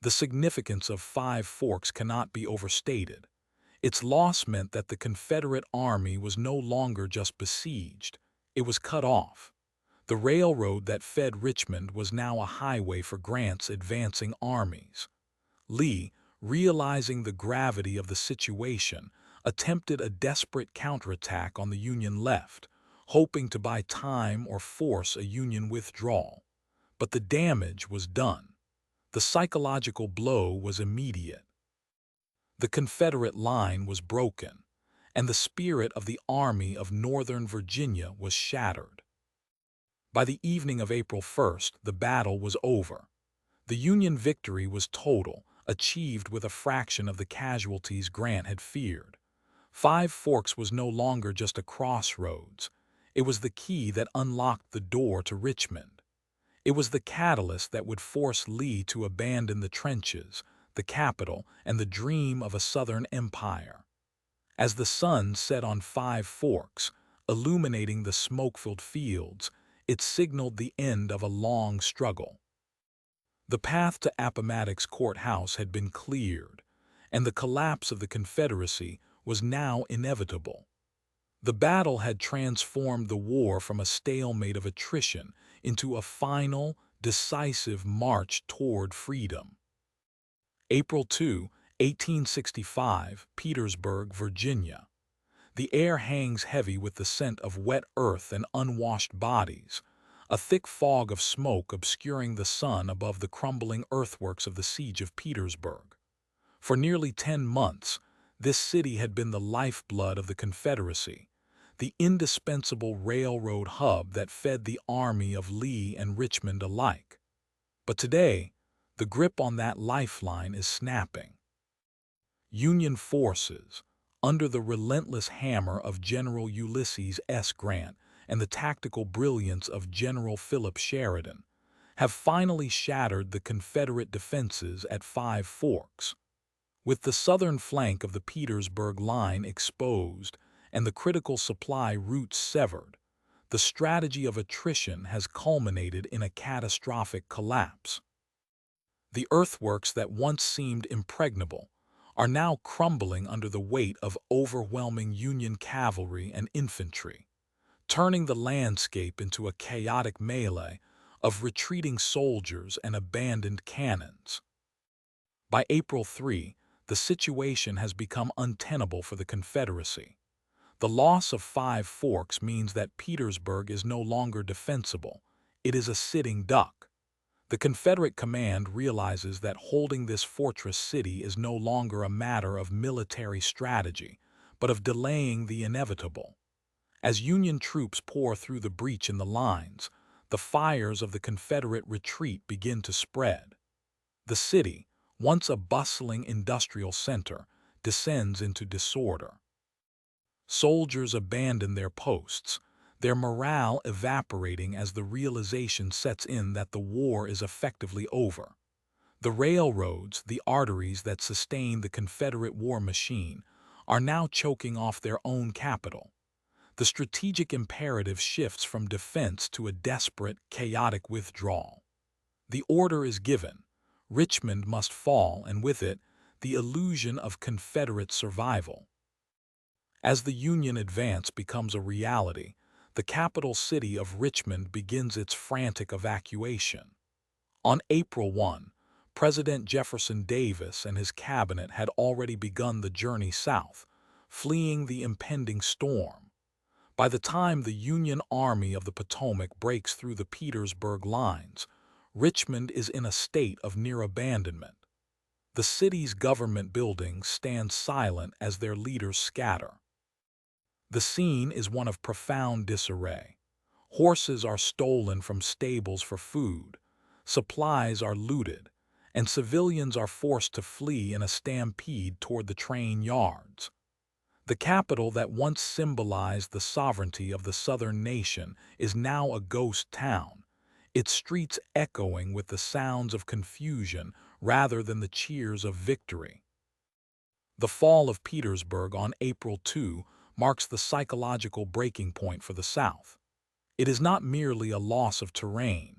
The significance of Five Forks cannot be overstated. Its loss meant that the Confederate army was no longer just besieged, it was cut off. The railroad that fed Richmond was now a highway for Grant's advancing armies. Lee, realizing the gravity of the situation, attempted a desperate counterattack on the Union left, hoping to buy time or force a Union withdrawal. But the damage was done. The psychological blow was immediate. The Confederate line was broken, and the spirit of the Army of Northern Virginia was shattered. By the evening of April 1st, the battle was over. The Union victory was total, achieved with a fraction of the casualties Grant had feared. Five Forks was no longer just a crossroads. It was the key that unlocked the door to Richmond. It was the catalyst that would force Lee to abandon the trenches, the capital, and the dream of a Southern empire. As the sun set on Five Forks, illuminating the smoke-filled fields, it signaled the end of a long struggle. The path to Appomattox Courthouse had been cleared, and the collapse of the Confederacy was now inevitable. The battle had transformed the war from a stalemate of attrition into a final, decisive march toward freedom. April 2, 1865, Petersburg, Virginia. The air hangs heavy with the scent of wet earth and unwashed bodies, a thick fog of smoke obscuring the sun above the crumbling earthworks of the siege of Petersburg. For nearly 10 months, this city had been the lifeblood of the Confederacy, the indispensable railroad hub that fed the army of Lee and Richmond alike. But today, the grip on that lifeline is snapping. Union forces, under the relentless hammer of General Ulysses S. Grant and the tactical brilliance of General Philip Sheridan, have finally shattered the Confederate defenses at Five Forks. With the southern flank of the Petersburg line exposed and the critical supply routes severed, the strategy of attrition has culminated in a catastrophic collapse. The earthworks that once seemed impregnable are now crumbling under the weight of overwhelming Union cavalry and infantry, turning the landscape into a chaotic melee of retreating soldiers and abandoned cannons. By April 3, the situation has become untenable for the Confederacy. The loss of Five Forks means that Petersburg is no longer defensible. It is a sitting duck. The Confederate command realizes that holding this fortress city is no longer a matter of military strategy, but of delaying the inevitable. As Union troops pour through the breach in the lines, the fires of the Confederate retreat begin to spread. The city, once a bustling industrial center, descends into disorder. Soldiers abandon their posts, their morale evaporating as the realization sets in that the war is effectively over. The railroads, the arteries that sustain the Confederate war machine, are now choking off their own capital. The strategic imperative shifts from defense to a desperate, chaotic withdrawal. The order is given. Richmond must fall, and with it, the illusion of Confederate survival. As the Union advance becomes a reality, the capital city of Richmond begins its frantic evacuation. On April 1, President Jefferson Davis and his cabinet had already begun the journey south, fleeing the impending storm. By the time the Union Army of the Potomac breaks through the Petersburg lines, Richmond is in a state of near abandonment. The city's government buildings stand silent as their leaders scatter. The scene is one of profound disarray. Horses are stolen from stables for food, supplies are looted, and civilians are forced to flee in a stampede toward the train yards. The capital that once symbolized the sovereignty of the Southern nation is now a ghost town, its streets echoing with the sounds of confusion rather than the cheers of victory. The fall of Petersburg on April 2 marks the psychological breaking point for the South. It is not merely a loss of terrain.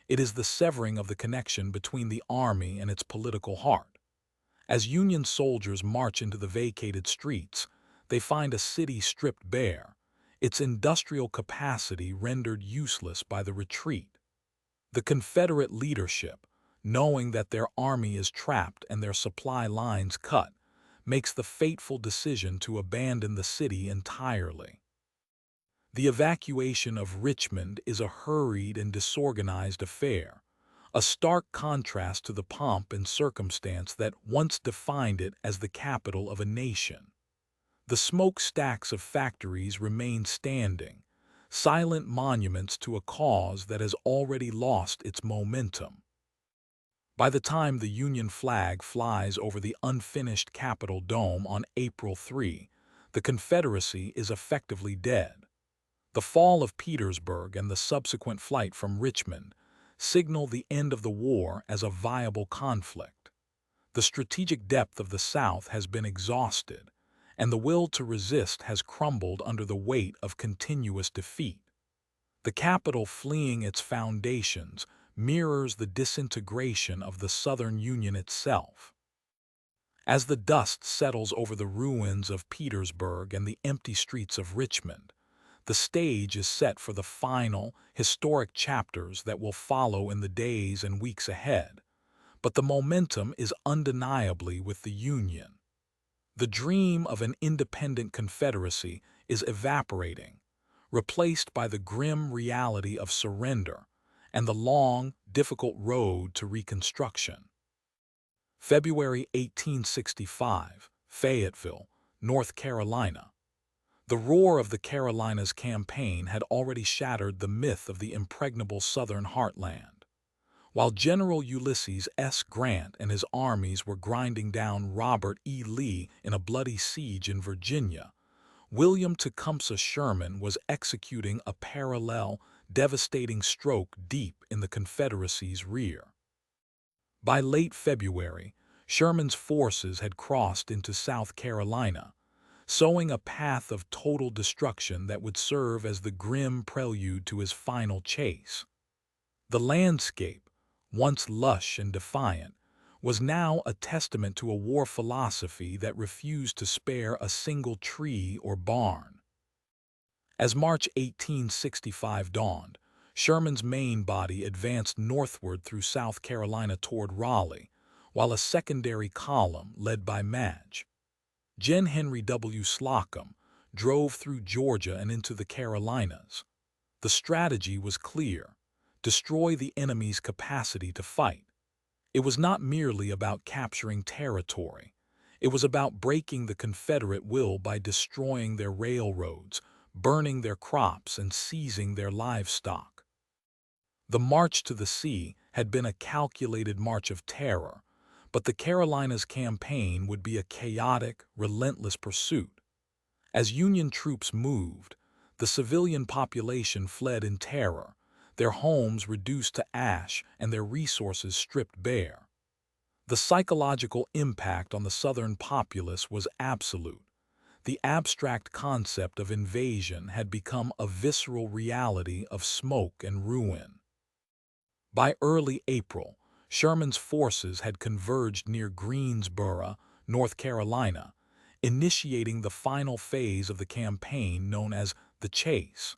It is the severing of the connection between the army and its political heart. As Union soldiers march into the vacated streets, they find a city stripped bare, its industrial capacity rendered useless by the retreat. The Confederate leadership, knowing that their army is trapped and their supply lines cut, makes the fateful decision to abandon the city entirely. The evacuation of Richmond is a hurried and disorganized affair, a stark contrast to the pomp and circumstance that once defined it as the capital of a nation. The smokestacks of factories remain standing, silent monuments to a cause that has already lost its momentum. By the time the Union flag flies over the unfinished Capitol dome on April 3, the Confederacy is effectively dead. The fall of Petersburg and the subsequent flight from Richmond signal the end of the war as a viable conflict. The strategic depth of the South has been exhausted, and the will to resist has crumbled under the weight of continuous defeat. The capital fleeing its foundations mirrors the disintegration of the Southern Union itself. As the dust settles over the ruins of Petersburg and the empty streets of Richmond, the stage is set for the final, historic chapters that will follow in the days and weeks ahead. But the momentum is undeniably with the Union. The dream of an independent Confederacy is evaporating, replaced by the grim reality of surrender and the long, difficult road to Reconstruction. February 1865, Fayetteville, North Carolina. The roar of the Carolinas campaign had already shattered the myth of the impregnable Southern heartland. While General Ulysses S. Grant and his armies were grinding down Robert E. Lee in a bloody siege in Virginia, William Tecumseh Sherman was executing a parallel, devastating stroke deep in the Confederacy's rear. By late February, Sherman's forces had crossed into South Carolina, sowing a path of total destruction that would serve as the grim prelude to his final chase. The landscape, once lush and defiant, was now a testament to a war philosophy that refused to spare a single tree or barn. As March 1865 dawned, Sherman's main body advanced northward through South Carolina toward Raleigh, while a secondary column, led by Gen. Henry W. Slocum, drove through Georgia and into the Carolinas. The strategy was clear: destroy the enemy's capacity to fight. It was not merely about capturing territory. It was about breaking the Confederate will by destroying their railroads, burning their crops, and seizing their livestock. The march to the sea had been a calculated march of terror, but the Carolinas campaign would be a chaotic, relentless pursuit. As Union troops moved, the civilian population fled in terror, their homes reduced to ash and their resources stripped bare. The psychological impact on the Southern populace was absolute. The abstract concept of invasion had become a visceral reality of smoke and ruin. By early April, Sherman's forces had converged near Greensboro, North Carolina, initiating the final phase of the campaign known as the Chase.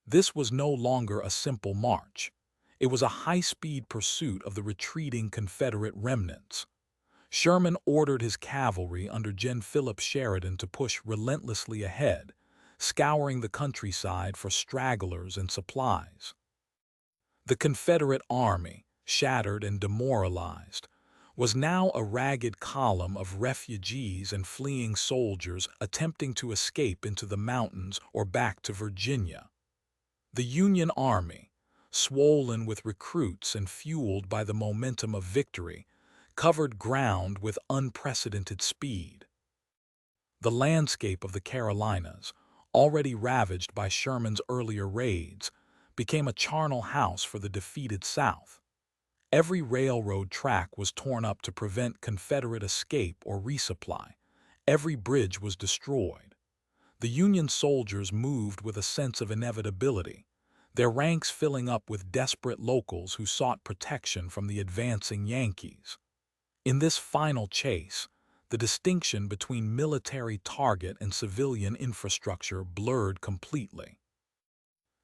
This was no longer a simple march. It was a high-speed pursuit of the retreating Confederate remnants. Sherman ordered his cavalry under Gen. Philip Sheridan to push relentlessly ahead, scouring the countryside for stragglers and supplies. The Confederate army, shattered and demoralized, was now a ragged column of refugees and fleeing soldiers attempting to escape into the mountains or back to Virginia. The Union Army, swollen with recruits and fueled by the momentum of victory, covered ground with unprecedented speed. The landscape of the Carolinas, already ravaged by Sherman's earlier raids, became a charnel house for the defeated South. Every railroad track was torn up to prevent Confederate escape or resupply. Every bridge was destroyed. The Union soldiers moved with a sense of inevitability, their ranks filling up with desperate locals who sought protection from the advancing Yankees. In this final chase, the distinction between military target and civilian infrastructure blurred completely.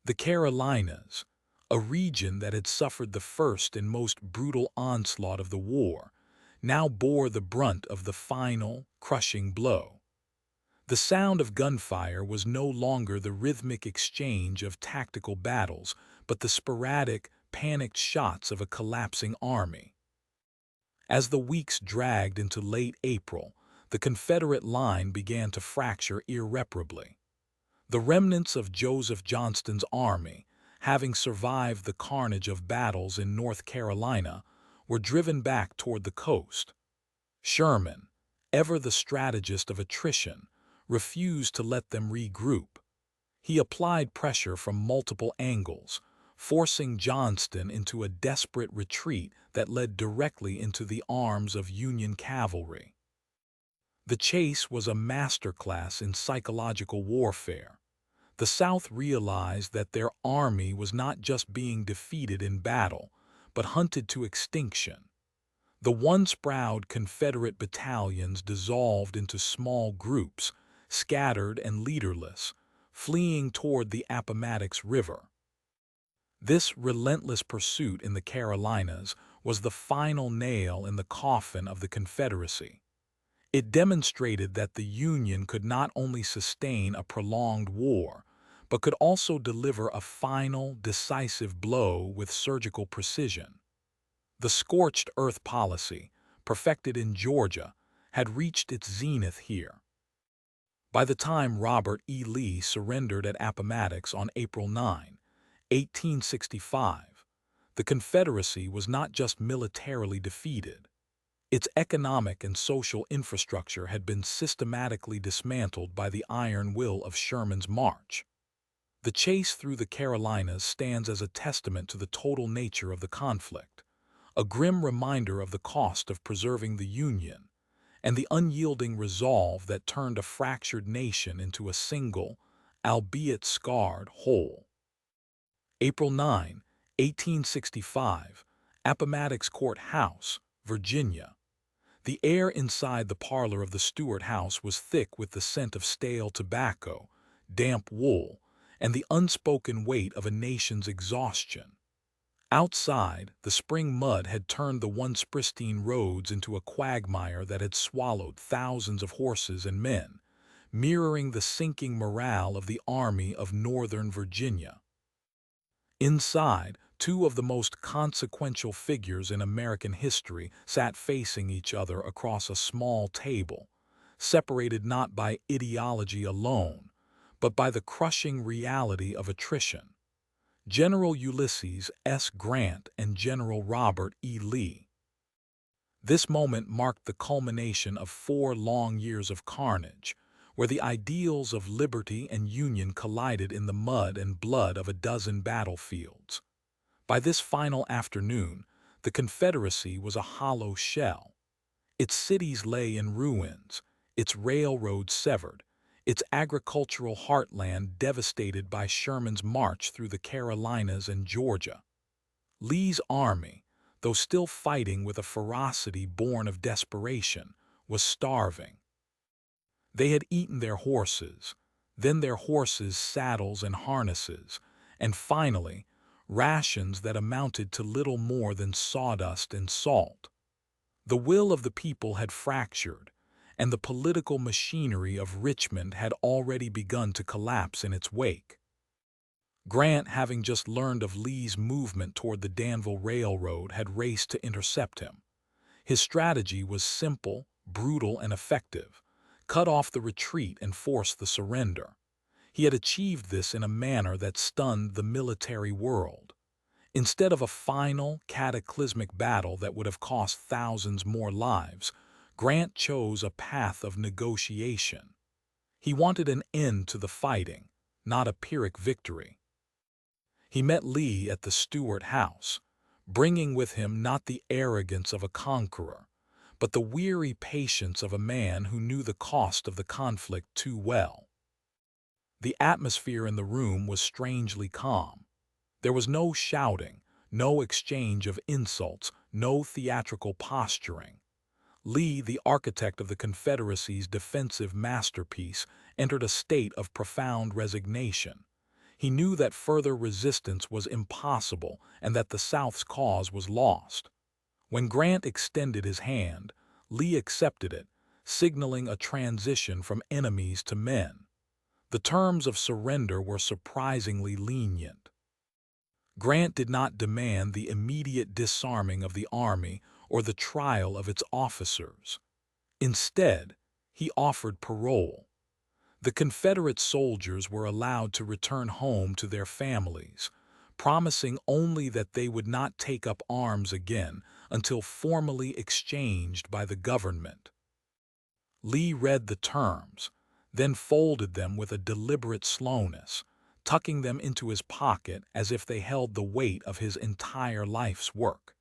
The Carolinas, a region that had suffered the first and most brutal onslaught of the war, now bore the brunt of the final, crushing blow. The sound of gunfire was no longer the rhythmic exchange of tactical battles, but the sporadic, panicked shots of a collapsing army. As the weeks dragged into late April, the Confederate line began to fracture irreparably. The remnants of Joseph Johnston's army, having survived the carnage of battles in North Carolina, were driven back toward the coast. Sherman, ever the strategist of attrition, refused to let them regroup. He applied pressure from multiple angles, forcing Johnston into a desperate retreat that led directly into the arms of Union cavalry. The chase was a masterclass in psychological warfare. The South realized that their army was not just being defeated in battle, but hunted to extinction. The once proud Confederate battalions dissolved into small groups, scattered and leaderless, fleeing toward the Appomattox River. This relentless pursuit in the Carolinas was the final nail in the coffin of the Confederacy. It demonstrated that the Union could not only sustain a prolonged war, but could also deliver a final, decisive blow with surgical precision. The scorched earth policy, perfected in Georgia, had reached its zenith here. By the time Robert E. Lee surrendered at Appomattox on April 9, 1865, the Confederacy was not just militarily defeated. Its economic and social infrastructure had been systematically dismantled by the iron will of Sherman's march. The chase through the Carolinas stands as a testament to the total nature of the conflict, a grim reminder of the cost of preserving the Union, and the unyielding resolve that turned a fractured nation into a single, albeit scarred, whole. April 9, 1865, Appomattox Court House, Virginia. The air inside the parlor of the Stewart house was thick with the scent of stale tobacco, damp wool, and the unspoken weight of a nation's exhaustion. Outside, the spring mud had turned the once pristine roads into a quagmire that had swallowed thousands of horses and men, mirroring the sinking morale of the Army of Northern Virginia. Inside, two of the most consequential figures in American history sat facing each other across a small table, separated not by ideology alone, but by the crushing reality of attrition. General Ulysses S. Grant and General Robert E. Lee. This moment marked the culmination of 4 long years of carnage, where the ideals of liberty and union collided in the mud and blood of a dozen battlefields. By this final afternoon, the Confederacy was a hollow shell. Its cities lay in ruins, its railroads severed, its agricultural heartland devastated by Sherman's march through the Carolinas and Georgia. Lee's army, though still fighting with a ferocity born of desperation, was starving. They had eaten their horses, then their horses' saddles and harnesses, and finally, rations that amounted to little more than sawdust and salt. The will of the people had fractured, and the political machinery of Richmond had already begun to collapse in its wake. Grant, having just learned of Lee's movement toward the Danville Railroad, had raced to intercept him. His strategy was simple, brutal, and effective: cut off the retreat and force the surrender. He had achieved this in a manner that stunned the military world. Instead of a final, cataclysmic battle that would have cost thousands more lives, Grant chose a path of negotiation. He wanted an end to the fighting, not a Pyrrhic victory. He met Lee at the Stewart house, bringing with him not the arrogance of a conqueror, but the weary patience of a man who knew the cost of the conflict too well. The atmosphere in the room was strangely calm. There was no shouting, no exchange of insults, no theatrical posturing. Lee, the architect of the Confederacy's defensive masterpiece, entered a state of profound resignation. He knew that further resistance was impossible and that the South's cause was lost. When Grant extended his hand, Lee accepted it, signaling a transition from enemies to men. The terms of surrender were surprisingly lenient. Grant did not demand the immediate disarming of the army or the trial of its officers. Instead, he offered parole. The Confederate soldiers were allowed to return home to their families, promising only that they would not take up arms again until formally exchanged by the government. Lee read the terms, then folded them with a deliberate slowness, tucking them into his pocket as if they held the weight of his entire life's work.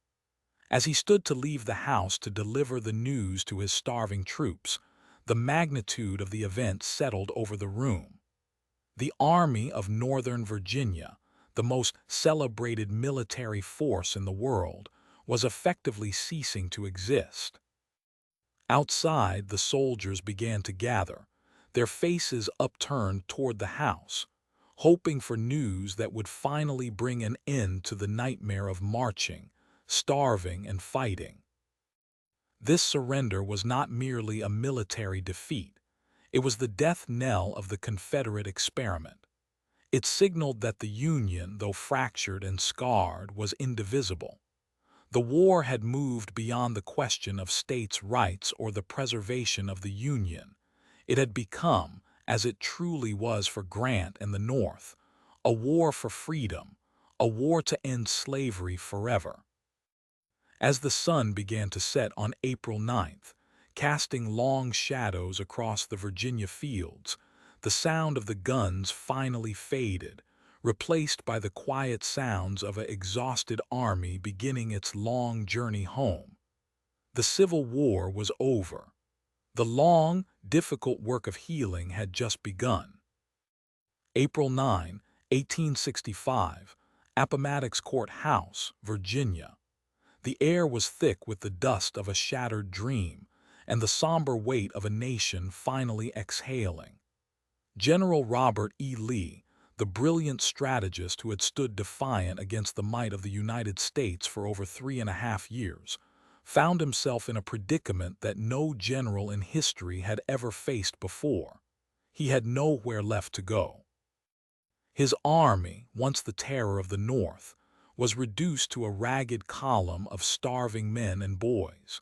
As he stood to leave the house to deliver the news to his starving troops, the magnitude of the event settled over the room. The Army of Northern Virginia, the most celebrated military force in the world, was effectively ceasing to exist. Outside, the soldiers began to gather, their faces upturned toward the house, hoping for news that would finally bring an end to the nightmare of marching, starving, and fighting. This surrender was not merely a military defeat. It was the death knell of the Confederate experiment. It signaled that the Union, though fractured and scarred, was indivisible. The war had moved beyond the question of states' rights or the preservation of the Union. It had become, as it truly was for Grant and the North, a war for freedom, a war to end slavery forever. As the sun began to set on April 9th, casting long shadows across the Virginia fields, the sound of the guns finally faded, replaced by the quiet sounds of an exhausted army beginning its long journey home. The Civil War was over. The long, difficult work of healing had just begun. April 9, 1865, Appomattox Court House, Virginia. The air was thick with the dust of a shattered dream and the somber weight of a nation finally exhaling. General Robert E. Lee, the brilliant strategist who had stood defiant against the might of the United States for over 3.5 years, found himself in a predicament that no general in history had ever faced before. He had nowhere left to go. His army, once the terror of the North, was reduced to a ragged column of starving men and boys.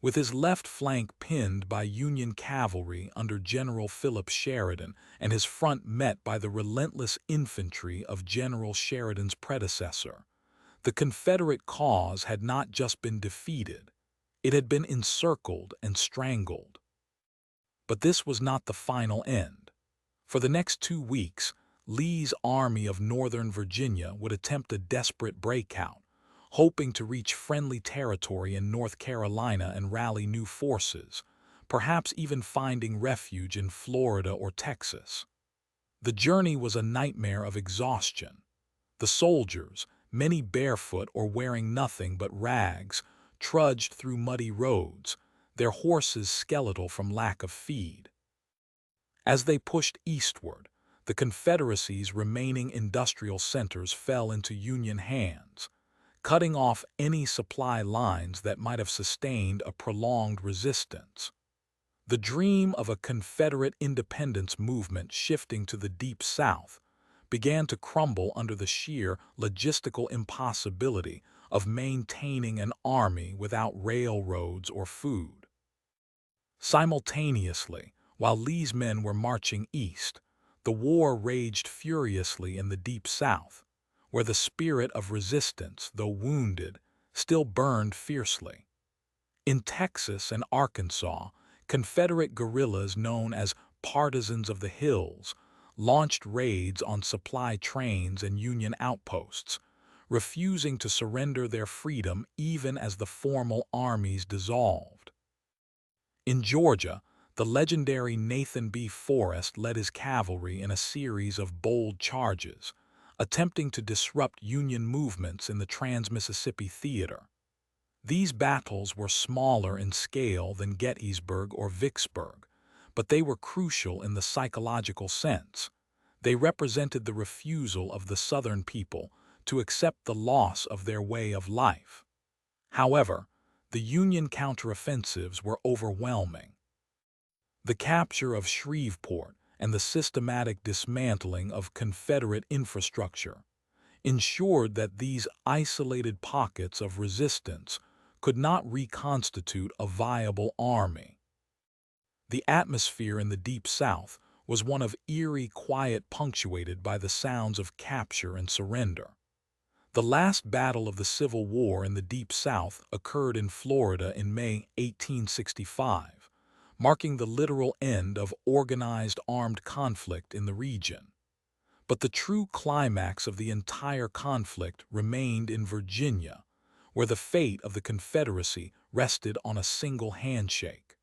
With his left flank pinned by Union cavalry under General Philip Sheridan and his front met by the relentless infantry of General Sheridan's predecessor, the Confederate cause had not just been defeated, it had been encircled and strangled. But this was not the final end. For the next 2 weeks, Lee's Army of Northern Virginia would attempt a desperate breakout, hoping to reach friendly territory in North Carolina and rally new forces, perhaps even finding refuge in Florida or Texas. The journey was a nightmare of exhaustion. The soldiers, many barefoot or wearing nothing but rags, trudged through muddy roads, their horses skeletal from lack of feed. As they pushed eastward, the Confederacy's remaining industrial centers fell into Union hands, cutting off any supply lines that might have sustained a prolonged resistance. The dream of a Confederate independence movement shifting to the Deep South began to crumble under the sheer logistical impossibility of maintaining an army without railroads or food. Simultaneously, while Lee's men were marching east, the war raged furiously in the Deep South, where the spirit of resistance, though wounded, still burned fiercely. In Texas and Arkansas, Confederate guerrillas known as Partisans of the Hills launched raids on supply trains and Union outposts, refusing to surrender their freedom even as the formal armies dissolved. In Georgia, the legendary Nathan B. Forrest led his cavalry in a series of bold charges, attempting to disrupt Union movements in the Trans-Mississippi Theater. These battles were smaller in scale than Gettysburg or Vicksburg, but they were crucial in the psychological sense. They represented the refusal of the Southern people to accept the loss of their way of life. However, the Union counteroffensives were overwhelming. The capture of Shreveport and the systematic dismantling of Confederate infrastructure ensured that these isolated pockets of resistance could not reconstitute a viable army. The atmosphere in the Deep South was one of eerie quiet punctuated by the sounds of capture and surrender. The last battle of the Civil War in the Deep South occurred in Florida in May 1865, marking the literal end of organized armed conflict in the region. But the true climax of the entire conflict remained in Virginia, where the fate of the Confederacy rested on a single handshake.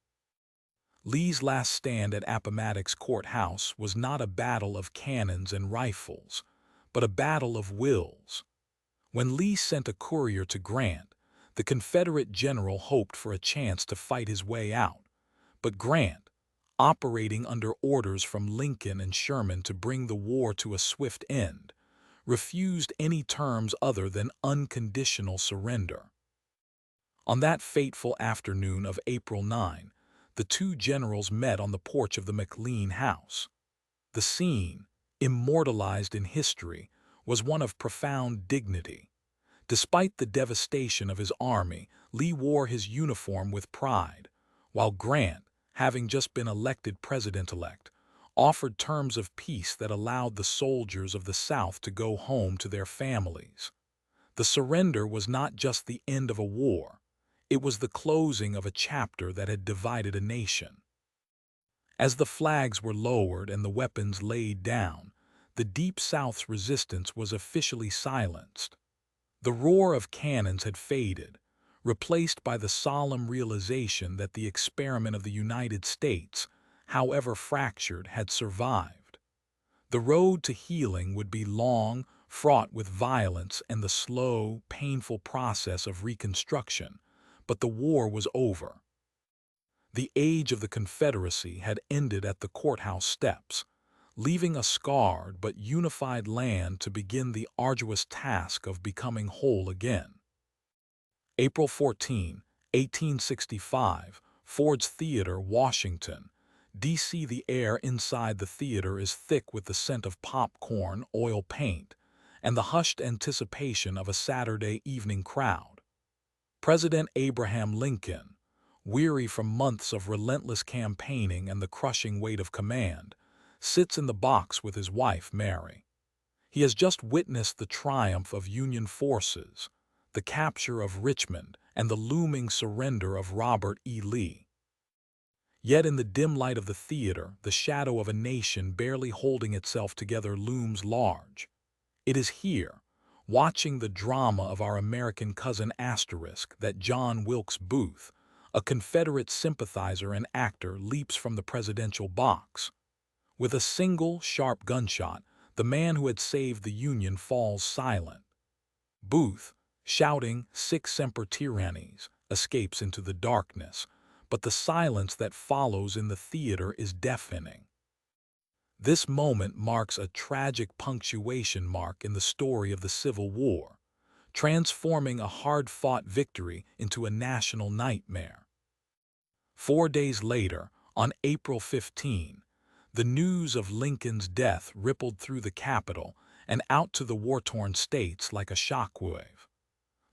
Lee's last stand at Appomattox Courthouse was not a battle of cannons and rifles, but a battle of wills. When Lee sent a courier to Grant, the Confederate general hoped for a chance to fight his way out, but Grant, operating under orders from Lincoln and Sherman to bring the war to a swift end, refused any terms other than unconditional surrender. On that fateful afternoon of April 9, the two generals met on the porch of the McLean house. The scene, immortalized in history, was one of profound dignity. Despite the devastation of his army, Lee wore his uniform with pride, while Grant, having just been elected president-elect, offered terms of peace that allowed the soldiers of the South to go home to their families. The surrender was not just the end of a war, it was the closing of a chapter that had divided a nation. As the flags were lowered and the weapons laid down, the Deep South's resistance was officially silenced. The roar of cannons had faded, replaced by the solemn realization that the experiment of the United States, however fractured, had survived. The road to healing would be long, fraught with violence and the slow, painful process of reconstruction, but the war was over. The age of the Confederacy had ended at the courthouse steps, leaving a scarred but unified land to begin the arduous task of becoming whole again. April 14, 1865, Ford's Theater, Washington, D.C. The air inside the theater is thick with the scent of popcorn, oil paint, and the hushed anticipation of a Saturday evening crowd. President Abraham Lincoln, weary from months of relentless campaigning and the crushing weight of command, sits in the box with his wife, Mary. He has just witnessed the triumph of Union forces, the capture of Richmond, and the looming surrender of Robert E. Lee. Yet in the dim light of the theater, the shadow of a nation barely holding itself together looms large. It is here, watching the drama of our American cousin Asterisk, that John Wilkes Booth, a Confederate sympathizer and actor, leaps from the presidential box. With a single, sharp gunshot, the man who had saved the Union falls silent. Booth, shouting "Sic semper tyrannis," escapes into the darkness, but the silence that follows in the theater is deafening. This moment marks a tragic punctuation mark in the story of the Civil War, transforming a hard-fought victory into a national nightmare. 4 days later, on April 15, the news of Lincoln's death rippled through the Capitol and out to the war-torn states like a shockwave.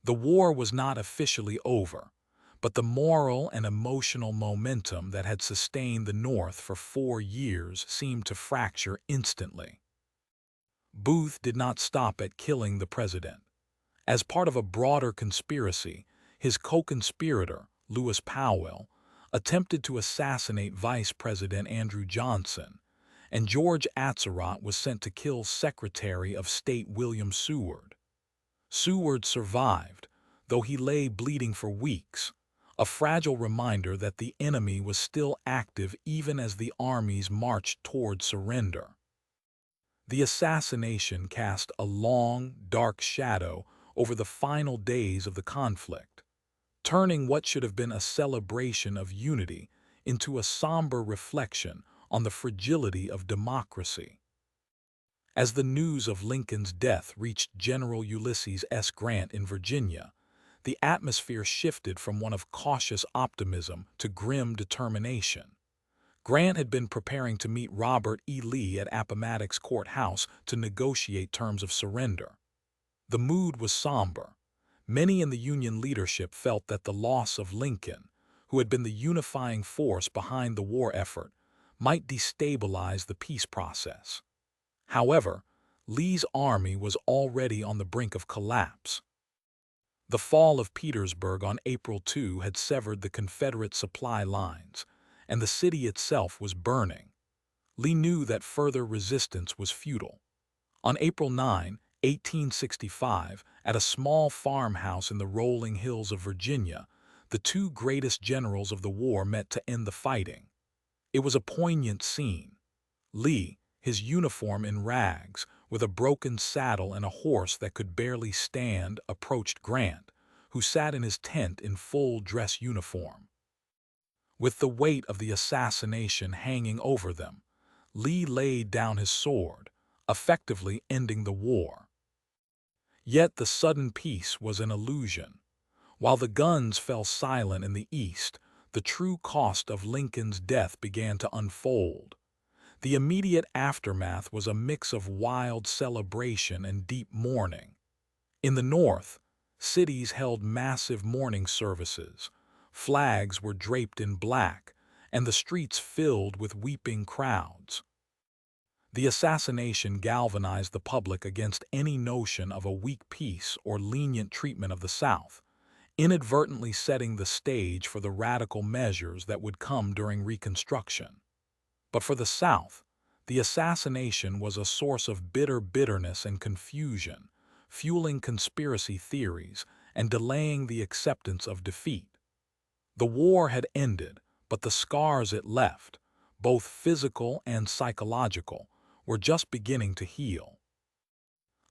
The war was not officially over, but the moral and emotional momentum that had sustained the North for 4 years seemed to fracture instantly. Booth did not stop at killing the president. As part of a broader conspiracy, his co-conspirator, Lewis Powell, attempted to assassinate Vice President Andrew Johnson, and George Atzerodt was sent to kill Secretary of State William Seward. Seward survived, though he lay bleeding for weeks, a fragile reminder that the enemy was still active even as the armies marched toward surrender. The assassination cast a long, dark shadow over the final days of the conflict, turning what should have been a celebration of unity into a somber reflection on the fragility of democracy. As the news of Lincoln's death reached General Ulysses S. Grant in Virginia, the atmosphere shifted from one of cautious optimism to grim determination. Grant had been preparing to meet Robert E. Lee at Appomattox Courthouse to negotiate terms of surrender. The mood was somber. Many in the Union leadership felt that the loss of Lincoln, who had been the unifying force behind the war effort, might destabilize the peace process. However, Lee's army was already on the brink of collapse. The fall of Petersburg on April 2 had severed the Confederate supply lines, and the city itself was burning. Lee knew that further resistance was futile. On April 9, 1865, at a small farmhouse in the rolling hills of Virginia, the two greatest generals of the war met to end the fighting. It was a poignant scene. Lee, his uniform in rags, with a broken saddle and a horse that could barely stand, approached Grant, who sat in his tent in full dress uniform. With the weight of the assassination hanging over them, Lee laid down his sword, effectively ending the war. Yet the sudden peace was an illusion. While the guns fell silent in the east, the true cost of Lincoln's death began to unfold. The immediate aftermath was a mix of wild celebration and deep mourning. In the North, cities held massive mourning services, flags were draped in black, and the streets filled with weeping crowds. The assassination galvanized the public against any notion of a weak peace or lenient treatment of the South, inadvertently setting the stage for the radical measures that would come during Reconstruction. But for the South, the assassination was a source of bitterness and confusion, fueling conspiracy theories and delaying the acceptance of defeat. The war had ended, but the scars it left, both physical and psychological, were just beginning to heal.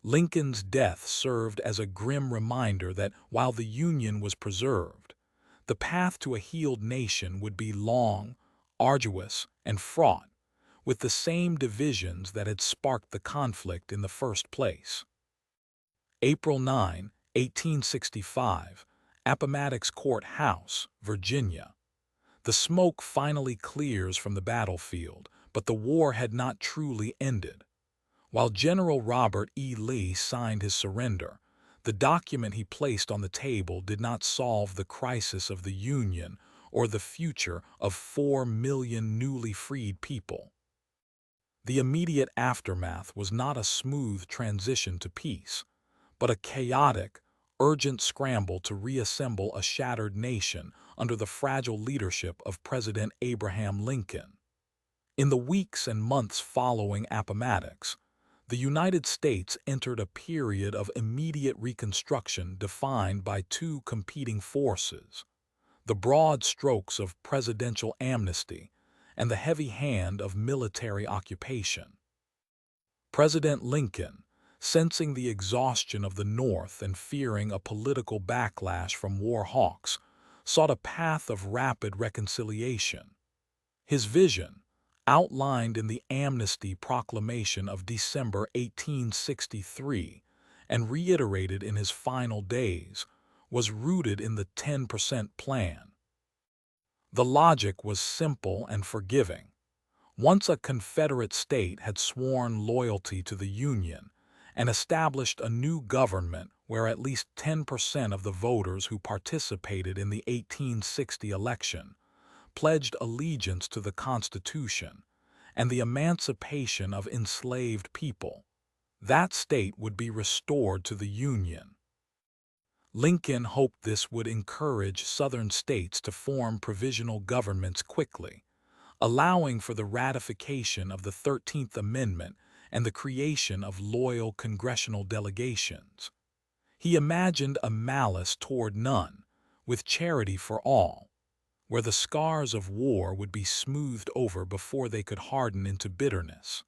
Lincoln's death served as a grim reminder that while the Union was preserved, the path to a healed nation would be long, arduous, and fraught with the same divisions that had sparked the conflict in the first place. April 9, 1865, Appomattox Court House, Virginia. The smoke finally clears from the battlefield, but the war had not truly ended. While General Robert E. Lee signed his surrender, the document he placed on the table did not solve the crisis of the Union or the future of 4 million newly freed people. The immediate aftermath was not a smooth transition to peace, but a chaotic, urgent scramble to reassemble a shattered nation under the fragile leadership of President Abraham Lincoln. In the weeks and months following Appomattox, the United States entered a period of immediate reconstruction defined by two competing forces: the broad strokes of presidential amnesty and the heavy hand of military occupation. President Lincoln, sensing the exhaustion of the North and fearing a political backlash from war hawks, sought a path of rapid reconciliation. His vision, outlined in the Amnesty Proclamation of December 1863 and reiterated in his final days, was rooted in the 10% Plan. The logic was simple and forgiving. Once a Confederate state had sworn loyalty to the Union and established a new government where at least 10% of the voters who participated in the 1860 election pledged allegiance to the Constitution and the emancipation of enslaved people, that state would be restored to the Union. Lincoln hoped this would encourage Southern states to form provisional governments quickly, allowing for the ratification of the 13th Amendment and the creation of loyal congressional delegations. He imagined a malice toward none, with charity for all, where the scars of war would be smoothed over before they could harden into bitterness.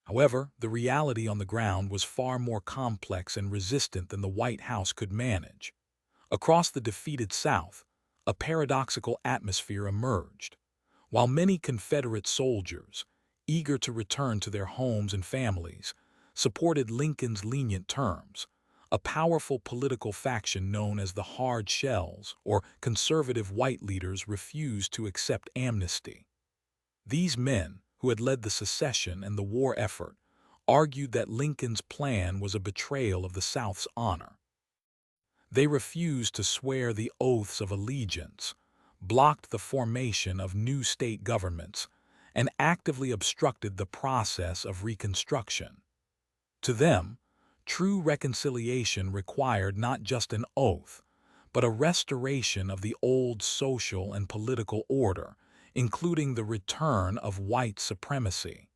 However, the reality on the ground was far more complex and resistant than the White House could manage. Across the defeated South, a paradoxical atmosphere emerged. While many Confederate soldiers, eager to return to their homes and families, supported Lincoln's lenient terms, a powerful political faction known as the Hard Shells, or conservative white leaders, refused to accept amnesty. These men, who had led the secession and the war effort, argued that Lincoln's plan was a betrayal of the South's honor. They refused to swear the oaths of allegiance, blocked the formation of new state governments, and actively obstructed the process of Reconstruction. To them, true reconciliation required not just an oath, but a restoration of the old social and political order, including the return of white supremacy.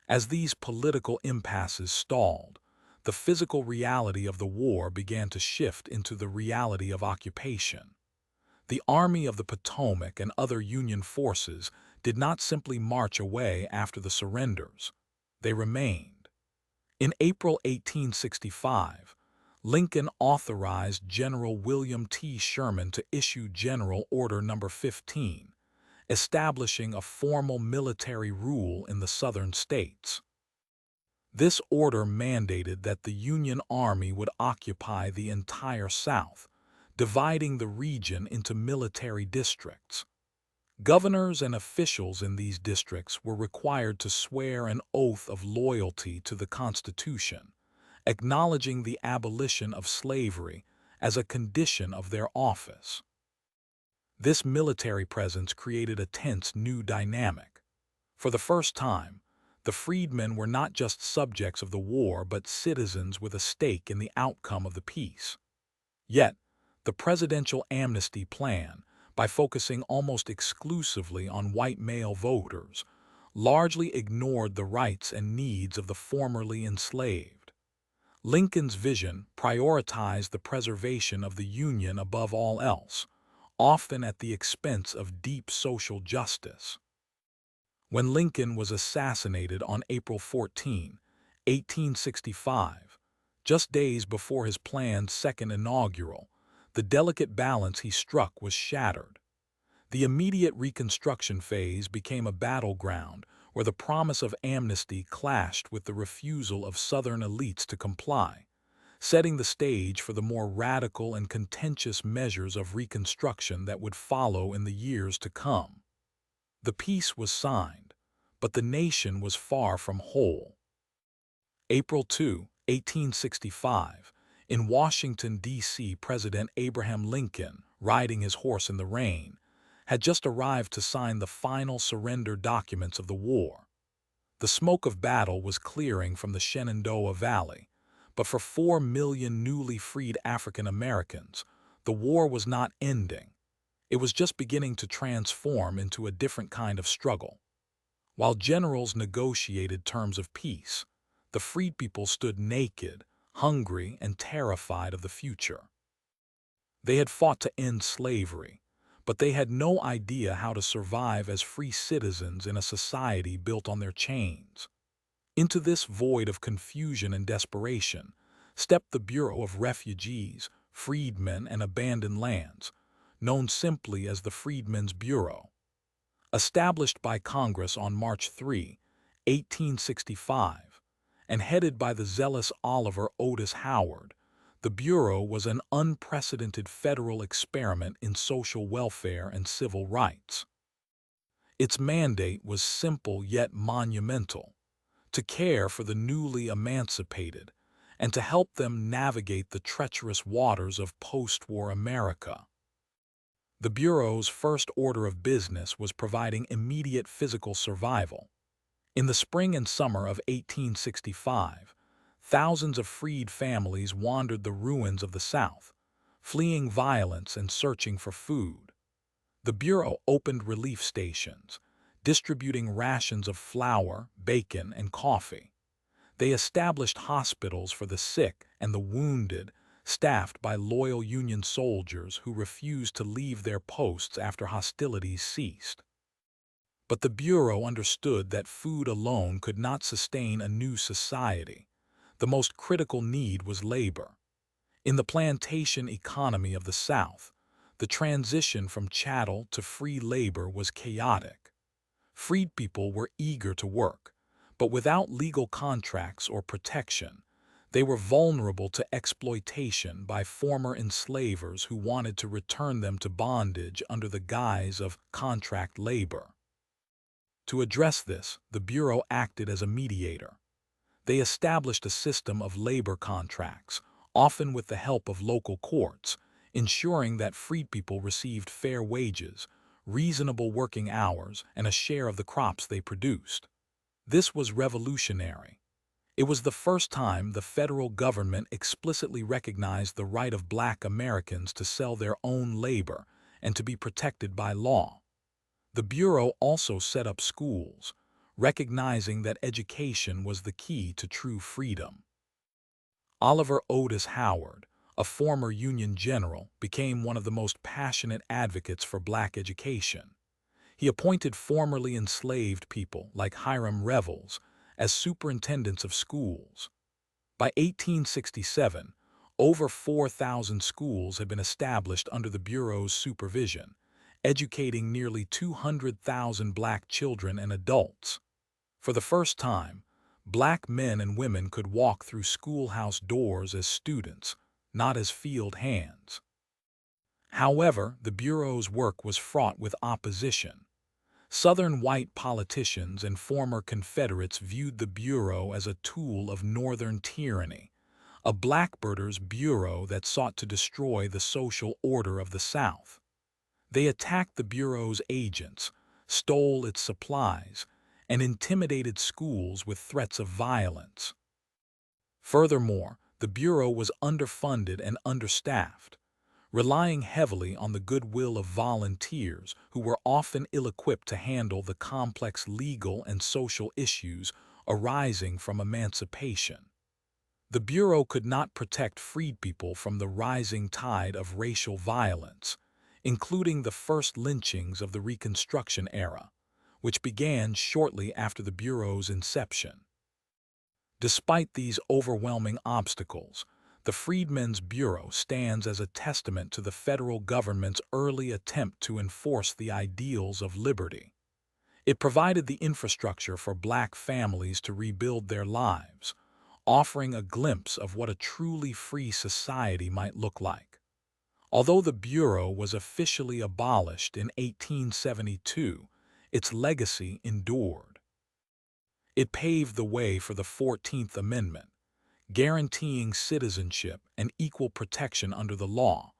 As these political impasses stalled, the physical reality of the war began to shift into the reality of occupation. The Army of the Potomac and other Union forces did not simply march away after the surrenders. They remained. In April 1865, Lincoln authorized General William T. Sherman to issue General Order No. 15, establishing a formal military rule in the Southern states. This order mandated that the Union Army would occupy the entire South, dividing the region into military districts. Governors and officials in these districts were required to swear an oath of loyalty to the Constitution, acknowledging the abolition of slavery as a condition of their office. This military presence created a tense new dynamic. For the first time, the freedmen were not just subjects of the war but citizens with a stake in the outcome of the peace. Yet, the presidential amnesty plan, by focusing almost exclusively on white male voters, largely ignored the rights and needs of the formerly enslaved. Lincoln's vision prioritized the preservation of the Union above all else, often at the expense of deep social justice. When Lincoln was assassinated on April 14, 1865, just days before his planned second inaugural, the delicate balance he struck was shattered. The immediate Reconstruction phase became a battleground where the promise of amnesty clashed with the refusal of Southern elites to comply, setting the stage for the more radical and contentious measures of Reconstruction that would follow in the years to come. The peace was signed, but the nation was far from whole. April 2, 1865, in Washington, D.C., President Abraham Lincoln, riding his horse in the rain, had just arrived to sign the final surrender documents of the war. The smoke of battle was clearing from the Shenandoah Valley, but for 4 million newly freed African Americans, the war was not ending. It was just beginning to transform into a different kind of struggle. While generals negotiated terms of peace, the freed people stood naked, hungry, and terrified of the future. They had fought to end slavery, but they had no idea how to survive as free citizens in a society built on their chains. Into this void of confusion and desperation stepped the Bureau of Refugees, Freedmen, and Abandoned Lands, known simply as the Freedmen's Bureau. Established by Congress on March 3, 1865, and headed by the zealous Oliver Otis Howard, the Bureau was an unprecedented federal experiment in social welfare and civil rights. Its mandate was simple yet monumental: to care for the newly emancipated and to help them navigate the treacherous waters of post-war America. The Bureau's first order of business was providing immediate physical survival. In the spring and summer of 1865, thousands of freed families wandered the ruins of the South, fleeing violence and searching for food. The Bureau opened relief stations, distributing rations of flour, bacon, and coffee. They established hospitals for the sick and the wounded, staffed by loyal Union soldiers who refused to leave their posts after hostilities ceased. But the Bureau understood that food alone could not sustain a new society. The most critical need was labor. In the plantation economy of the South, the transition from chattel to free labor was chaotic. Freed people were eager to work, but without legal contracts or protection, they were vulnerable to exploitation by former enslavers who wanted to return them to bondage under the guise of contract labor. To address this, the Bureau acted as a mediator. They established a system of labor contracts, often with the help of local courts, ensuring that freed people received fair wages, reasonable working hours, and a share of the crops they produced. This was revolutionary. It was the first time the federal government explicitly recognized the right of Black Americans to sell their own labor and to be protected by law. The Bureau also set up schools, recognizing that education was the key to true freedom. Oliver Otis Howard, a former Union general, became one of the most passionate advocates for Black education. He appointed formerly enslaved people like Hiram Revels as superintendents of schools. By 1867, over 4,000 schools had been established under the Bureau's supervision, educating nearly 200,000 Black children and adults. For the first time, Black men and women could walk through schoolhouse doors as students, not as field hands. However, the Bureau's work was fraught with opposition. Southern white politicians and former Confederates viewed the Bureau as a tool of Northern tyranny, a blackbirders bureau that sought to destroy the social order of the South. They attacked the Bureau's agents, stole its supplies, and intimidated schools with threats of violence. Furthermore, the Bureau was underfunded and understaffed, relying heavily on the goodwill of volunteers who were often ill-equipped to handle the complex legal and social issues arising from emancipation. The Bureau could not protect freed people from the rising tide of racial violence, including the first lynchings of the Reconstruction era, which began shortly after the Bureau's inception. Despite these overwhelming obstacles, the Freedmen's Bureau stands as a testament to the federal government's early attempt to enforce the ideals of liberty. It provided the infrastructure for black families to rebuild their lives, offering a glimpse of what a truly free society might look like. Although the Bureau was officially abolished in 1872, its legacy endured. It paved the way for the 14th Amendment, guaranteeing citizenship and equal protection under the law,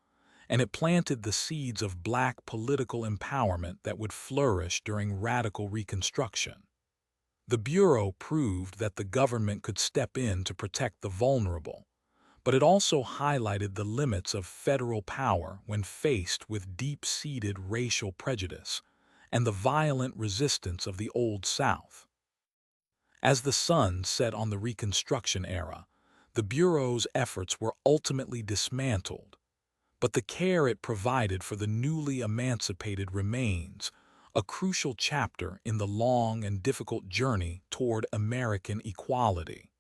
and it planted the seeds of black political empowerment that would flourish during radical Reconstruction. The Bureau proved that the government could step in to protect the vulnerable, but it also highlighted the limits of federal power when faced with deep-seated racial prejudice and the violent resistance of the Old South. As the sun set on the Reconstruction era, the Bureau's efforts were ultimately dismantled, but the care it provided for the newly emancipated remains a crucial chapter in the long and difficult journey toward American equality.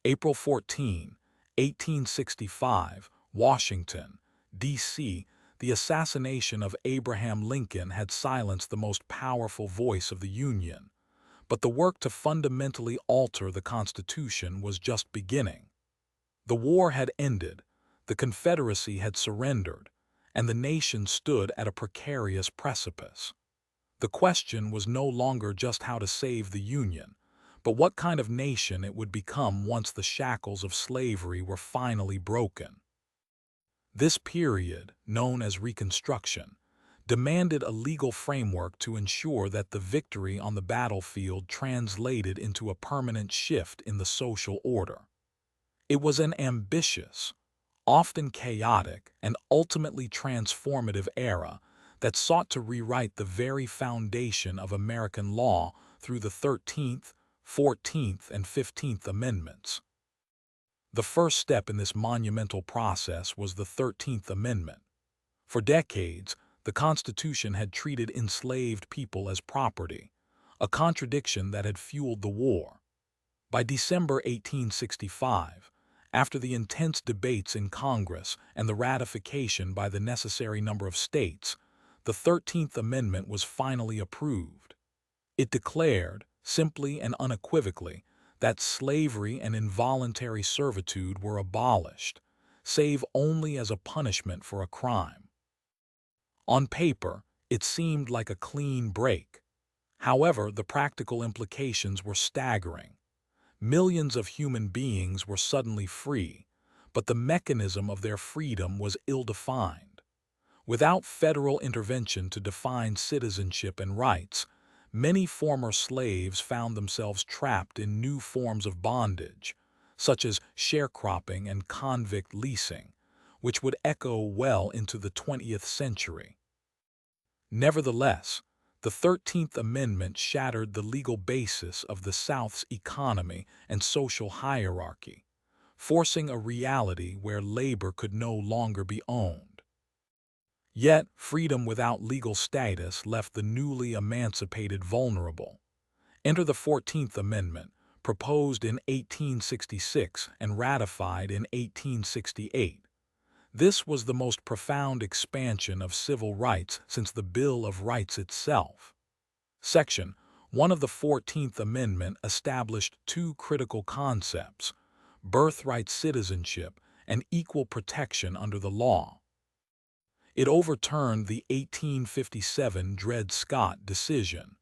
April 14, 1865, Washington, D.C. The assassination of Abraham Lincoln had silenced the most powerful voice of the Union, but the work to fundamentally alter the Constitution was just beginning. The war had ended, the Confederacy had surrendered, and the nation stood at a precarious precipice. The question was no longer just how to save the Union, but what kind of nation it would become once the shackles of slavery were finally broken. This period, known as Reconstruction, demanded a legal framework to ensure that the victory on the battlefield translated into a permanent shift in the social order. It was an ambitious, often chaotic, and ultimately transformative era that sought to rewrite the very foundation of American law through the 13th, 14th, and 15th Amendments. The first step in this monumental process was the 13th Amendment. For decades, the Constitution had treated enslaved people as property, a contradiction that had fueled the war. By December 1865, after the intense debates in Congress and the ratification by the necessary number of states, the 13th Amendment was finally approved. It declared, simply and unequivocally, that slavery and involuntary servitude were abolished, save only as a punishment for a crime. On paper, it seemed like a clean break. However, the practical implications were staggering. Millions of human beings were suddenly free, but the mechanism of their freedom was ill-defined. Without federal intervention to define citizenship and rights, many former slaves found themselves trapped in new forms of bondage, such as sharecropping and convict leasing, which would echo well into the 20th century. Nevertheless, the 13th Amendment shattered the legal basis of the South's economy and social hierarchy, forcing a reality where labor could no longer be owned. Yet, freedom without legal status left the newly emancipated vulnerable. Enter the 14th Amendment, proposed in 1866 and ratified in 1868. This was the most profound expansion of civil rights since the Bill of Rights itself. Section 1 of the 14th Amendment established two critical concepts: birthright citizenship and equal protection under the law. It overturned the 1857 Dred Scott decision,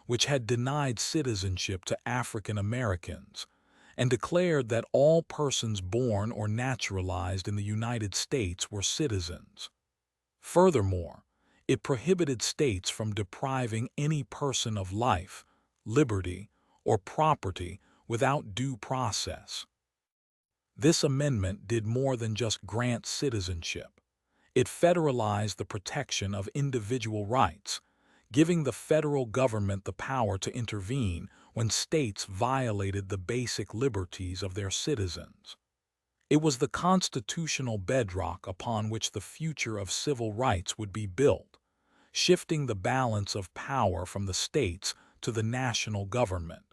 which had denied citizenship to African Americans, and declared that all persons born or naturalized in the United States were citizens. Furthermore, it prohibited states from depriving any person of life, liberty, or property without due process. This amendment did more than just grant citizenship. It federalized the protection of individual rights, giving the federal government the power to intervene when states violated the basic liberties of their citizens. It was the constitutional bedrock upon which the future of civil rights would be built, shifting the balance of power from the states to the national government.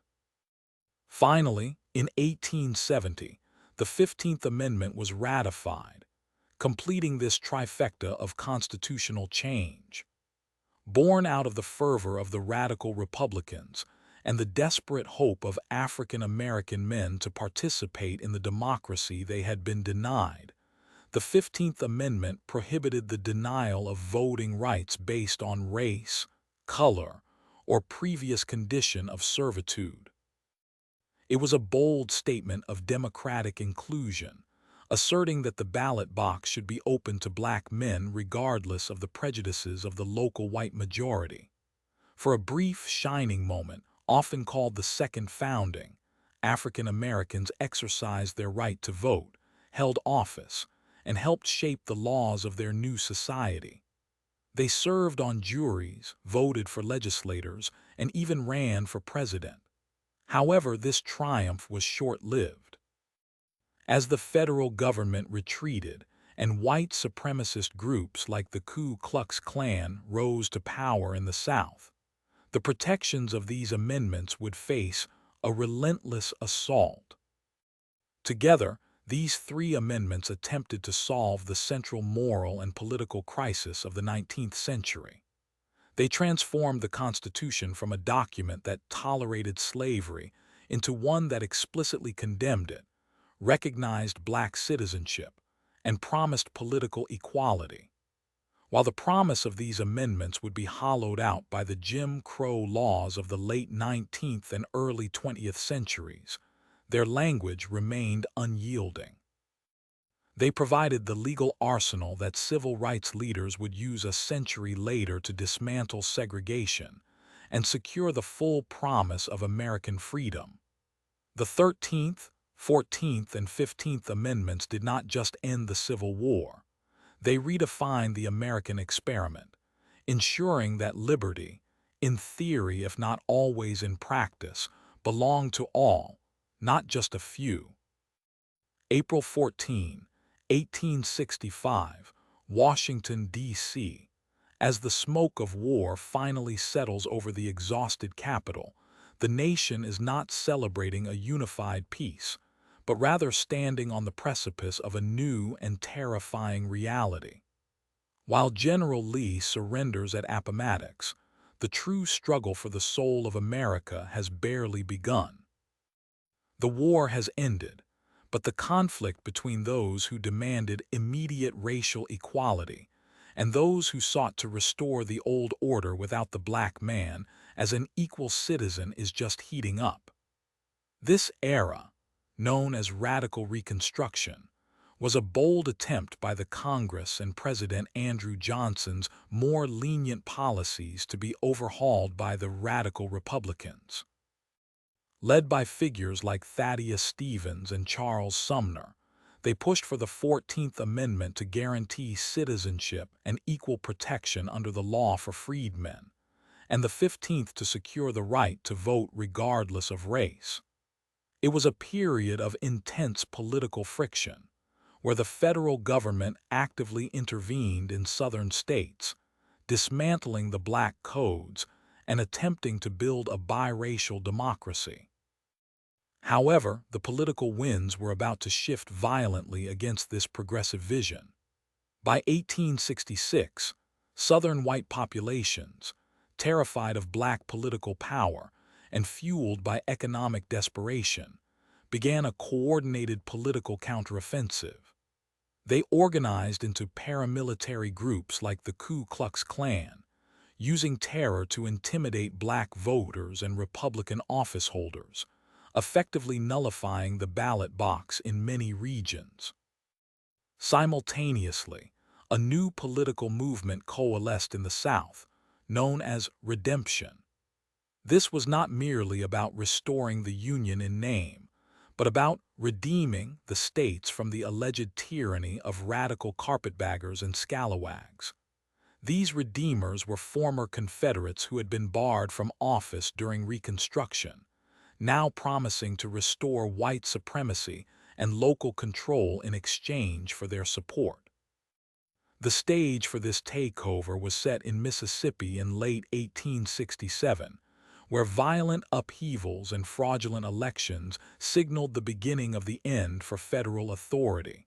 Finally, In 1870, the 15th Amendment was ratified, completing this trifecta of constitutional change. Born out of the fervor of the radical Republicans and the desperate hope of African American men to participate in the democracy they had been denied, the 15th Amendment prohibited the denial of voting rights based on race, color, or previous condition of servitude. It was a bold statement of democratic inclusion, asserting that the ballot box should be open to black men regardless of the prejudices of the local white majority. For a brief, shining moment, often called the Second Founding, African Americans exercised their right to vote, held office, and helped shape the laws of their new society. They served on juries, voted for legislators, and even ran for president. However, this triumph was short-lived. As the federal government retreated and white supremacist groups like the Ku Klux Klan rose to power in the South, the protections of these amendments would face a relentless assault. Together, these three amendments attempted to solve the central moral and political crisis of the 19th century. They transformed the Constitution from a document that tolerated slavery into one that explicitly condemned it, recognized black citizenship, and promised political equality. While the promise of these amendments would be hollowed out by the Jim Crow laws of the late 19th and early 20th centuries, their language remained unyielding. They provided the legal arsenal that civil rights leaders would use a century later to dismantle segregation and secure the full promise of American freedom. The 13th, 14th, and 15th Amendments did not just end the Civil War. They redefined the American experiment, ensuring that liberty, in theory if not always in practice, belonged to all, not just a few. April 14, 1865, Washington, D.C. As the smoke of war finally settles over the exhausted capital, the nation is not celebrating a unified peace, but rather standing on the precipice of a new and terrifying reality. While General Lee surrenders at Appomattox, the true struggle for the soul of America has barely begun. The war has ended, but the conflict between those who demanded immediate racial equality and those who sought to restore the old order without the black man as an equal citizen is just heating up. This era, known as Radical Reconstruction, was a bold attempt by the Congress and President Andrew Johnson's more lenient policies to be overhauled by the Radical Republicans. Led by figures like Thaddeus Stevens and Charles Sumner, they pushed for the 14th Amendment to guarantee citizenship and equal protection under the law for freedmen, and the 15th to secure the right to vote regardless of race. It was a period of intense political friction, where the federal government actively intervened in southern states, dismantling the black codes and attempting to build a biracial democracy. However, the political winds were about to shift violently against this progressive vision. By 1866, Southern white populations, terrified of black political power and fueled by economic desperation, began a coordinated political counteroffensive. They organized into paramilitary groups like the Ku Klux Klan, using terror to intimidate black voters and Republican office holders, effectively nullifying the ballot box in many regions. Simultaneously, a new political movement coalesced in the South, known as redemption. This was not merely about restoring the Union in name, but about redeeming the states from the alleged tyranny of radical carpetbaggers and scalawags. These redeemers were former Confederates who had been barred from office during Reconstruction, now promising to restore white supremacy and local control in exchange for their support. The stage for this takeover was set in Mississippi in late 1867, where violent upheavals and fraudulent elections signaled the beginning of the end for federal authority.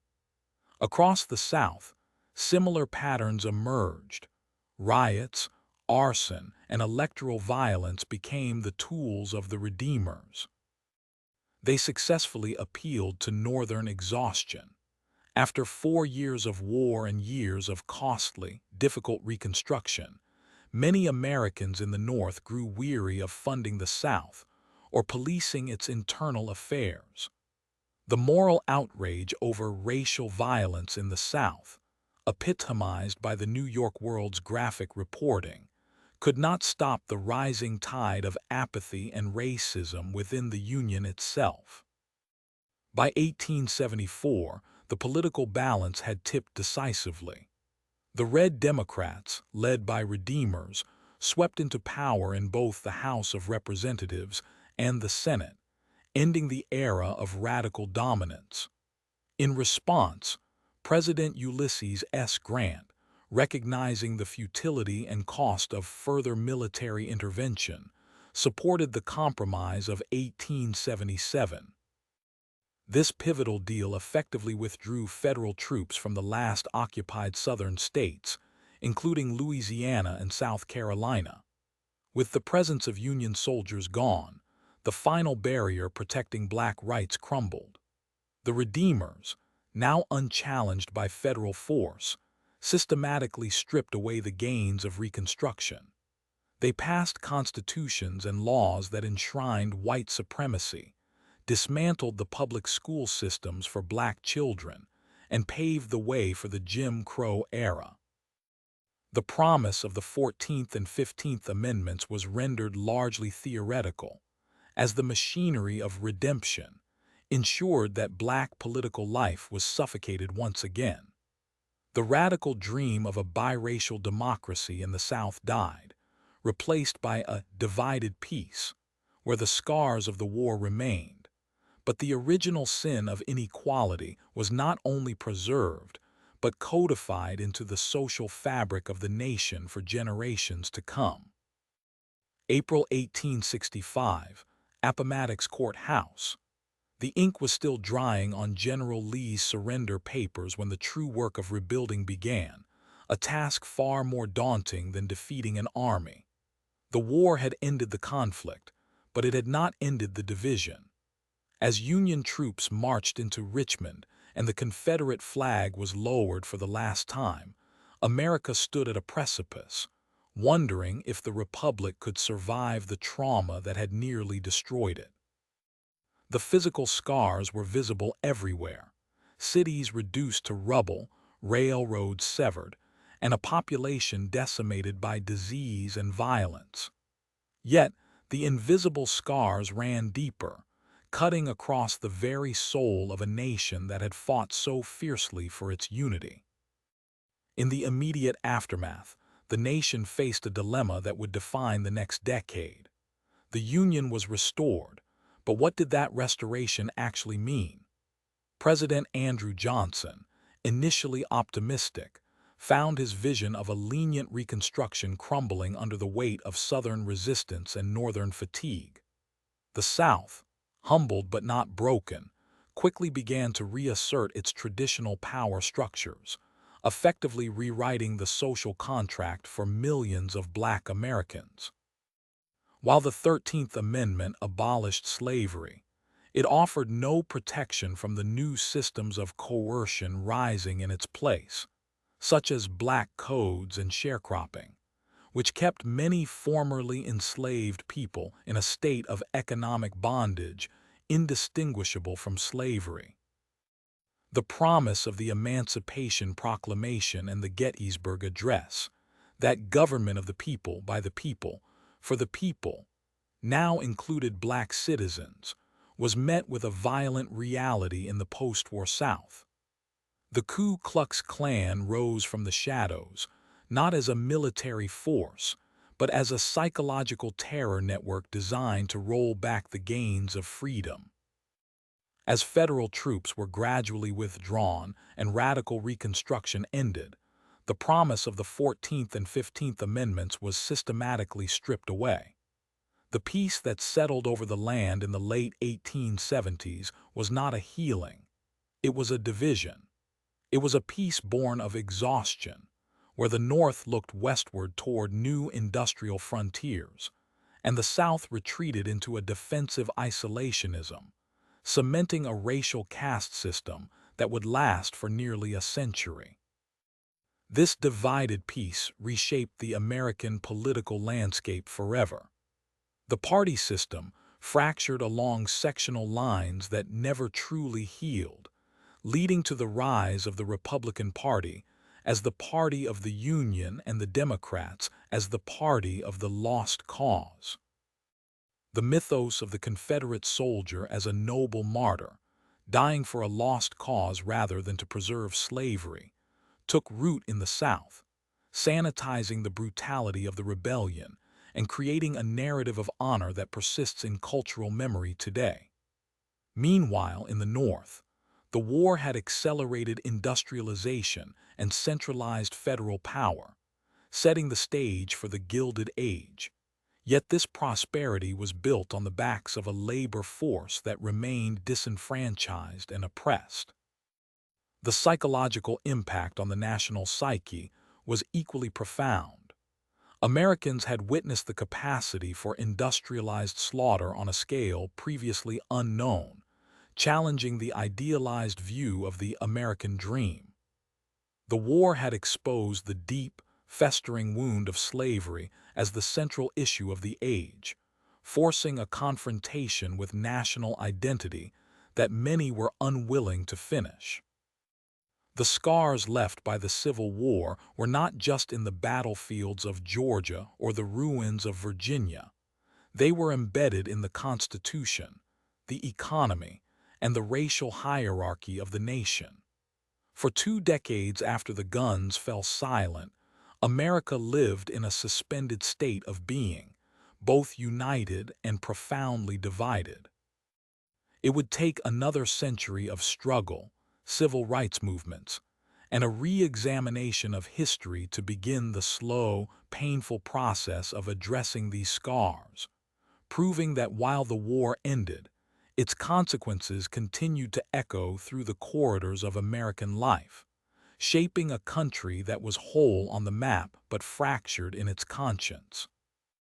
Across the South, similar patterns emerged. Riots, arson, and electoral violence became the tools of the Redeemers. They successfully appealed to Northern exhaustion. After 4 years of war and years of costly, difficult reconstruction, many Americans in the North grew weary of funding the South or policing its internal affairs. The moral outrage over racial violence in the South, epitomized by the New York World's graphic reporting, could not stop the rising tide of apathy and racism within the Union itself. By 1874, the political balance had tipped decisively. The Red Democrats, led by Redeemers, swept into power in both the House of Representatives and the Senate, ending the era of radical dominance. In response, President Ulysses S. Grant, recognizing the futility and cost of further military intervention, supported the Compromise of 1877. This pivotal deal effectively withdrew federal troops from the last occupied southern states, including Louisiana and South Carolina. With the presence of Union soldiers gone, the final barrier protecting black rights crumbled. The Redeemers, now unchallenged by federal force, systematically stripped away the gains of Reconstruction. They passed constitutions and laws that enshrined white supremacy, dismantled the public school systems for black children, and paved the way for the Jim Crow era. The promise of the 14th and 15th Amendments was rendered largely theoretical, as the machinery of redemption ensured that black political life was suffocated once again. The radical dream of a biracial democracy in the South died, replaced by a divided peace, where the scars of the war remained. But the original sin of inequality was not only preserved, but codified into the social fabric of the nation for generations to come. April 1865, Appomattox Courthouse. The ink was still drying on General Lee's surrender papers when the true work of rebuilding began, a task far more daunting than defeating an army. The war had ended the conflict, but it had not ended the division. As Union troops marched into Richmond and the Confederate flag was lowered for the last time, America stood at a precipice, wondering if the Republic could survive the trauma that had nearly destroyed it. The physical scars were visible everywhere: cities reduced to rubble, railroads severed, and a population decimated by disease and violence. Yet, the invisible scars ran deeper, cutting across the very soul of a nation that had fought so fiercely for its unity. In the immediate aftermath, the nation faced a dilemma that would define the next decade. The Union was restored, but what did that restoration actually mean? President Andrew Johnson, initially optimistic, found his vision of a lenient Reconstruction crumbling under the weight of Southern resistance and Northern fatigue. The South, humbled but not broken, quickly began to reassert its traditional power structures, effectively rewriting the social contract for millions of black Americans. While the 13th Amendment abolished slavery, it offered no protection from the new systems of coercion rising in its place, such as black codes and sharecropping, which kept many formerly enslaved people in a state of economic bondage indistinguishable from slavery. The promise of the Emancipation Proclamation and the Gettysburg Address, that government of the people, by the people, for the people, now included black citizens, was met with a violent reality in the post-war South. The Ku Klux Klan rose from the shadows, not as a military force, but as a psychological terror network designed to roll back the gains of freedom. As federal troops were gradually withdrawn and radical Reconstruction ended, the promise of the 14th and 15th Amendments was systematically stripped away. The peace that settled over the land in the late 1870s was not a healing, it was a division. It was a peace born of exhaustion, where the North looked westward toward new industrial frontiers, and the South retreated into a defensive isolationism, cementing a racial caste system that would last for nearly a century. This divided peace reshaped the American political landscape forever. The party system fractured along sectional lines that never truly healed, leading to the rise of the Republican Party as the party of the Union and the Democrats as the party of the lost cause. The mythos of the Confederate soldier as a noble martyr, dying for a lost cause rather than to preserve slavery, took root in the South, sanitizing the brutality of the rebellion and creating a narrative of honor that persists in cultural memory today. Meanwhile, in the North, the war had accelerated industrialization and centralized federal power, setting the stage for the Gilded Age. Yet this prosperity was built on the backs of a labor force that remained disenfranchised and oppressed. The psychological impact on the national psyche was equally profound. Americans had witnessed the capacity for industrialized slaughter on a scale previously unknown, challenging the idealized view of the American dream. The war had exposed the deep, festering wound of slavery as the central issue of the age, forcing a confrontation with national identity that many were unwilling to finish. The scars left by the Civil War were not just in the battlefields of Georgia or the ruins of Virginia. They were embedded in the Constitution, the economy, and the racial hierarchy of the nation. For 2 decades after the guns fell silent, America lived in a suspended state of being, both united and profoundly divided. It would take another century of struggle, civil rights movements, and a re-examination of history to begin the slow, painful process of addressing these scars, proving that while the war ended, its consequences continued to echo through the corridors of American life, shaping a country that was whole on the map but fractured in its conscience.